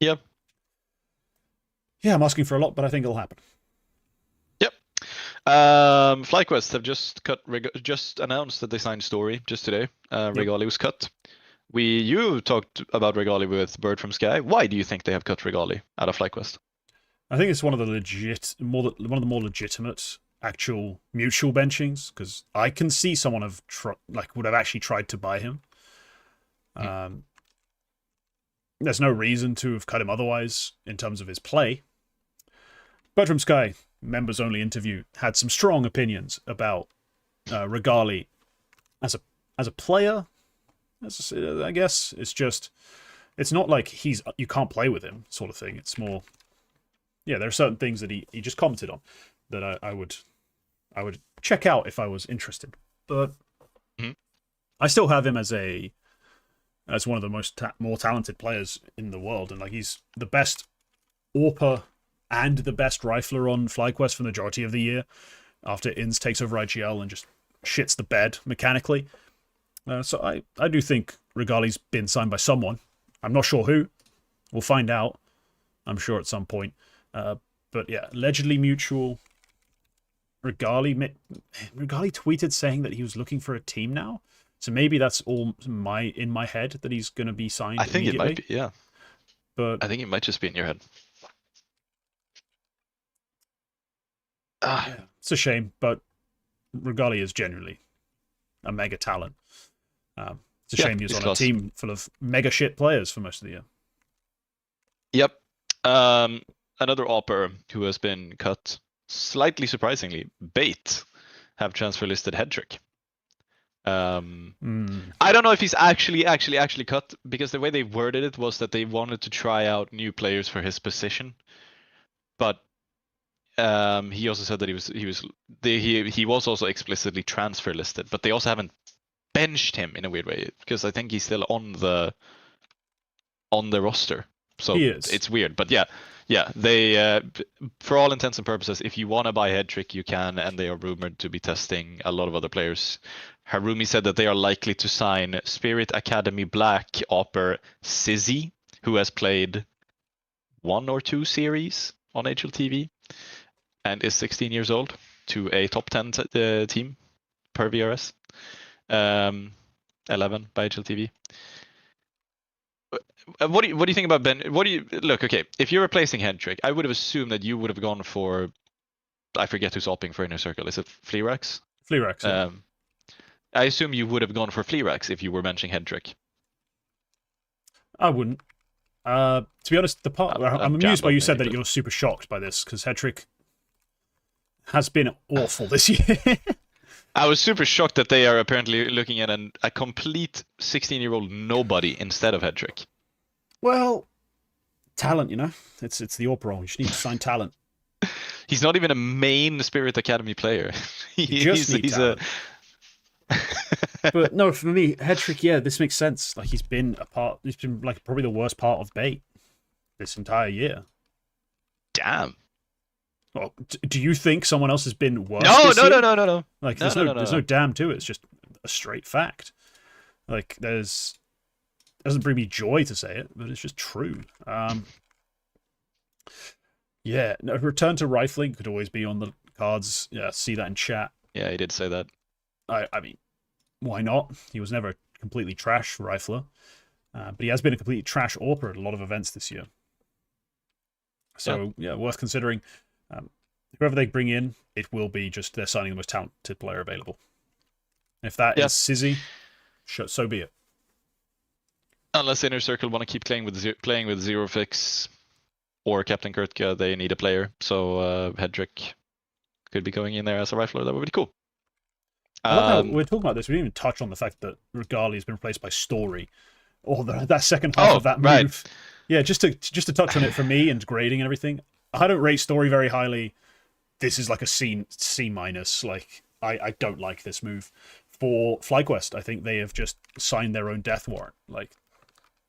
Yep. Yeah, I'm asking for a lot, but I think it'll happen. Yep. FlyQuest have just announced that they signed Story just today. Regali was cut. You talked about Regali with Bird from Sky. Why do you think they have cut Regali out of FlyQuest? I think it's one of the more legitimate actual mutual benchings, because I can see someone would have actually tried to buy him. There's no reason to have cut him otherwise in terms of his play. Bird from Sky, members only interview, had some strong opinions about Regali as a player. I guess it's not like you can't play with him sort of thing. It's more, yeah, there are certain things that he just commented on that I would check out if I was interested. But I still have him as one of the more talented players in the world, and like he's the best AWPer and the best rifler on FlyQuest for the majority of the year after Inns takes over IGL and just shits the bed mechanically. So I do think Regali's been signed by someone. I'm not sure who. We'll find out, I'm sure, at some point. But yeah, allegedly mutual. Regali tweeted saying that he was looking for a team now. So maybe that's all in my head that he's going to be signed. I think it might be, yeah. But I think it might just be in your head. Yeah, it's a shame, but Regali is genuinely a mega talent. It's a shame he was on a team full of mega shit players for most of the year. Yep. Another AWPer who has been cut, slightly surprisingly, Bait have transfer listed Hedrick. I don't know if he's actually cut, because the way they worded it was that they wanted to try out new players for his position, but he also said that he was also explicitly transfer listed, but they also haven't benched him in a weird way, because I think he's still on the roster. So it's weird, but yeah, they for all intents and purposes, if you want to buy Hedrick, you can, and they are rumored to be testing a lot of other players. Harumi said that they are likely to sign Spirit Academy Black AWPer Sizzy, who has played 1 or 2 series on HLTV and is 16 years old, to a top 10 team per VRS. 11 by HLTV. What do you think about Ben? Look? Okay, if you're replacing Hedrick, I would have assumed that you would have gone for, I forget who's opping for Inner Circle. Is it Fleerax? Fleerax. Yeah. I assume you would have gone for Fleerax if you were mentioning Hedrick. I wouldn't. To be honest, I'm amused by you said that you're super shocked by this, because Hedrick has been awful this year. I was super shocked that they are apparently looking at a complete 16-year-old nobody instead of Hedrick. Well, talent, it's the AWPer role. You just need to sign talent. He's not even a main Spirit Academy player. He's talent. But no, for me, Hedrick, yeah, this makes sense. Like he's been like probably the worst part of Bait this entire year. Damn. Well, do you think someone else has been worse? No. Like there's no damn to it. It's just a straight fact. Like it doesn't bring me joy to say it, but it's just true. Yeah, no, return to rifling could always be on the cards. Yeah, see that in chat. Yeah, he did say that. I mean, why not? He was never a completely trash rifler, but he has been a completely trash AWPer at a lot of events this year. So yeah, worth considering. Whoever they bring in, it will be just they're signing the most talented player available. If that is Sizzy, so be it. Unless Inner Circle want to keep playing with Zero Fix or Captain Kurtka, they need a player. So Hedrick could be going in there as a rifler. That would be cool. I love how we're talking about this. We didn't even touch on the fact that Regali has been replaced by Story, or that second half of that move. Yeah, just to touch on it for me and grading and everything. I don't rate story very highly. This is like a C minus. Like I don't like this move. For FlyQuest, I think they have just signed their own death warrant. Like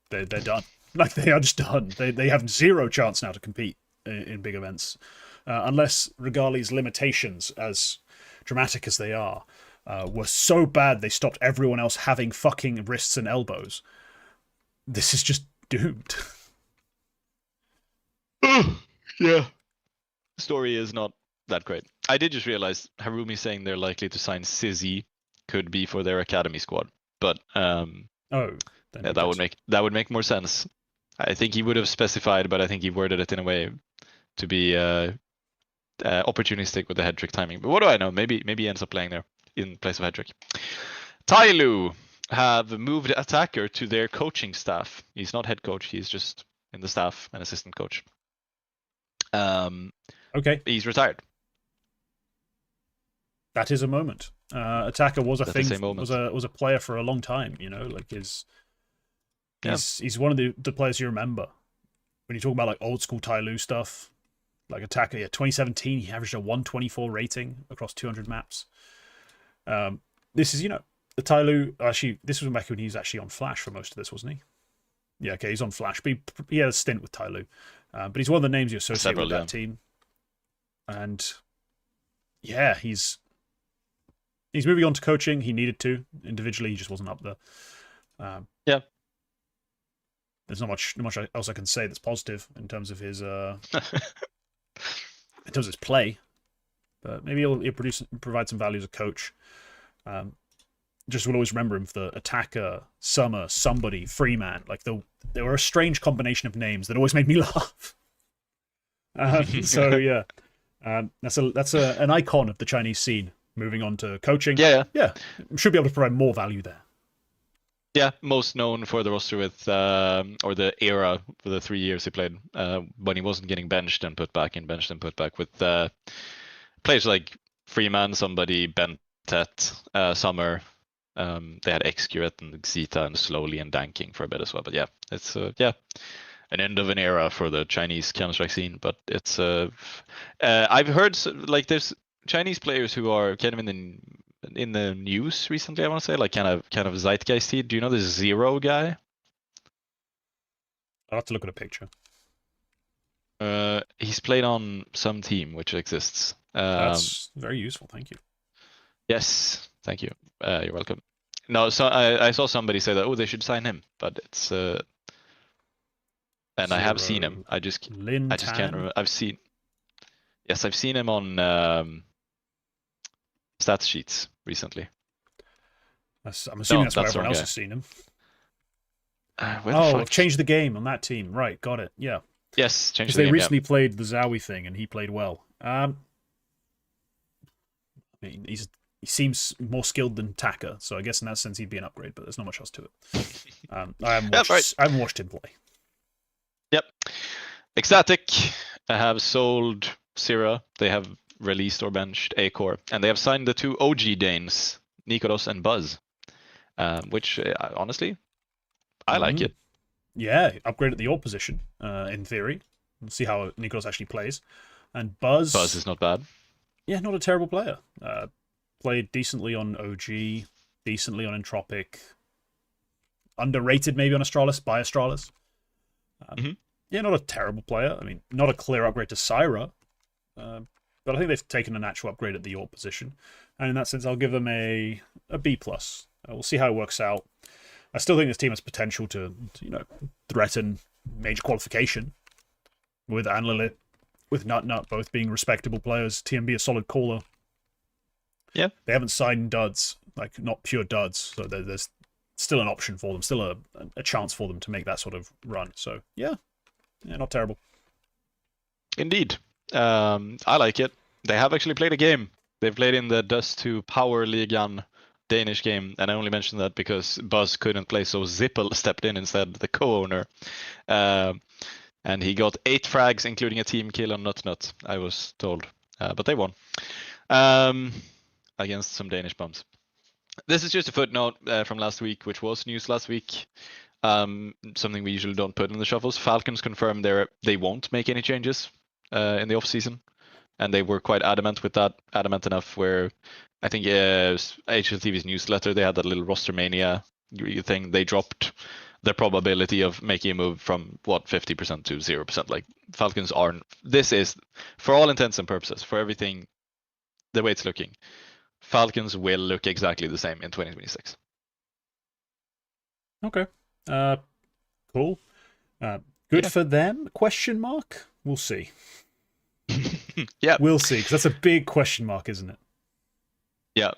they're done. Like they are just done. They have zero chance now to compete in big events, unless Regali's limitations, as dramatic as they are, were so bad they stopped everyone else having fucking wrists and elbows. This is just doomed. Yeah. Story is not that great. I did just realize Harumi saying they're likely to sign Sizzy could be for their academy squad, but yeah, that would make more sense. I think he would have specified, but I think he worded it in a way to be opportunistic with the head trick timing. But what do I know? Maybe he ends up playing there in place of head trick. Tyloo have moved attacker to their coaching staff. He's not head coach. He's just in the staff and assistant coach. Okay. He's retired. That is a moment. Attacker was a thing. Was a player for a long time. You know, like he's one of the players you remember when you talk about like old school Tyloo stuff. Like Attacker, 2017, he averaged a 124 rating across 200 maps. This is, the Tyloo, actually, this was back when he was actually on Flash for most of this, wasn't he? Yeah, okay, he's on Flash, but he had a stint with Tyloo. But he's one of the names you associate with that team. And yeah, he's moving on to coaching. He needed to. Individually, he just wasn't up there. Yeah. There's not much else I can say that's positive in terms of his in terms of his play, but maybe he'll provide some value as a coach. Just will always remember him for the Attacker, Summer, Somebody, Freeman. Like they were a strange combination of names that always made me laugh. So yeah, that's an icon of the Chinese scene. Moving on to coaching, yeah, should be able to provide more value there. Yeah, most known for the roster with, or the era for the 3 years he played, when he wasn't getting benched and put back with players like Freeman, Somebody, Bentet, Summer. They had XQret and Xita and Slowly and Danking for a bit as well. But yeah, it's an end of an era for the Chinese Counter-Strike scene. But it's I've heard like there's Chinese players who are kind of in the news recently, I want to say, like kind of zeitgeisty. Do you know this Zero guy? I'll have to look at a picture. He's played on some team which exists. That's very useful. Thank you. Yes, thank you. You're welcome. No, so I saw somebody say that they should sign him, but it's and Zero. I have seen him. I just can't remember. I've seen him on stats sheets recently. I'm assuming that's where everyone else has seen him. I've changed the game on that team. Right, got it. Yeah. Yes, changed the game. Because they recently played the Zowie thing, and he played well. I mean, he seems more skilled than Taka, so I guess in that sense he'd be an upgrade, but there's not much else to it. I haven't watched him play. Yep. Ecstatic have sold Syrah. They have released or benched A-Core, and they have signed the 2 OG Danes, Nikoros and Buzz, which honestly, I like it. Yeah, upgrade at the AWP position, in theory. We'll see how Nikoros actually plays. And Buzz is not bad. Yeah, not a terrible player. Played decently on OG, decently on Entropic. Underrated maybe on Astralis, by Astralis. Yeah, not a terrible player. I mean, not a clear upgrade to Syra. But I think they've taken a natural upgrade at the AWP position. And in that sense, I'll give them a B+. We'll see how it works out. I still think this team has potential to threaten major qualification with Anlilith, with Nut both being respectable players. TMB a solid caller. Yeah. They haven't signed duds, like not pure duds. So there's still an option for them, still a chance for them to make that sort of run. So yeah, not terrible. Indeed. I like it. They have actually played a game. They've played in the Dust 2 Power Ligan Danish game, and I only mentioned that because Buzz couldn't play, so Zippel stepped in instead, the co-owner. And he got 8 frags, including a team kill on Nut, I was told. But they won. Against some Danish bums. This is just a footnote from last week, which was news last week. Something we usually don't put in the shuffles. Falcons confirmed they won't make any changes in the off season, and they were quite adamant with that. Adamant enough where I think HLTV's newsletter, they had that little roster mania thing. They dropped the probability of making a move from 50% to 0%. Like Falcons aren't. This is, for all intents and purposes, for everything, the way it's looking, Falcons will look exactly the same in 2026. Okay. Cool. Good for them? Question mark. We'll see. Yeah, we'll see, because that's a big question mark, isn't it? Yeah.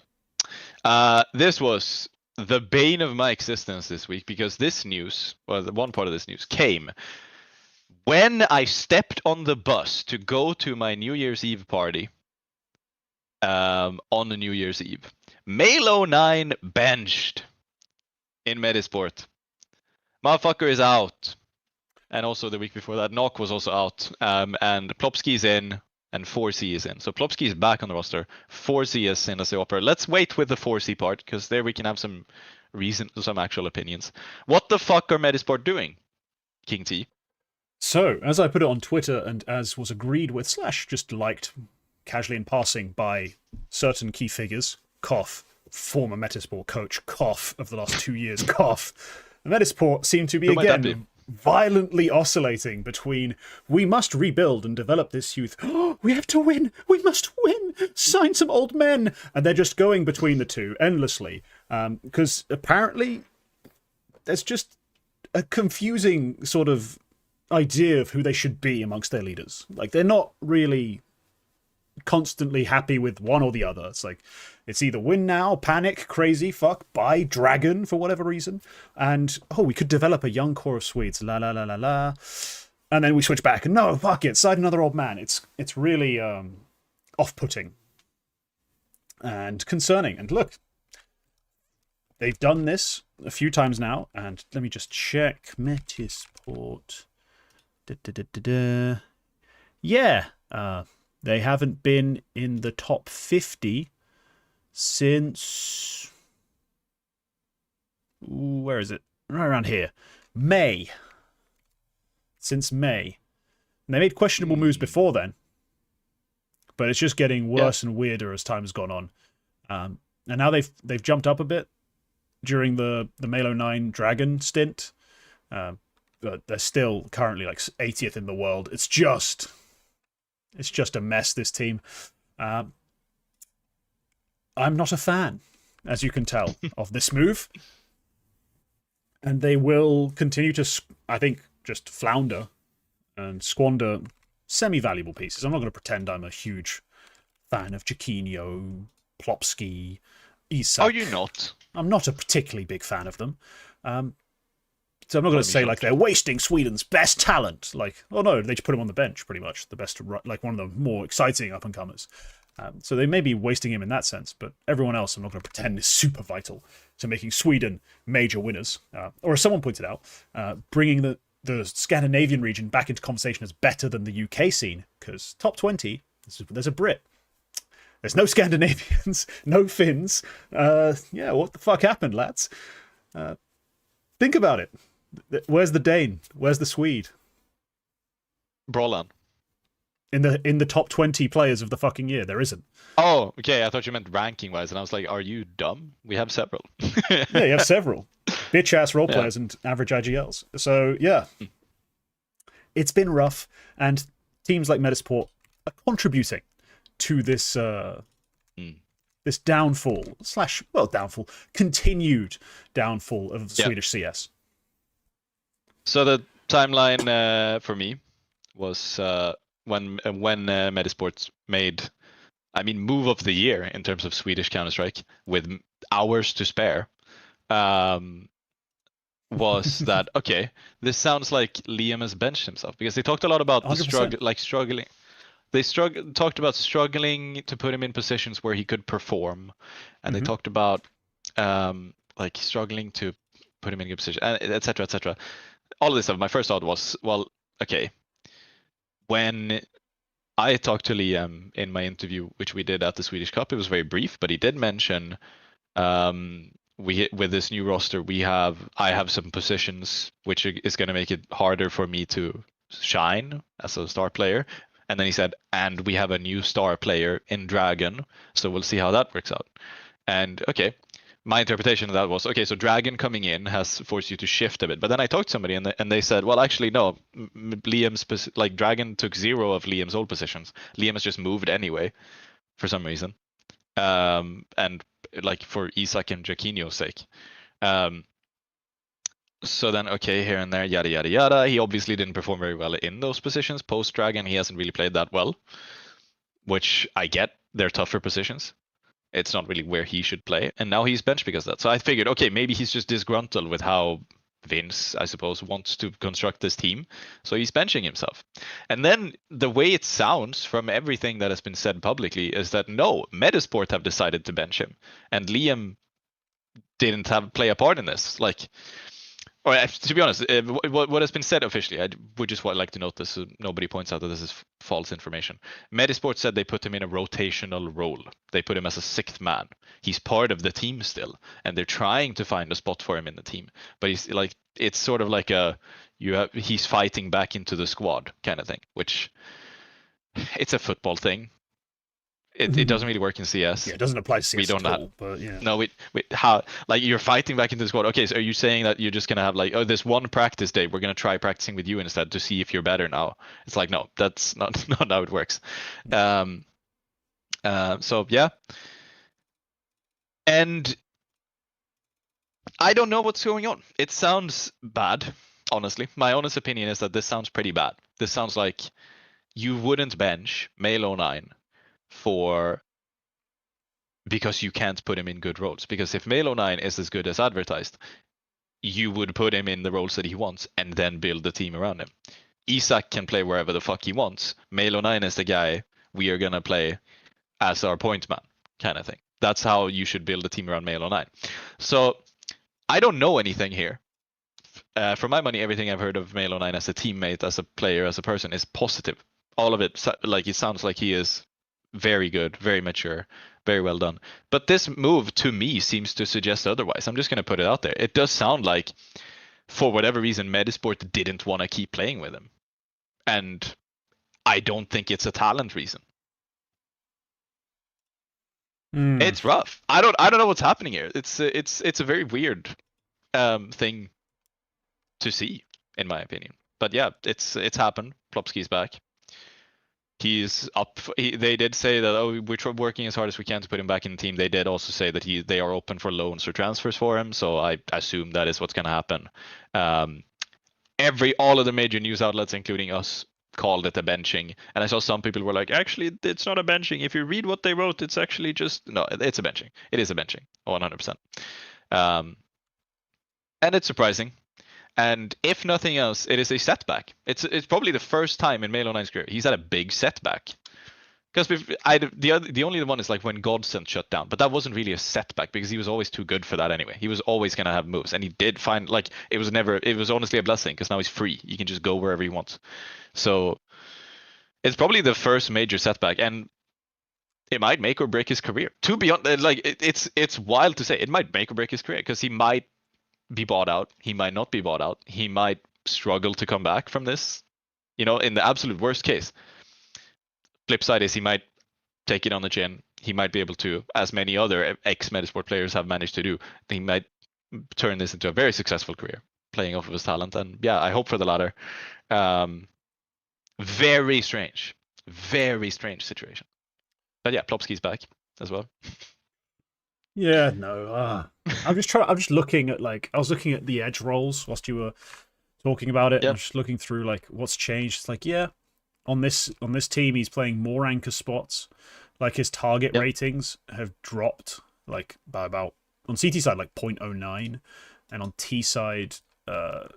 This was the bane of my existence this week, because this news, well, the one part of this news came when I stepped on the bus to go to my New Year's Eve party. On the New Year's Eve, Malo9 benched in Medisport. Motherfucker is out. And also the week before that, Knock was also out. And Plopsky is in, and 4C is in. So Plopsky is back on the roster. 4C is in as the opera. Let's wait with the 4C part, because there we can have some actual opinions. What the fuck are Medisport doing, Kingt? So, as I put it on Twitter, and as was agreed with / just liked casually in passing by certain key figures, cough, former Metasport coach, cough, of the last 2 years, cough, Metasport seem to be again violently oscillating between we must rebuild and develop this youth, we have to win, we must win, sign some old men, and they're just going between the two endlessly, because apparently there's just a confusing sort of idea of who they should be amongst their leaders. Like, they're not really constantly happy with one or the other. It's like, it's either win now, panic, crazy, fuck, buy, dragon for whatever reason, and we could develop a young core of Swedes, la la la la la, and then we switch back and no, fuck it, sign another old man. It's really off-putting and concerning. And look, they've done this a few times now, and let me just check Metisport. Yeah, they haven't been in the top 50 since... where is it? Right around here. May. Since May. And they made questionable moves before then, but it's just getting worse and weirder as time has gone on. And now they've jumped up a bit during the Malo9 Dragon stint. But they're still currently like 80th in the world. It's just a mess, this team. I'm not a fan, as you can tell, of this move. And they will continue to, I think, just flounder and squander semi-valuable pieces. I'm not going to pretend I'm a huge fan of Jaquinho, Plopsky, Isak. Are you not? I'm not a particularly big fan of them. So I'm not going to say like they're wasting Sweden's best talent. Like, oh no, they just put him on the bench pretty much. The best, like one of the more exciting up and comers. So they may be wasting him in that sense, but everyone else I'm not going to pretend is super vital to making Sweden major winners. Or as someone pointed out, bringing the Scandinavian region back into conversation as better than the UK scene, because top 20, there's a Brit. There's no Scandinavians, no Finns. Yeah, what the fuck happened, lads? Think about it. Where's the Dane? Where's the Swede? Brolan. In the top 20 players of the fucking year, there isn't. Oh, okay. I thought you meant ranking wise, and I was like, are you dumb? We have several. Yeah, you have several. Bitch ass role players and average IGLs. So yeah. It's been rough, and teams like Metasport are contributing to this this downfall continued downfall of Swedish CS. So the timeline for me was when Metasports made, move of the year in terms of Swedish Counter-Strike with hours to spare. Was that okay? This sounds like Liam has benched himself, because they talked a lot about 100%. struggling. They talked about struggling to put him in positions where he could perform, and they talked about struggling to put him in a good position, etc., etc. All of this stuff. My first thought was, well, okay. When I talked to Liam in my interview, which we did at the Swedish Cup, it was very brief, but he did mention with this new roster, I have some positions which is going to make it harder for me to shine as a star player. And then he said, and we have a new star player in Dragon, so we'll see how that works out. And okay, my interpretation of that was, okay, so Dragon coming in has forced you to shift a bit. But then I talked to somebody and they said, well, actually, no, Liam's, like Dragon took 0 of Liam's old positions. Liam has just moved anyway for some reason. And like for Isak and Jaquinho's sake. So then, okay, here and there, yada, yada, yada. He obviously didn't perform very well in those positions. Post-Dragon, he hasn't really played that well, which I get. They're tougher positions. It's not really where he should play. And now he's benched because of that. So I figured, okay, maybe he's just disgruntled with how Vince, I suppose, wants to construct this team. So he's benching himself. And then the way it sounds from everything that has been said publicly is that no, Metasport have decided to bench him. And Liam didn't play a part in this. Like, or to be honest, what has been said officially, I would just like to note this so nobody points out that this is false information. Metasport said they put him in a rotational role. They put him as a 6th man. He's part of the team still, and they're trying to find a spot for him in the team. But he's like, it's sort of like he's fighting back into the squad kind of thing, which it's a football thing. It doesn't really work in CS. Yeah, it doesn't apply to CS we don't at all, but yeah. No, how, like, you're fighting back into the squad. Okay, so are you saying that you're just gonna have like, oh, this one practice day, we're gonna try practicing with you instead to see if you're better now? It's like, no, that's not how it works. So yeah, and I don't know what's going on. It sounds bad, honestly. My honest opinion is that this sounds pretty bad. This sounds like you wouldn't bench Male09 because you can't put him in good roles. Because if Male09 is as good as advertised, you would put him in the roles that he wants and then build the team around him. Isak can play wherever the fuck he wants. Male09 is the guy we are gonna play as our point man, kind of thing. That's how you should build a team around Male09. So I don't know anything here. For my money, everything I've heard of Male09 as a teammate, as a player, as a person is positive. All of it, like, it sounds like he is very good, very mature, very well done. But this move to me seems to suggest otherwise. I'm just going to put it out there. It does sound like, for whatever reason, Metasport didn't want to keep playing with him. And I don't think it's a talent reason. It's rough. I don't know what's happening here. It's a very weird thing to see, in my opinion. But yeah, it's happened. Plopsky's back. He's up. They did say that, oh, we're working as hard as we can to put him back in the team. They did also say that they are open for loans or transfers for him. So I assume that is what's going to happen. All of the major news outlets, including us, called it a benching. And I saw some people were like, actually, it's not a benching. If you read what they wrote, it's actually just, no, it's a benching. It is a benching, 100%. And it's surprising. And if nothing else, it is a setback. It's probably the first time in Male09's career he's had a big setback. Because the only one is like when Godsend shut down, but that wasn't really a setback because he was always too good for that anyway. He was always gonna have moves, and he did find, like, it was honestly a blessing because now he's free. He can just go wherever he wants. So it's probably the first major setback, and it might make or break his career. To be honest, like, it's wild to say. It might make or break his career because he might be bought out. He might not be bought out. He might struggle to come back from this. You know, in the absolute worst case. Flip side is he might take it on the chin. He might be able to, as many other ex-Metasport players have managed to do, he might turn this into a very successful career, playing off of his talent. And yeah, I hope for the latter. Very strange situation. But yeah, Plopsky's back as well. Yeah, no. I'm just looking at, like, I was looking at the edge rolls whilst you were talking about it. Yep. And I'm just looking through, like, what's changed. It's like, yeah, on this team he's playing more anchor spots. Like, his target ratings have dropped, like, by about, on CT side, like 0.09, and on T side, not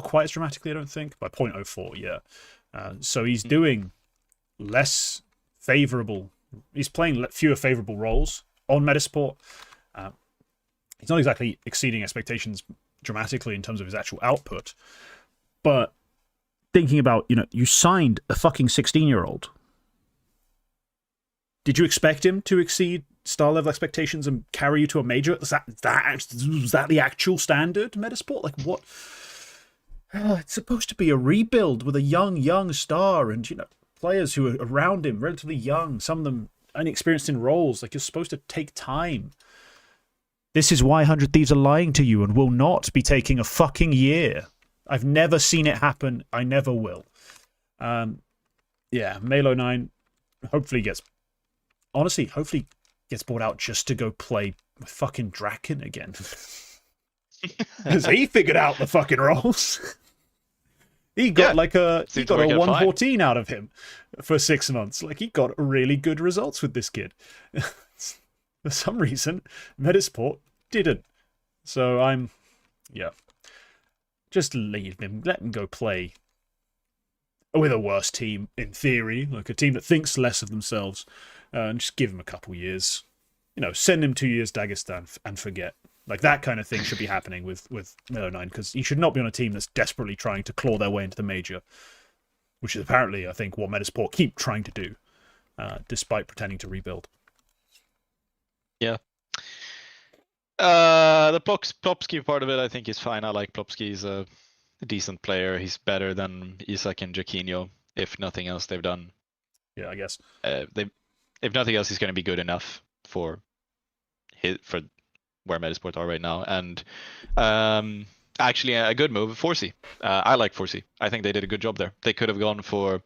quite as dramatically, I don't think, by 0.04. Yeah. So he's doing less favorable. He's playing fewer favorable roles on Metasport. He's not exactly exceeding expectations dramatically in terms of his actual output. But thinking about, you signed a fucking 16-year-old. Did you expect him to exceed star level expectations and carry you to a major? Is that the actual standard, Metasport? Like, what? It's supposed to be a rebuild with a young star and, players who are around him, relatively young, some of them inexperienced in roles. Like, you're supposed to take time. This is why 100 Thieves are lying to you and will not be taking a fucking year. I've never seen it happen. I never will. Yeah, Malo 9 hopefully gets bought out just to go play with fucking Draken again. Because he figured out the fucking roles. He got a 114 out of him for 6 months. Like, he got really good results with this kid. For some reason, Metasport didn't. So just leave him. Let him go play with a worse team, in theory, like a team that thinks less of themselves, and just give him a couple years. Send him 2 years Dagestan and forget. Like, that kind of thing should be happening with Melo 9, because he should not be on a team that's desperately trying to claw their way into the major, which is apparently, I think, what Metasport keep trying to do, despite pretending to rebuild. Yeah. The Plopsky part of it, I think, is fine. I like Plopsky. He's a decent player. He's better than Isak and Jaquinho, if nothing else they've done. Yeah, I guess. If nothing else, he's going to be good enough for where Metasport are right now. And actually, a good move, Forsey. I like Forsey. I think they did a good job there. They could have gone for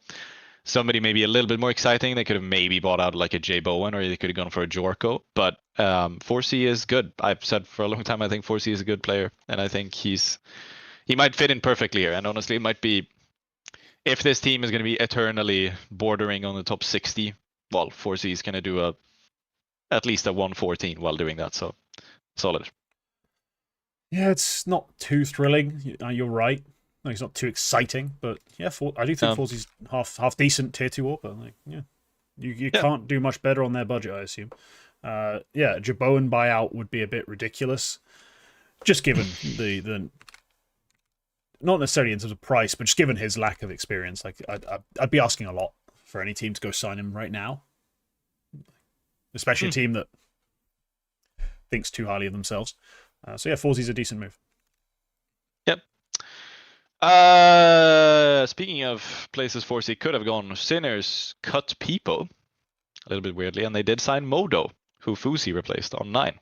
somebody maybe a little bit more exciting. They could have maybe bought out like a Jay Bowen, or they could have gone for a Jorko. But Forsey is good. I've said for a long time I think Forsey is a good player, and I think he might fit in perfectly here. And honestly, it might be, if this team is going to be eternally bordering on the top 60, well, Forsey is going to do at least a 114 while doing that. So solid. Yeah, it's not too thrilling. You're right. No, it's not too exciting, but yeah, I do think Forsey's half decent tier 2 AWP. Like, yeah, you can't do much better on their budget, I assume. Yeah, Jaboan buyout would be a bit ridiculous, just given the not necessarily in terms of price, but just given his lack of experience. Like, I'd be asking a lot for any team to go sign him right now, especially a team that thinks too highly of themselves. So yeah, Forsey's a decent move. Yep. Speaking of places Forsey could have gone, Sinners cut people a little bit weirdly, and they did sign Modo, who Fusi replaced on 9.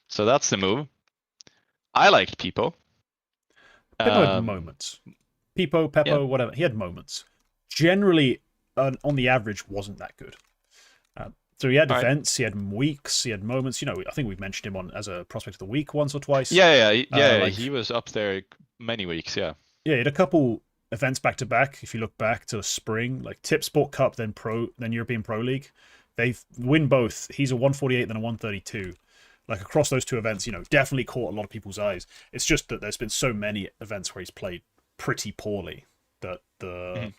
So that's the move. I liked Pipo. Pipo had moments. Peppo, whatever. He had moments. Generally, on the average, wasn't that good. So he had events, he had weeks, he had moments. I think we've mentioned him as a prospect of the week once or twice. He was up there many weeks. Yeah, he had a couple events back to back. If you look back to the spring, like Tip Sport Cup, then European Pro League, they win both. He's a 148, then a 132. Like, across those two events, definitely caught a lot of people's eyes. It's just that there's been so many events where he's played pretty poorly that the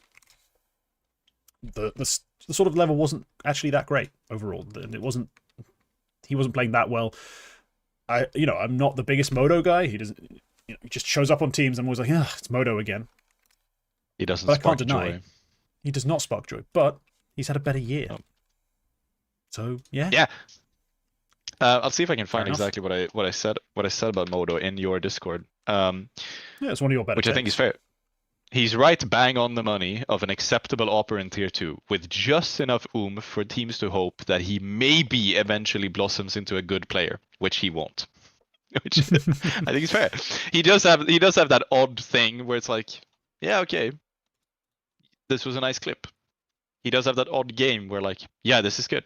sort of level wasn't actually that great overall. He wasn't playing that well. I'm not the biggest Modo guy. He doesn't. He just shows up on teams. I'm always like, it's Modo again. He doesn't. But I can't deny he does not spark joy. But he's had a better year. Oh. So yeah. Yeah. I'll see if I can find exactly what I said about Modo in your Discord. Yeah, it's one of your better. Which I think is fair. He's right bang on the money of an acceptable opera in tier 2, with just enough oomph for teams to hope that he maybe eventually blossoms into a good player, which he won't. Which I think is fair. He does have that odd thing where it's like, yeah, okay, this was a nice clip. He does have that odd game where, like, yeah, this is good.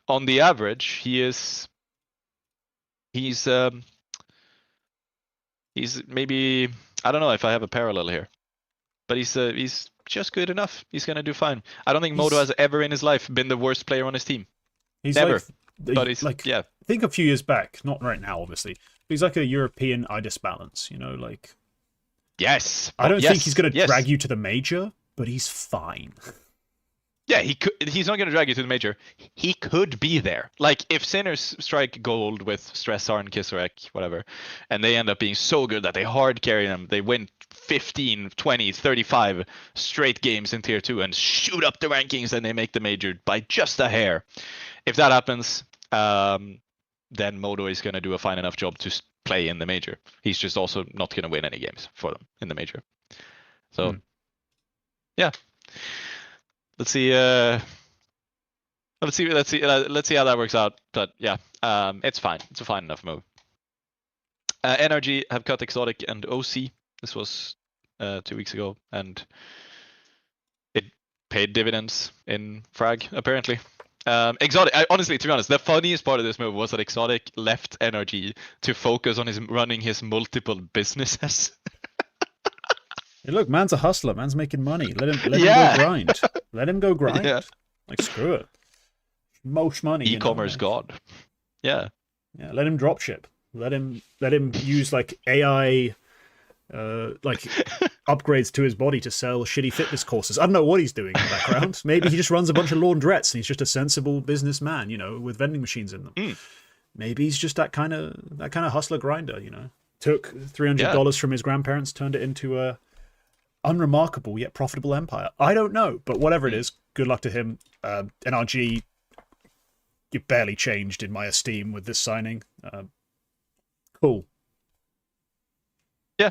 On the average, he's maybe, I don't know if I have a parallel here, but he's just good enough. He's gonna do fine. I don't think Modo has ever in his life been the worst player on his team. He's never. But he's like, yeah. I think a few years back, not right now, obviously. But he's like a European IDIS balance, like. Yes. I don't think he's gonna drag you to the major, but he's fine. Yeah, he could. He's not going to drag you to the major. He could be there. Like, if Sinners strike gold with Stressar and Kisarek, whatever, and they end up being so good that they hard carry them, they win 15, 20, 35 straight games in tier 2 and shoot up the rankings, and they make the major by just a hair. if that happens, then Modo is going to do a fine enough job to play in the major. He's just also not going to win any games for them in the major. So, yeah, let's see. Let's see how that works out. But yeah, it's fine. It's a fine enough move. NRG have cut Exotic and OC. This was 2 weeks ago, and it paid dividends in Frag apparently. Exotic, honestly, to be honest, the funniest part of this move was that Exotic left NRG to focus on running his multiple businesses. Hey, look, man's a hustler. Man's making money. Let him go grind. Let him go grind. Yeah. Like, screw it. Most money. E-commerce god. Yeah. Yeah. Let him drop ship. Let him use like AI, like upgrades to his body to sell shitty fitness courses. I don't know what he's doing in the background. Maybe he just runs a bunch of laundrettes and he's just a sensible businessman, with vending machines in them. Maybe he's just that kind of hustler grinder. Took $300 from his grandparents, turned it into a unremarkable yet profitable empire. I don't know, but whatever it is, good luck to him. NRG, you barely changed in my esteem with this signing. Cool. Yeah.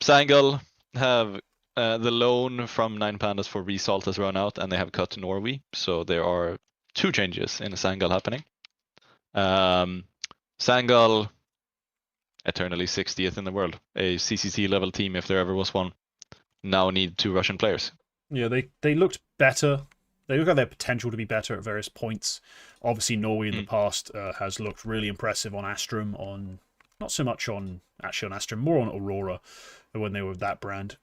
Sangal have the loan from 9 Pandas for Result has run out, and they have cut to Norway. So there are 2 changes in Sangal happening. Sangal, eternally 60th in the world, a CCC level team if there ever was one, now need 2 Russian players. Yeah, they looked better. They look like their potential to be better at various points. Obviously, Norway in the past has looked really impressive on Astrum, not so much on Astrum, more on Aurora when they were with that brand.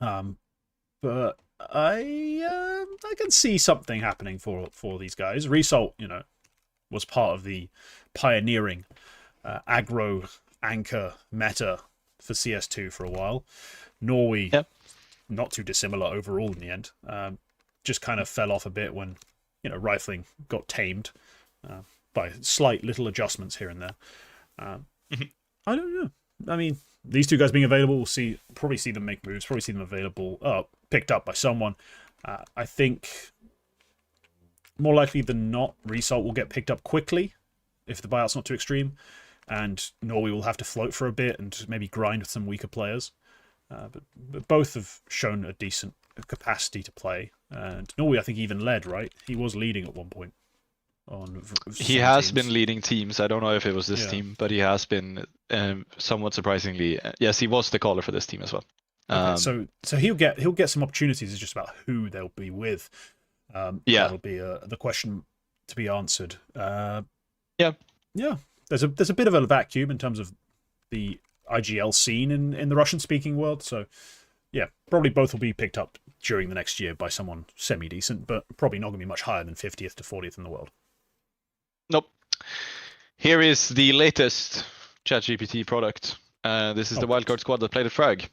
But I can see something happening for these guys. Result, was part of the pioneering aggro anchor meta for CS2 for a while. Norway, not too dissimilar overall in the end. Just kind of fell off a bit when, rifling got tamed by slight little adjustments here and there. I don't know. I mean, these 2 guys being available, we'll probably see them make moves, probably see them picked up by someone. I think more likely than not, Result will get picked up quickly if the buyout's not too extreme, and Norway will have to float for a bit and maybe grind with some weaker players. But both have shown a decent capacity to play, and Norway I think even led, right? He was leading at one point. He has been leading teams. I don't know if it was this team, but he has been somewhat surprisingly. Yes, he was the caller for this team as well. Okay, so he'll get some opportunities. It's just about who they'll be with. That'll be the question to be answered. Yeah. There's a bit of a vacuum in terms of the IGL scene in the Russian-speaking world. So, yeah, probably both will be picked up during the next year by someone semi-decent, but probably not going to be much higher than 50th to 40th in the world. Nope. Here is the latest ChatGPT product. This is the wildcard squad that played at Frag.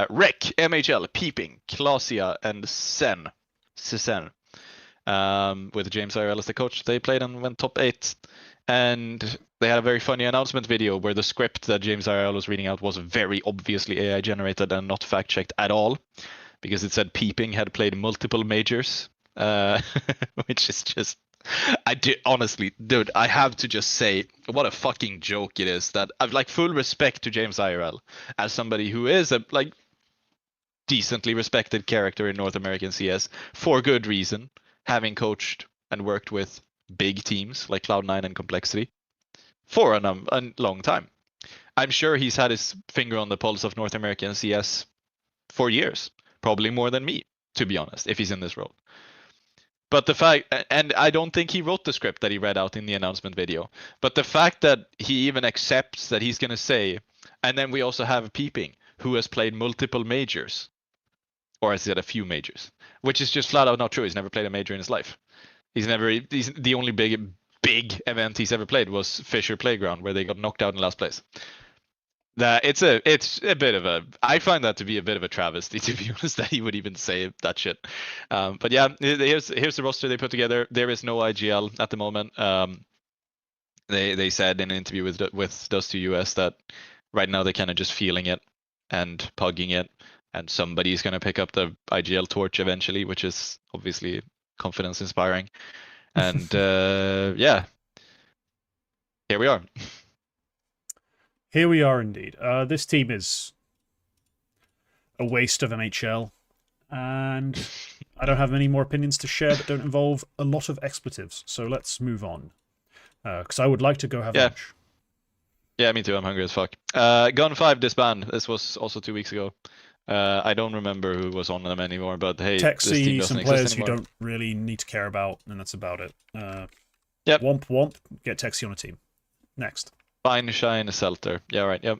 Rec, MHL, Peeping, Klasia, and Sen. With James IRL as the coach. They played and went top 8. And they had a very funny announcement video where the script that James IRL was reading out was very obviously AI generated and not fact checked at all, because it said Peeping had played multiple majors, which is just, honestly, dude, I have to just say what a fucking joke it is. That I've full respect to James IRL as somebody who is a decently respected character in North American CS for good reason, having coached and worked with big teams like Cloud9 and Complexity for a long time. I'm sure he's had his finger on the pulse of North American CS for years, probably more than me, to be honest, if he's in this role. But the fact, and I don't think he wrote the script that he read out in the announcement video, but the fact that he even accepts that he's going to say, and then we also have Peeping, who has played multiple majors, or has said a few majors, which is just flat out not true. He's never played a major in his life. He's the only big event he's ever played was Fisher Playground, where they got knocked out in last place. It's a bit of a, I find that to be a bit of a travesty, to be honest, that he would even say that shit. But yeah, here's the roster they put together. There is no IGL at the moment. They said in an interview with Dusty US that right now they're kind of just feeling it and pugging it, and somebody's gonna pick up the IGL torch eventually, which is obviously confidence inspiring. And yeah, here we are. Here we are indeed. This team is a waste of MHL, and I don't have many more opinions to share that don't involve a lot of expletives. So let's move on, because I would like to go have lunch. Yeah, me too. I'm hungry as fuck. Gun 5 disband. This was also 2 weeks ago. I don't remember who was on them anymore, but hey, this team Texie, doesn't some exist players you anymore. don't really need to care about, and that's about it. Yep. Womp womp, get Texie on a team. Next. Fine Shine Selter. Yeah, right. Yep.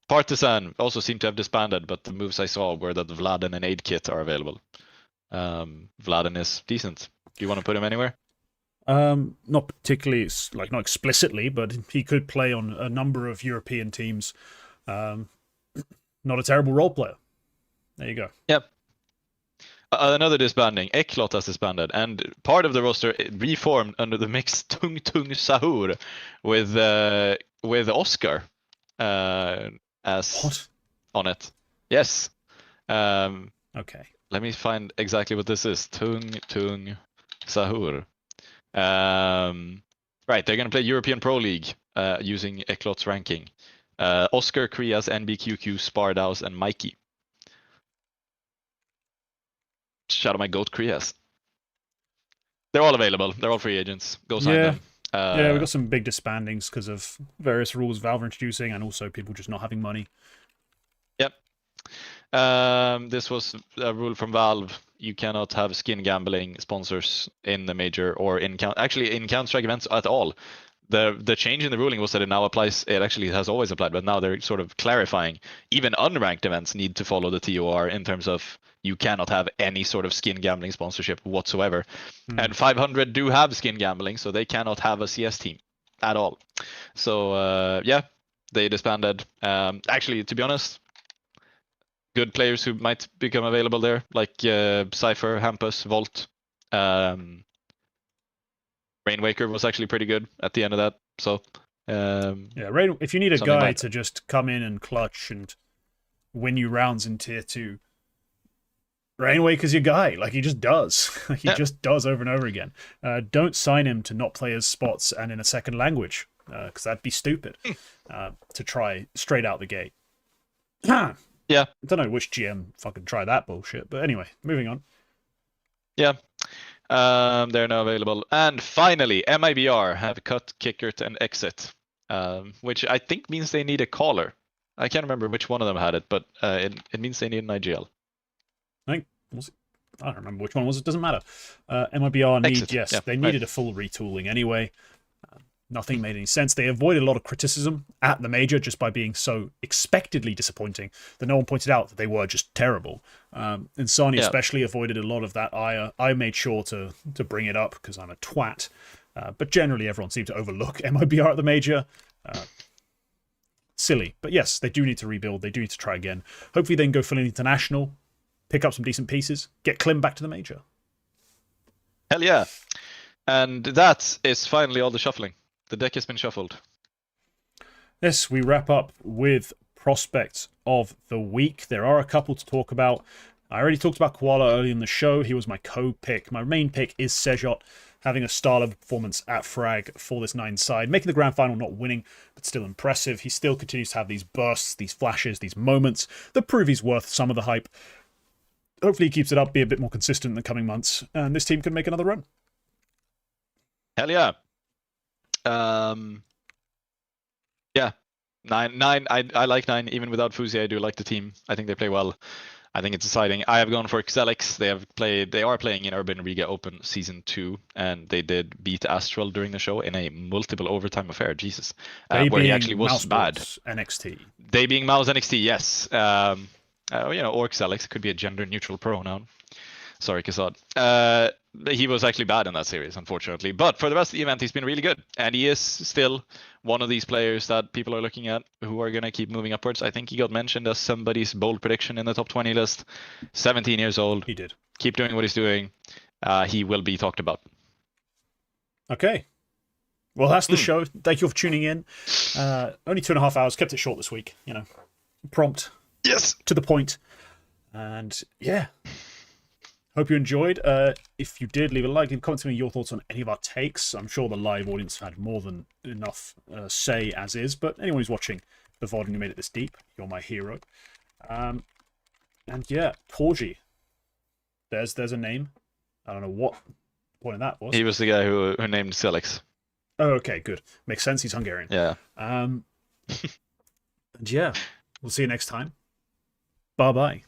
Partisan also seemed to have disbanded, but the moves I saw were that Vladen and Aid Kit are available. Vladen is decent. Do you want to put him anywhere? Not particularly, like not explicitly, but he could play on a number of European teams. Not a terrible role player. There you go. Yep. Another disbanding. Eklot has disbanded, and part of the roster reformed under the mix Tung Tung Sahur with Oscar as What? on it. Yes. Okay. Let me find exactly what this is. Tung Tung Sahur. Right, they're gonna play European Pro League using Eklot's ranking. Oscar, Krias, NBQQ, Spardaus, and Mikey. Shout out my goat Krias. They're all available. They're all free agents. Go sign them. Yeah, we got some big disbandings because of various rules Valve are introducing, and also people just not having money. Yep. This was a rule from Valve. You cannot have skin gambling sponsors in the major or in Counter-Strike events at all. The change in the ruling was that it now applies. It actually has always applied, but now they're sort of clarifying. Even unranked events need to follow the TOR in terms of you cannot have any sort of skin gambling sponsorship whatsoever. And 500 do have skin gambling, so they cannot have a CS team at all. So yeah, they disbanded. Actually, to be honest, good players who might become available there, like Cypher, Hampus, Volt. Rainwaker was actually pretty good at the end of that. So yeah, if you need a guy to just come in and clutch and win you rounds in tier 2, Rainwaker's your guy. Like, he just does. He just does over and over again. Don't sign him to not play his spots and in a second language, because that'd be stupid to try straight out the gate. Yeah. I don't know which GM fucking tried that bullshit, but anyway, moving on. Yeah. They're now available. And finally, MIBR have cut Kickert and Exit, which I think means they need a caller. I can't remember which one of them had it, but it means they need an IGL. I don't remember which one it was. It doesn't matter. MIBR they needed a full retooling anyway. Nothing made any sense. They avoided a lot of criticism at the major just by being so expectedly disappointing that no one pointed out that they were just terrible. And Sani especially avoided a lot of that ire. I made sure to bring it up because I'm a twat. But generally everyone seemed to overlook MIBR at the major. Silly. But yes, they do need to rebuild. They do need to try again. Hopefully they can go fully international, pick up some decent pieces, get Klim back to the major. Hell yeah. And that is finally all the shuffling. The deck has been shuffled. Yes, we wrap up with prospects of the week. There are a couple to talk about. I already talked about Koala early in the show. He was my co-pick. My main pick is Sejot, having a stellar performance at Frag for this 9 side, making the grand final, not winning, but still impressive. He still continues to have these bursts, these flashes, these moments that prove he's worth some of the hype. Hopefully he keeps it up, be a bit more consistent in the coming months, and this team can make another run. Hell yeah. Yeah, 9. I like 9 even without Fuzi. I do like the team. I think they play well. I think it's exciting. I have gone for Xelix. They are playing in Urban Riga Open Season 2, and they did beat Astral during the show in a multiple overtime affair. Jesus, where he actually was bad. NXT. They being mouz NXT, yes. Or Xelix could be a gender neutral pronoun. Sorry, Kasad. He was actually bad in that series, unfortunately. But for the rest of the event, he's been really good. And he is still one of these players that people are looking at who are going to keep moving upwards. I think he got mentioned as somebody's bold prediction in the top 20 list. 17 years old. He did. Keep doing what he's doing. He will be talked about. Okay. Well, that's the show. Thank you for tuning in. Only 2.5 hours. Kept it short this week. Prompt. Yes. To the point. And yeah. Hope you enjoyed. If you did, leave a like, leave a comment to me your thoughts on any of our takes. I'm sure the live audience had more than enough say as is, but anyone who's watching the VOD and you made it this deep, you're my hero. And yeah, Porgy. There's a name. I don't know what point of that was. He was the guy who named Celix. Oh, okay, good. Makes sense. He's Hungarian. Yeah. And yeah, we'll see you next time. Bye bye.